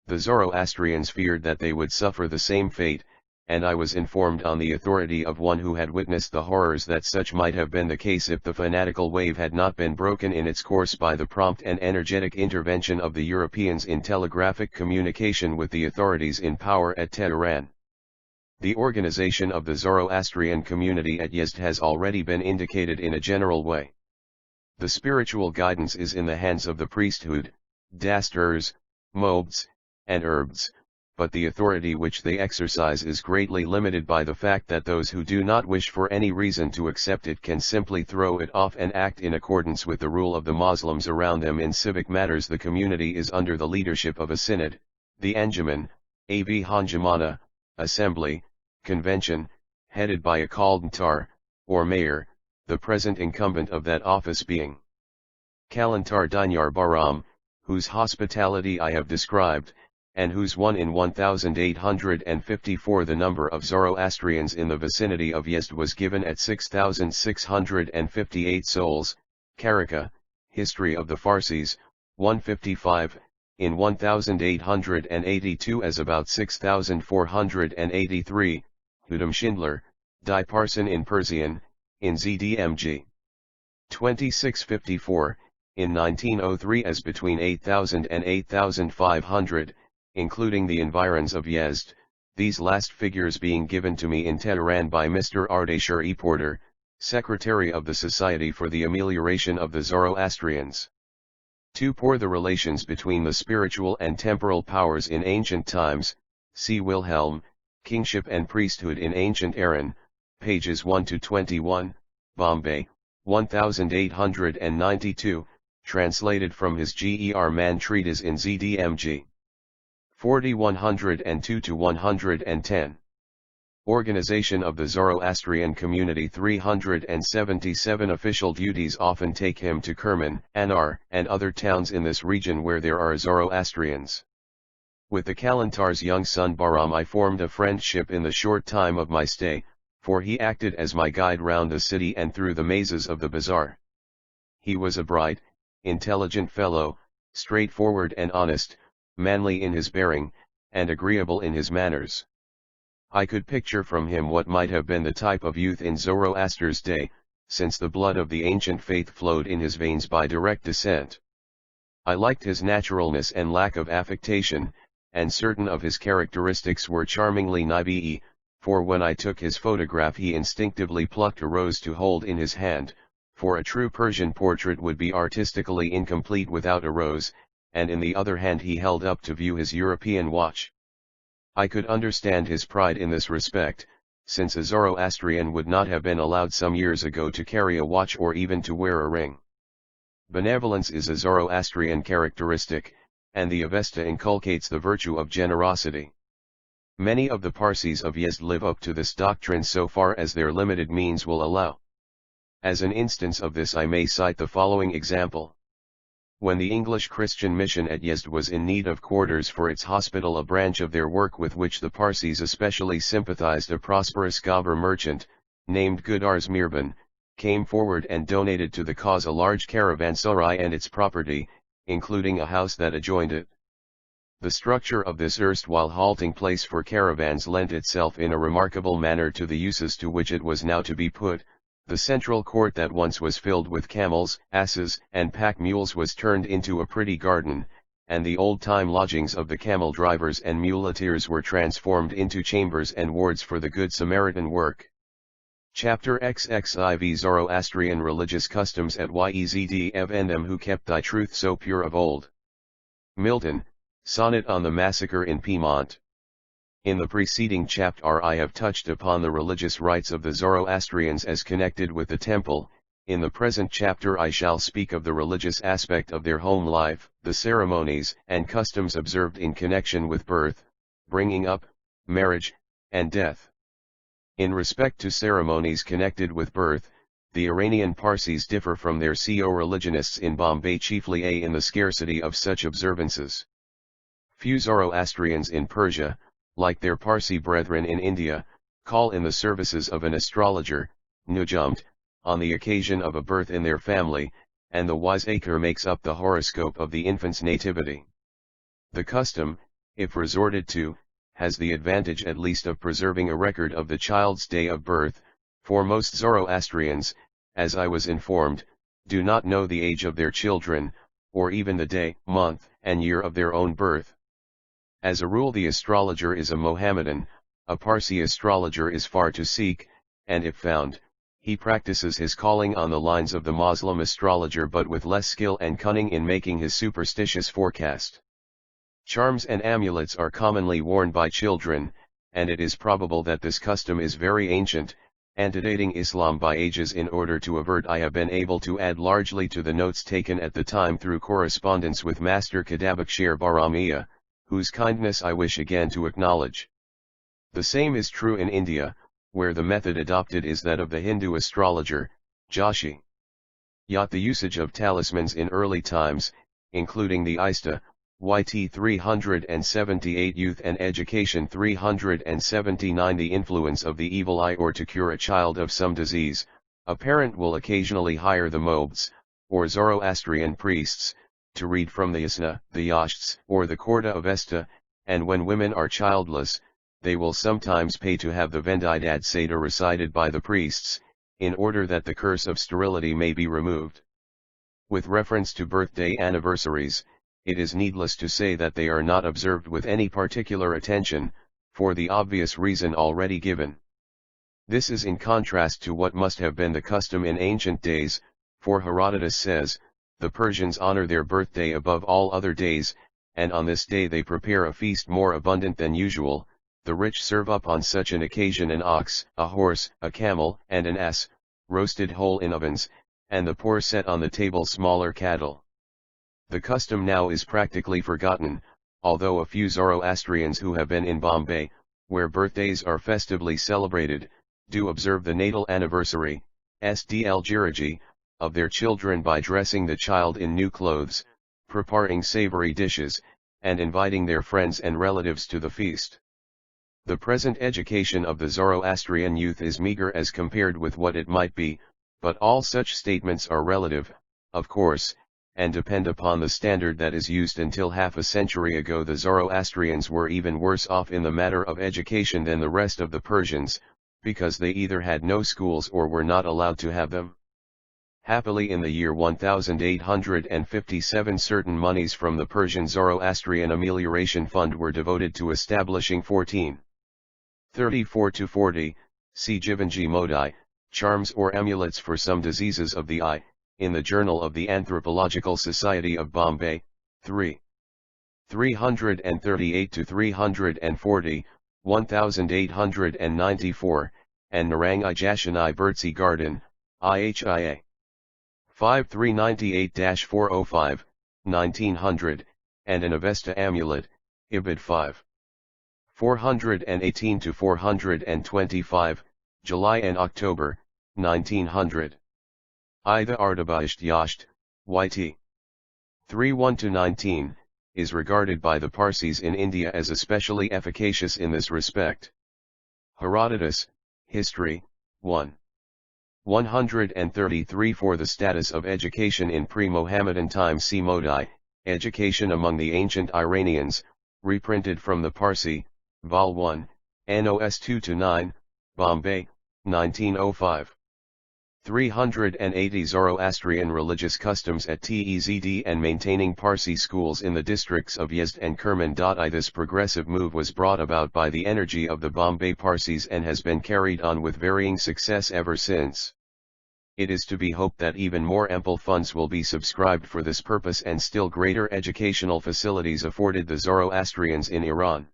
The Zoroastrians feared that they would suffer the same fate, and I was informed on the authority of one who had witnessed the horrors that such might have been the case if the fanatical wave had not been broken in its course by the prompt and energetic intervention of the Europeans in telegraphic communication with the authorities in power at Tehran. The organization of the Zoroastrian community at Yezd has already been indicated in a general way. The spiritual guidance is in the hands of the priesthood, dasturs, mobeds, and erbs, but the authority which they exercise is greatly limited by the fact that those who do not wish for any reason to accept it can simply throw it off and act in accordance with the rule of the Moslems around them. In civic matters the community is under the leadership of a synod, the Anjuman, Av Hanjamana, assembly, convention, headed by a Kaldantar, or mayor, the present incumbent of that office being Kalantar Dinyar Baram, whose hospitality I have described, and whose one in 1854 the number of Zoroastrians in the vicinity of Yezd was given at 6,658 souls, Karaka, History of the Parsis, 155, in 1882 as about 6,483, Hudam Schindler, Die Parsen in Persian, in ZDMG. 2654, in 1903 as between 8,000 and 8,500, including the environs of Yezd, these last figures being given to me in Tehran by Mr. Ardashir E. Porter, Secretary of the Society for the Amelioration of the Zoroastrians. 2. Pour the relations between the spiritual and temporal powers in ancient times, see Wilhelm, Kingship and Priesthood in Ancient Iran, pages 1-21, Bombay, 1892, translated from his G.E.R. Mann treatise in ZDMG. 4102-110. Organization of the Zoroastrian community. 377 Official duties often take him to Kerman, Anar, and other towns in this region where there are Zoroastrians. With the Kalantar's young son Bahram I formed a friendship in the short time of my stay, for he acted as my guide round the city and through the mazes of the bazaar. He was a bright, intelligent fellow, straightforward and honest, manly in his bearing, and agreeable in his manners. I could picture from him what might have been the type of youth in Zoroaster's day, since the blood of the ancient faith flowed in his veins by direct descent. I liked his naturalness and lack of affectation, and certain of his characteristics were charmingly naive, for when I took his photograph he instinctively plucked a rose to hold in his hand, for a true Persian portrait would be artistically incomplete without a rose, and in the other hand he held up to view his European watch. I could understand his pride in this respect, since a Zoroastrian would not have been allowed some years ago to carry a watch or even to wear a ring. Benevolence is a Zoroastrian characteristic, and the Avesta inculcates the virtue of generosity. Many of the Parsis of Yezd live up to this doctrine so far as their limited means will allow. As an instance of this I may cite the following example. When the English Christian mission at Yezd was in need of quarters for its hospital, a branch of their work with which the Parsis especially sympathized, a prosperous Gabur merchant, named Gudars Mirban, came forward and donated to the cause a large caravanserai and its property, including a house that adjoined it. The structure of this erstwhile halting place for caravans lent itself in a remarkable manner to the uses to which it was now to be put. The central court that once was filled with camels, asses, and pack mules was turned into a pretty garden, and the old-time lodgings of the camel drivers and muleteers were transformed into chambers and wards for the Good Samaritan work. Chapter XXIV Zoroastrian Religious Customs at Yezd and them who kept thy truth so pure of old. Milton, Sonnet on the Massacre in Piedmont. In the preceding chapter I have touched upon the religious rites of the Zoroastrians as connected with the temple. In the present chapter I shall speak of the religious aspect of their home life, the ceremonies and customs observed in connection with birth, bringing up, marriage, and death. In respect to ceremonies connected with birth, the Iranian Parsis differ from their co-religionists in Bombay chiefly in the scarcity of such observances. Few Zoroastrians in Persia, like their Parsi brethren in India, call in the services of an astrologer, Nujumt, on the occasion of a birth in their family, and the wiseacre makes up the horoscope of the infant's nativity. The custom, if resorted to, has the advantage at least of preserving a record of the child's day of birth, for most Zoroastrians, as I was informed, do not know the age of their children, or even the day, month, and year of their own birth. As a rule the astrologer is a Mohammedan, a Parsi astrologer is far to seek, and if found, he practices his calling on the lines of the Muslim astrologer but with less skill and cunning in making his superstitious forecast. Charms and amulets are commonly worn by children, and it is probable that this custom is very ancient, antedating Islam by ages. In order to avert I have been able to add largely to the notes taken at the time through correspondence with Master Kadabakshir Baramiya, whose kindness I wish again to acknowledge. The same is true in India, where the method adopted is that of the Hindu astrologer, Joshi. Yet the usage of talismans in early times, including the ISTA, YT 378 Youth and Education 379. The influence of the evil eye, or to cure a child of some disease, a parent will occasionally hire the mobeds, or Zoroastrian priests, to read from the Yasna, the Yashts, or the Khorda Avesta, and when women are childless, they will sometimes pay to have the Vendidad Seda recited by the priests, in order that the curse of sterility may be removed. With reference to birthday anniversaries, it is needless to say that they are not observed with any particular attention, for the obvious reason already given. This is in contrast to what must have been the custom in ancient days, for Herodotus says, the Persians honor their birthday above all other days, and on this day they prepare a feast more abundant than usual. The rich serve up on such an occasion an ox, a horse, a camel, and an ass, roasted whole in ovens, and the poor set on the table smaller cattle. The custom now is practically forgotten, although a few Zoroastrians who have been in Bombay, where birthdays are festively celebrated, do observe the natal anniversary, SDL Giriji, of their children by dressing the child in new clothes, preparing savory dishes, and inviting their friends and relatives to the feast. The present education of the Zoroastrian youth is meager as compared with what it might be, but all such statements are relative, of course, and depend upon the standard that is used. Until half a century ago the Zoroastrians were even worse off in the matter of education than the rest of the Persians, because they either had no schools or were not allowed to have them. Happily in the year 1857 certain monies from the Persian Zoroastrian Amelioration Fund were devoted to establishing 1434-40, see Jivanji Modi, charms or amulets for some diseases of the eye, in the Journal of the Anthropological Society of Bombay, 3. 338-340, 1894, and Narangi Jashanai Birdsey Garden, IHIA. 5398-405, 1900, and an Avesta amulet, Ibid 5. 418-425, July and October, 1900. Ida Ardabasht Yasht, YT. 31-19, is regarded by the Parsis in India as especially efficacious in this respect. Herodotus, History, 1. 133. For the status of education in pre-Mohammedan times see Modi, Education Among the Ancient Iranians, reprinted from the Parsi, Vol 1, NOS 2-9, Bombay, 1905. 380. Zoroastrian religious customs at Tzd and maintaining Parsi schools in the districts of Yezd and Kerman. This progressive move was brought about by the energy of the Bombay Parsis and has been carried on with varying success ever since. It is to be hoped that even more ample funds will be subscribed for this purpose and still greater educational facilities afforded the Zoroastrians in Iran.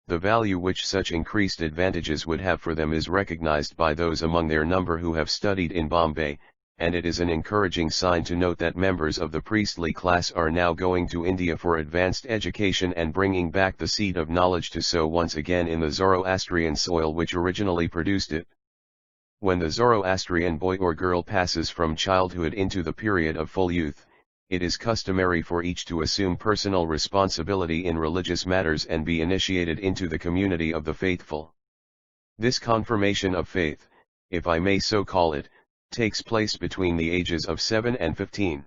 The value which such increased advantages would have for them is recognized by those among their number who have studied in Bombay, and it is an encouraging sign to note that members of the priestly class are now going to India for advanced education and bringing back the seed of knowledge to sow once again in the Zoroastrian soil which originally produced it. When the Zoroastrian boy or girl passes from childhood into the period of full youth, it is customary for each to assume personal responsibility in religious matters and be initiated into the community of the faithful. This confirmation of faith, if I may so call it, takes place between the ages of 7 and 15.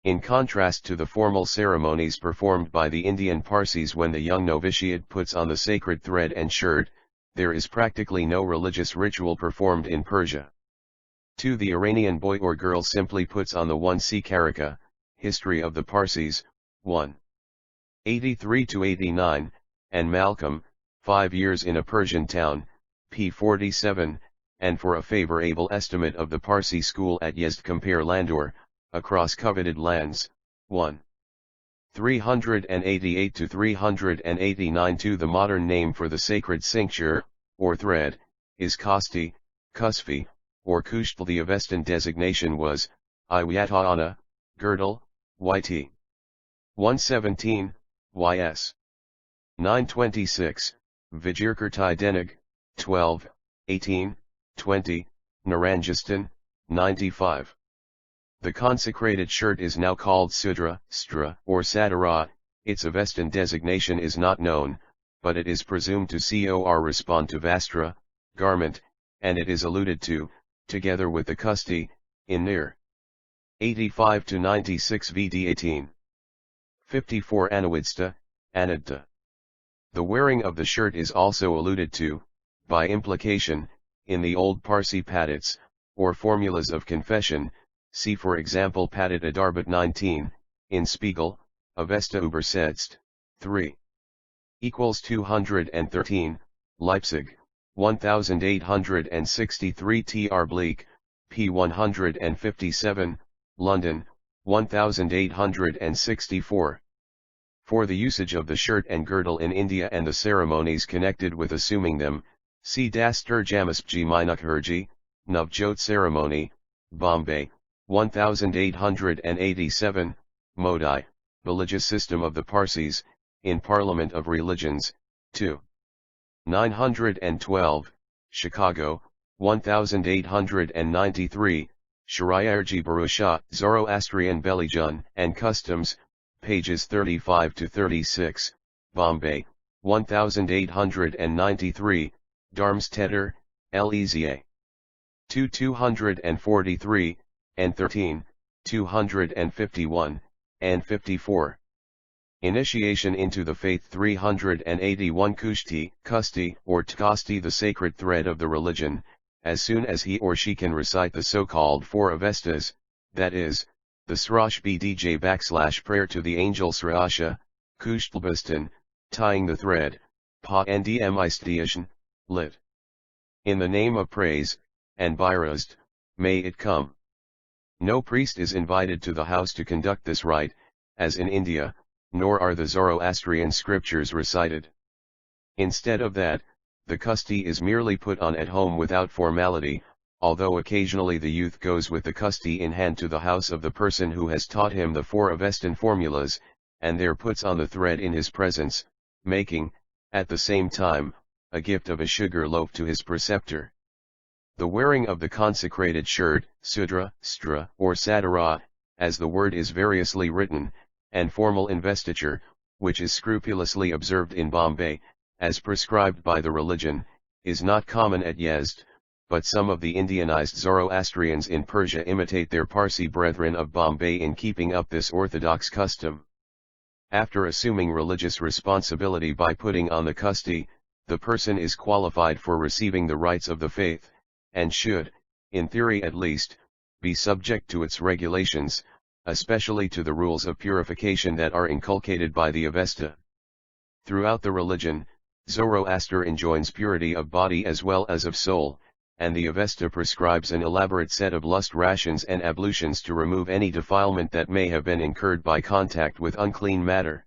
In contrast to the formal ceremonies performed by the Indian Parsis when the young novitiate puts on the sacred thread and shirt, there is practically no religious ritual performed in Persia. 2. The Iranian boy or girl simply puts on the 1c Karaka, History of the Parsis, 1. 83-89, and Malcolm, 5 years in a Persian town, p. 47, and for a favorable estimate of the Parsi school at Yezd compare Landor, Across Coveted Lands, 1. 388-389. 2. The modern name for the sacred cincture, or thread, is Kasti, Kusfi, or Kushtl. The Avestan designation was, Iwyatana, girdle, YT. 117, YS. 926, Vijirkurtai Denig, 12, 18, 20, Naranjistan, 95. The consecrated shirt is now called sudra, stra, or sadara. Its Avestan designation is not known, but it is presumed to correspond to vastra, garment, and it is alluded to, together with the kusti, in Nir. 85 to 96 VD 18. 54 Anawidsta, Anadta. The wearing of the shirt is also alluded to, by implication, in the old Parsi padits, or formulas of confession. See for example Padit Adarbat 19, in Spiegel, Avesta Übersetzt, 3. Equals 213, Leipzig, 1863 Tr. Bleek, p. 157, London, 1864. For the usage of the shirt and girdle in India and the ceremonies connected with assuming them, see Das Terjamasbji Minukherji, Navjot Ceremony, Bombay, 1887, Modi, Religious System of the Parsis, in Parliament of Religions, 2. 912, Chicago, 1893, Shariarji Barusha, Zoroastrian Belijun and Customs, pages 35 to 36, Bombay, 1893, Darmstetter, Leza. 243, and 13, 251, and 54. Initiation into the faith 381 Kusti, or Tkasti, the sacred thread of the religion, as soon as he or she can recite the so-called 4 Avestas, that is, the Srash Bdj / prayer to the angel Srasha, Kushtbastan, tying the thread, Pa Ndmistation, lit. In the name of praise, and Birazd, may it come. No priest is invited to the house to conduct this rite, as in India, nor are the Zoroastrian scriptures recited. Instead of that, the kusti is merely put on at home without formality, although occasionally the youth goes with the kusti in hand to the house of the person who has taught him the 4 Avestan formulas, and there puts on the thread in his presence, making, at the same time, a gift of a sugar loaf to his preceptor. The wearing of the consecrated shirt, sudra, stra, or sadara, as the word is variously written, and formal investiture, which is scrupulously observed in Bombay, as prescribed by the religion, is not common at Yezd, but some of the Indianized Zoroastrians in Persia imitate their Parsi brethren of Bombay in keeping up this orthodox custom. After assuming religious responsibility by putting on the kusti, the person is qualified for receiving the rites of the faith, and should, in theory at least, be subject to its regulations, especially to the rules of purification that are inculcated by the Avesta. Throughout the religion, Zoroaster enjoins purity of body as well as of soul, and the Avesta prescribes an elaborate set of lust rations and ablutions to remove any defilement that may have been incurred by contact with unclean matter.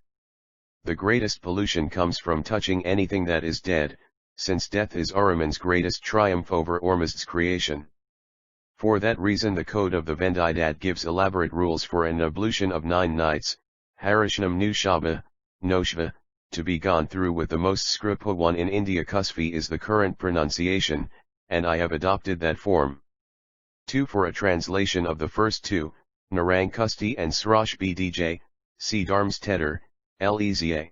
The greatest pollution comes from touching anything that is dead, since death is Ahriman's greatest triumph over Ormazd's creation. For that reason the Code of the Vendidad gives elaborate rules for an ablution of 9 nights, Harishnam Nushaba, Noshva, to be gone through with the most scrupulously one in India. Kusfi is the current pronunciation, and I have adopted that form. 2. For a translation of the first 2, Narang Kusti and Srash Bdj, see Darmstetter, Leza.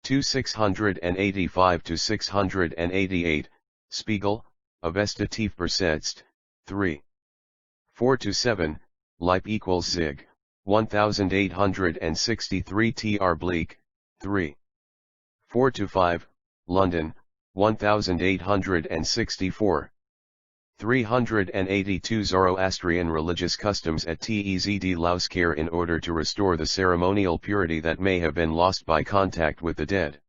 2 685 to 688, Spiegel, Avesta Tief Bersetzt, 3. 4 to 7, Leip equals Zig, 1863 Tr. Bleek, 3. 4 to 5, London, 1864. 382 Zoroastrian religious customs at Tzd Lauskar in order to restore the ceremonial purity that may have been lost by contact with the dead.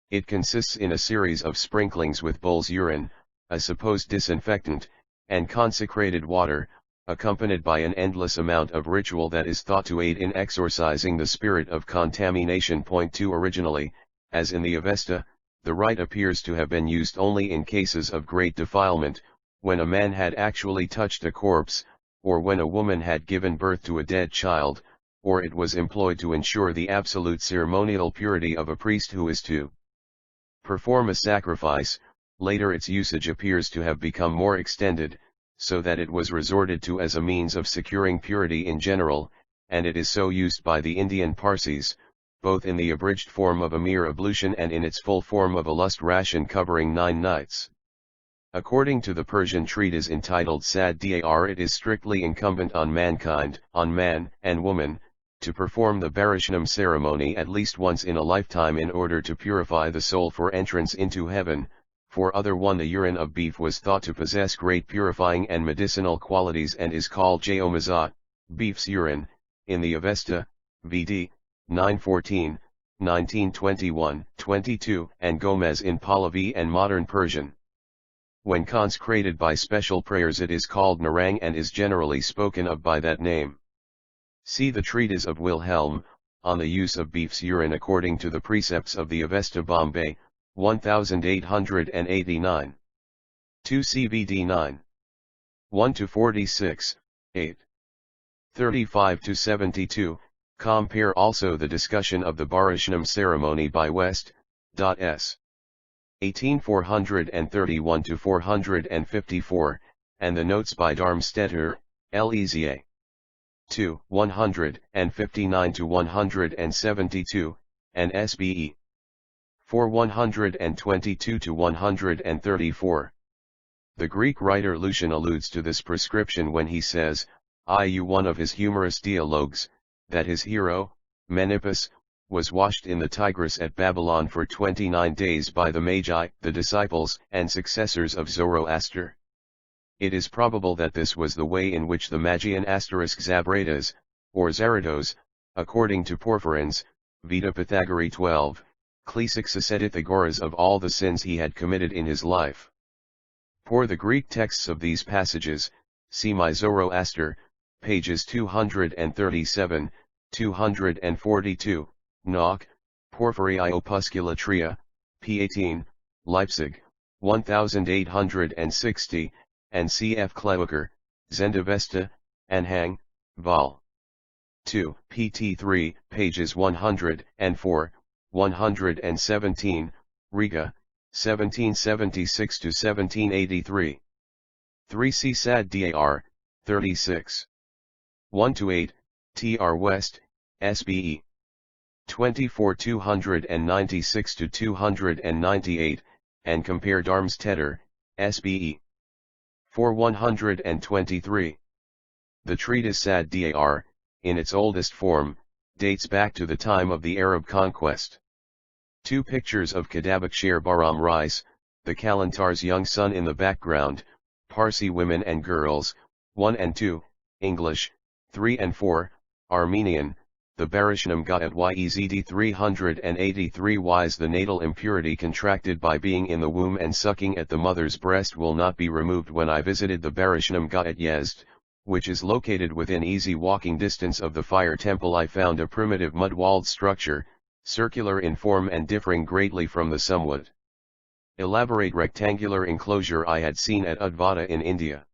It consists in a series of sprinklings with bull's urine, a supposed disinfectant, and consecrated water, accompanied by an endless amount of ritual that is thought to aid in exorcising the spirit of contamination. Point 2. Originally, as in the Avesta, the rite appears to have been used only in cases of great defilement, when a man had actually touched a corpse, or when a woman had given birth to a dead child, or it was employed to ensure the absolute ceremonial purity of a priest who is to perform a sacrifice. Later its usage appears to have become more extended, so that it was resorted to as a means of securing purity in general, and it is so used by the Indian Parsis, both in the abridged form of a mere ablution and in its full form of a lust ration covering 9 nights. According to the Persian treatise entitled Sad Dar, it is strictly incumbent on mankind, on man and woman, to perform the Barishnam ceremony at least once in a lifetime in order to purify the soul for entrance into heaven. For other one, the urine of beef was thought to possess great purifying and medicinal qualities and is called Jomazat, beef's urine, in the Avesta, VD, 914, 1921, 22, and Gomez in Pahlavi and modern Persian. When consecrated by special prayers it is called Narang and is generally spoken of by that name. See the treatise of Wilhelm, on the use of beef's urine according to the precepts of the Avesta Bombay, 1889. 2 CVD 9. 1-46, 8. 35-72, compare also the discussion of the Barishnam ceremony by West, S. 1831-454, and the notes by Darmstetter, L. 2, 159-172, and SBE. 4, 122-134. The Greek writer Lucian alludes to this prescription when he says, one of his humorous dialogues, that his hero, Menippus, was washed in the Tigris at Babylon for 29 days by the Magi, the disciples and successors of Zoroaster. It is probable that this was the way in which the Magian Zabratas, or Zaratos, according to Porphyrins, Vita Pythagori 12, Cleisixasedithagoras of all the sins he had committed in his life. For the Greek texts of these passages, see my Zoroaster, pages 237, 242, Nock, Porphyry Opusculatria, p. 18, Leipzig, 1860, and C.F. Klewiker, Zendavesta, Anhang, Vol. 2, pt. 3, pages 104, 117, Riga, 1776-1783. 3 C. Sad Dar, 36. 1-8, Tr. West, SBE. 24 296-298, and compare Darmstetter, SBE. 4 123. The treatise Sad Dar, in its oldest form, dates back to the time of the Arab conquest. 2 pictures of Kadabakshir Baram Rais, the Kalantar's young son in the background, Parsi women and girls, 1 and 2, English, 3 and 4, Armenian, the Barishnam Ga'at Yezd 383 Ys. The natal impurity contracted by being in the womb and sucking at the mother's breast will not be removed. When I visited the Barishnam Ga'at Yezd, which is located within easy walking distance of the fire temple, I found a primitive mud-walled structure, circular in form and differing greatly from the somewhat elaborate rectangular enclosure I had seen at Udvada in India.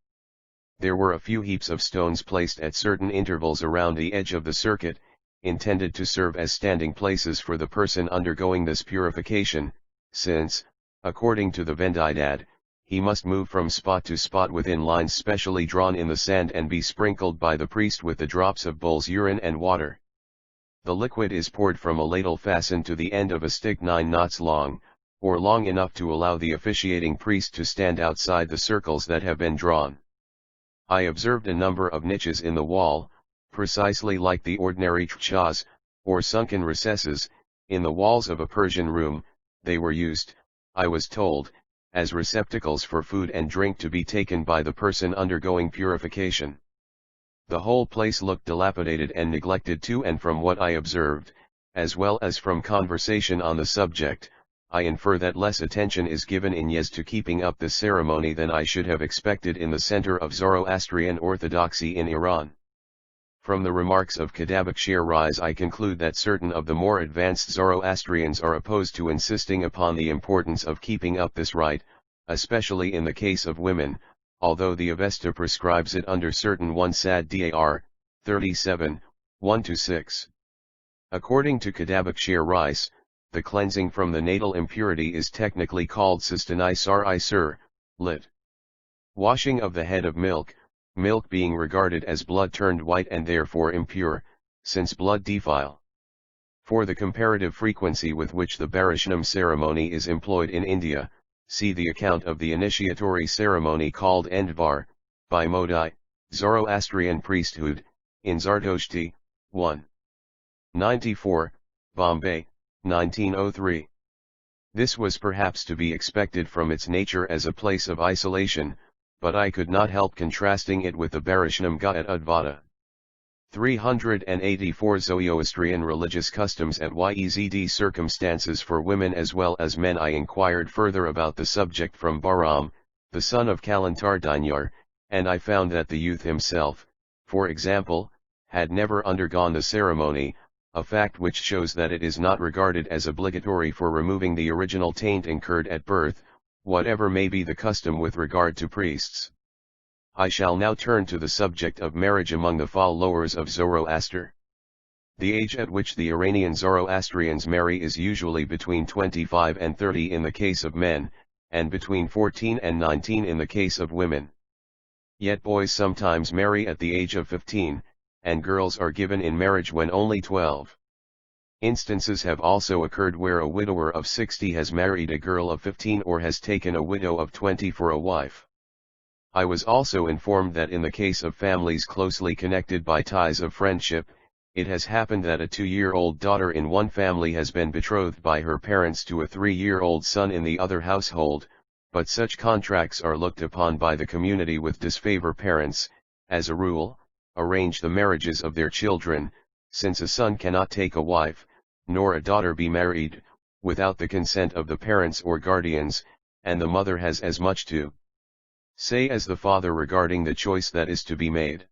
There were a few heaps of stones placed at certain intervals around the edge of the circuit, intended to serve as standing places for the person undergoing this purification, since, according to the Vendidad, he must move from spot to spot within lines specially drawn in the sand and be sprinkled by the priest with the drops of bull's urine and water. The liquid is poured from a ladle fastened to the end of a stick 9 knots long, or long enough to allow the officiating priest to stand outside the circles that have been drawn. I observed a number of niches in the wall, precisely like the ordinary trchas, or sunken recesses, in the walls of a Persian room. They were used, I was told, as receptacles for food and drink to be taken by the person undergoing purification. The whole place looked dilapidated and neglected too, and from what I observed, as well as from conversation on the subject, I infer that less attention is given in Yezd to keeping up this ceremony than I should have expected in the center of Zoroastrian orthodoxy in Iran. From the remarks of Kadabakshir Rais I conclude that certain of the more advanced Zoroastrians are opposed to insisting upon the importance of keeping up this rite, especially in the case of women, although the Avesta prescribes it under certain 1 Sad Dar, 37, 1-6. According to Kadabakshir Rais, the cleansing from the natal impurity is technically called Sistanai Sar Isur, lit. Washing of the head of milk, milk being regarded as blood turned white and therefore impure, since blood defile. For the comparative frequency with which the Barishnam ceremony is employed in India, see the account of the initiatory ceremony called Endvar, by Modi, Zoroastrian priesthood, in Zertshti, 1. 94, Bombay, 1903. This was perhaps to be expected from its nature as a place of isolation, but I could not help contrasting it with the Barishnam Ga at Advata. 384 Zoroastrian religious customs at Yezd circumstances for women as well as men. I inquired further about the subject from Bahram, the son of Kalantar Dinyar, and I found that the youth himself, for example, had never undergone the ceremony, a fact which shows that it is not regarded as obligatory for removing the original taint incurred at birth, whatever may be the custom with regard to priests. I shall now turn to the subject of marriage among the followers of Zoroaster. The age at which the Iranian Zoroastrians marry is usually between 25 and 30 in the case of men, and between 14 and 19 in the case of women. Yet boys sometimes marry at the age of 15, and girls are given in marriage when only 12. Instances have also occurred where a widower of 60 has married a girl of 15 or has taken a widow of 20 for a wife. I was also informed that in the case of families closely connected by ties of friendship, it has happened that a 2-year-old daughter in one family has been betrothed by her parents to a 3-year-old son in the other household, but such contracts are looked upon by the community with disfavor. Parents, as a rule, arrange the marriages of their children, since a son cannot take a wife, nor a daughter be married, without the consent of the parents or guardians, and the mother has as much to say as the father regarding the choice that is to be made.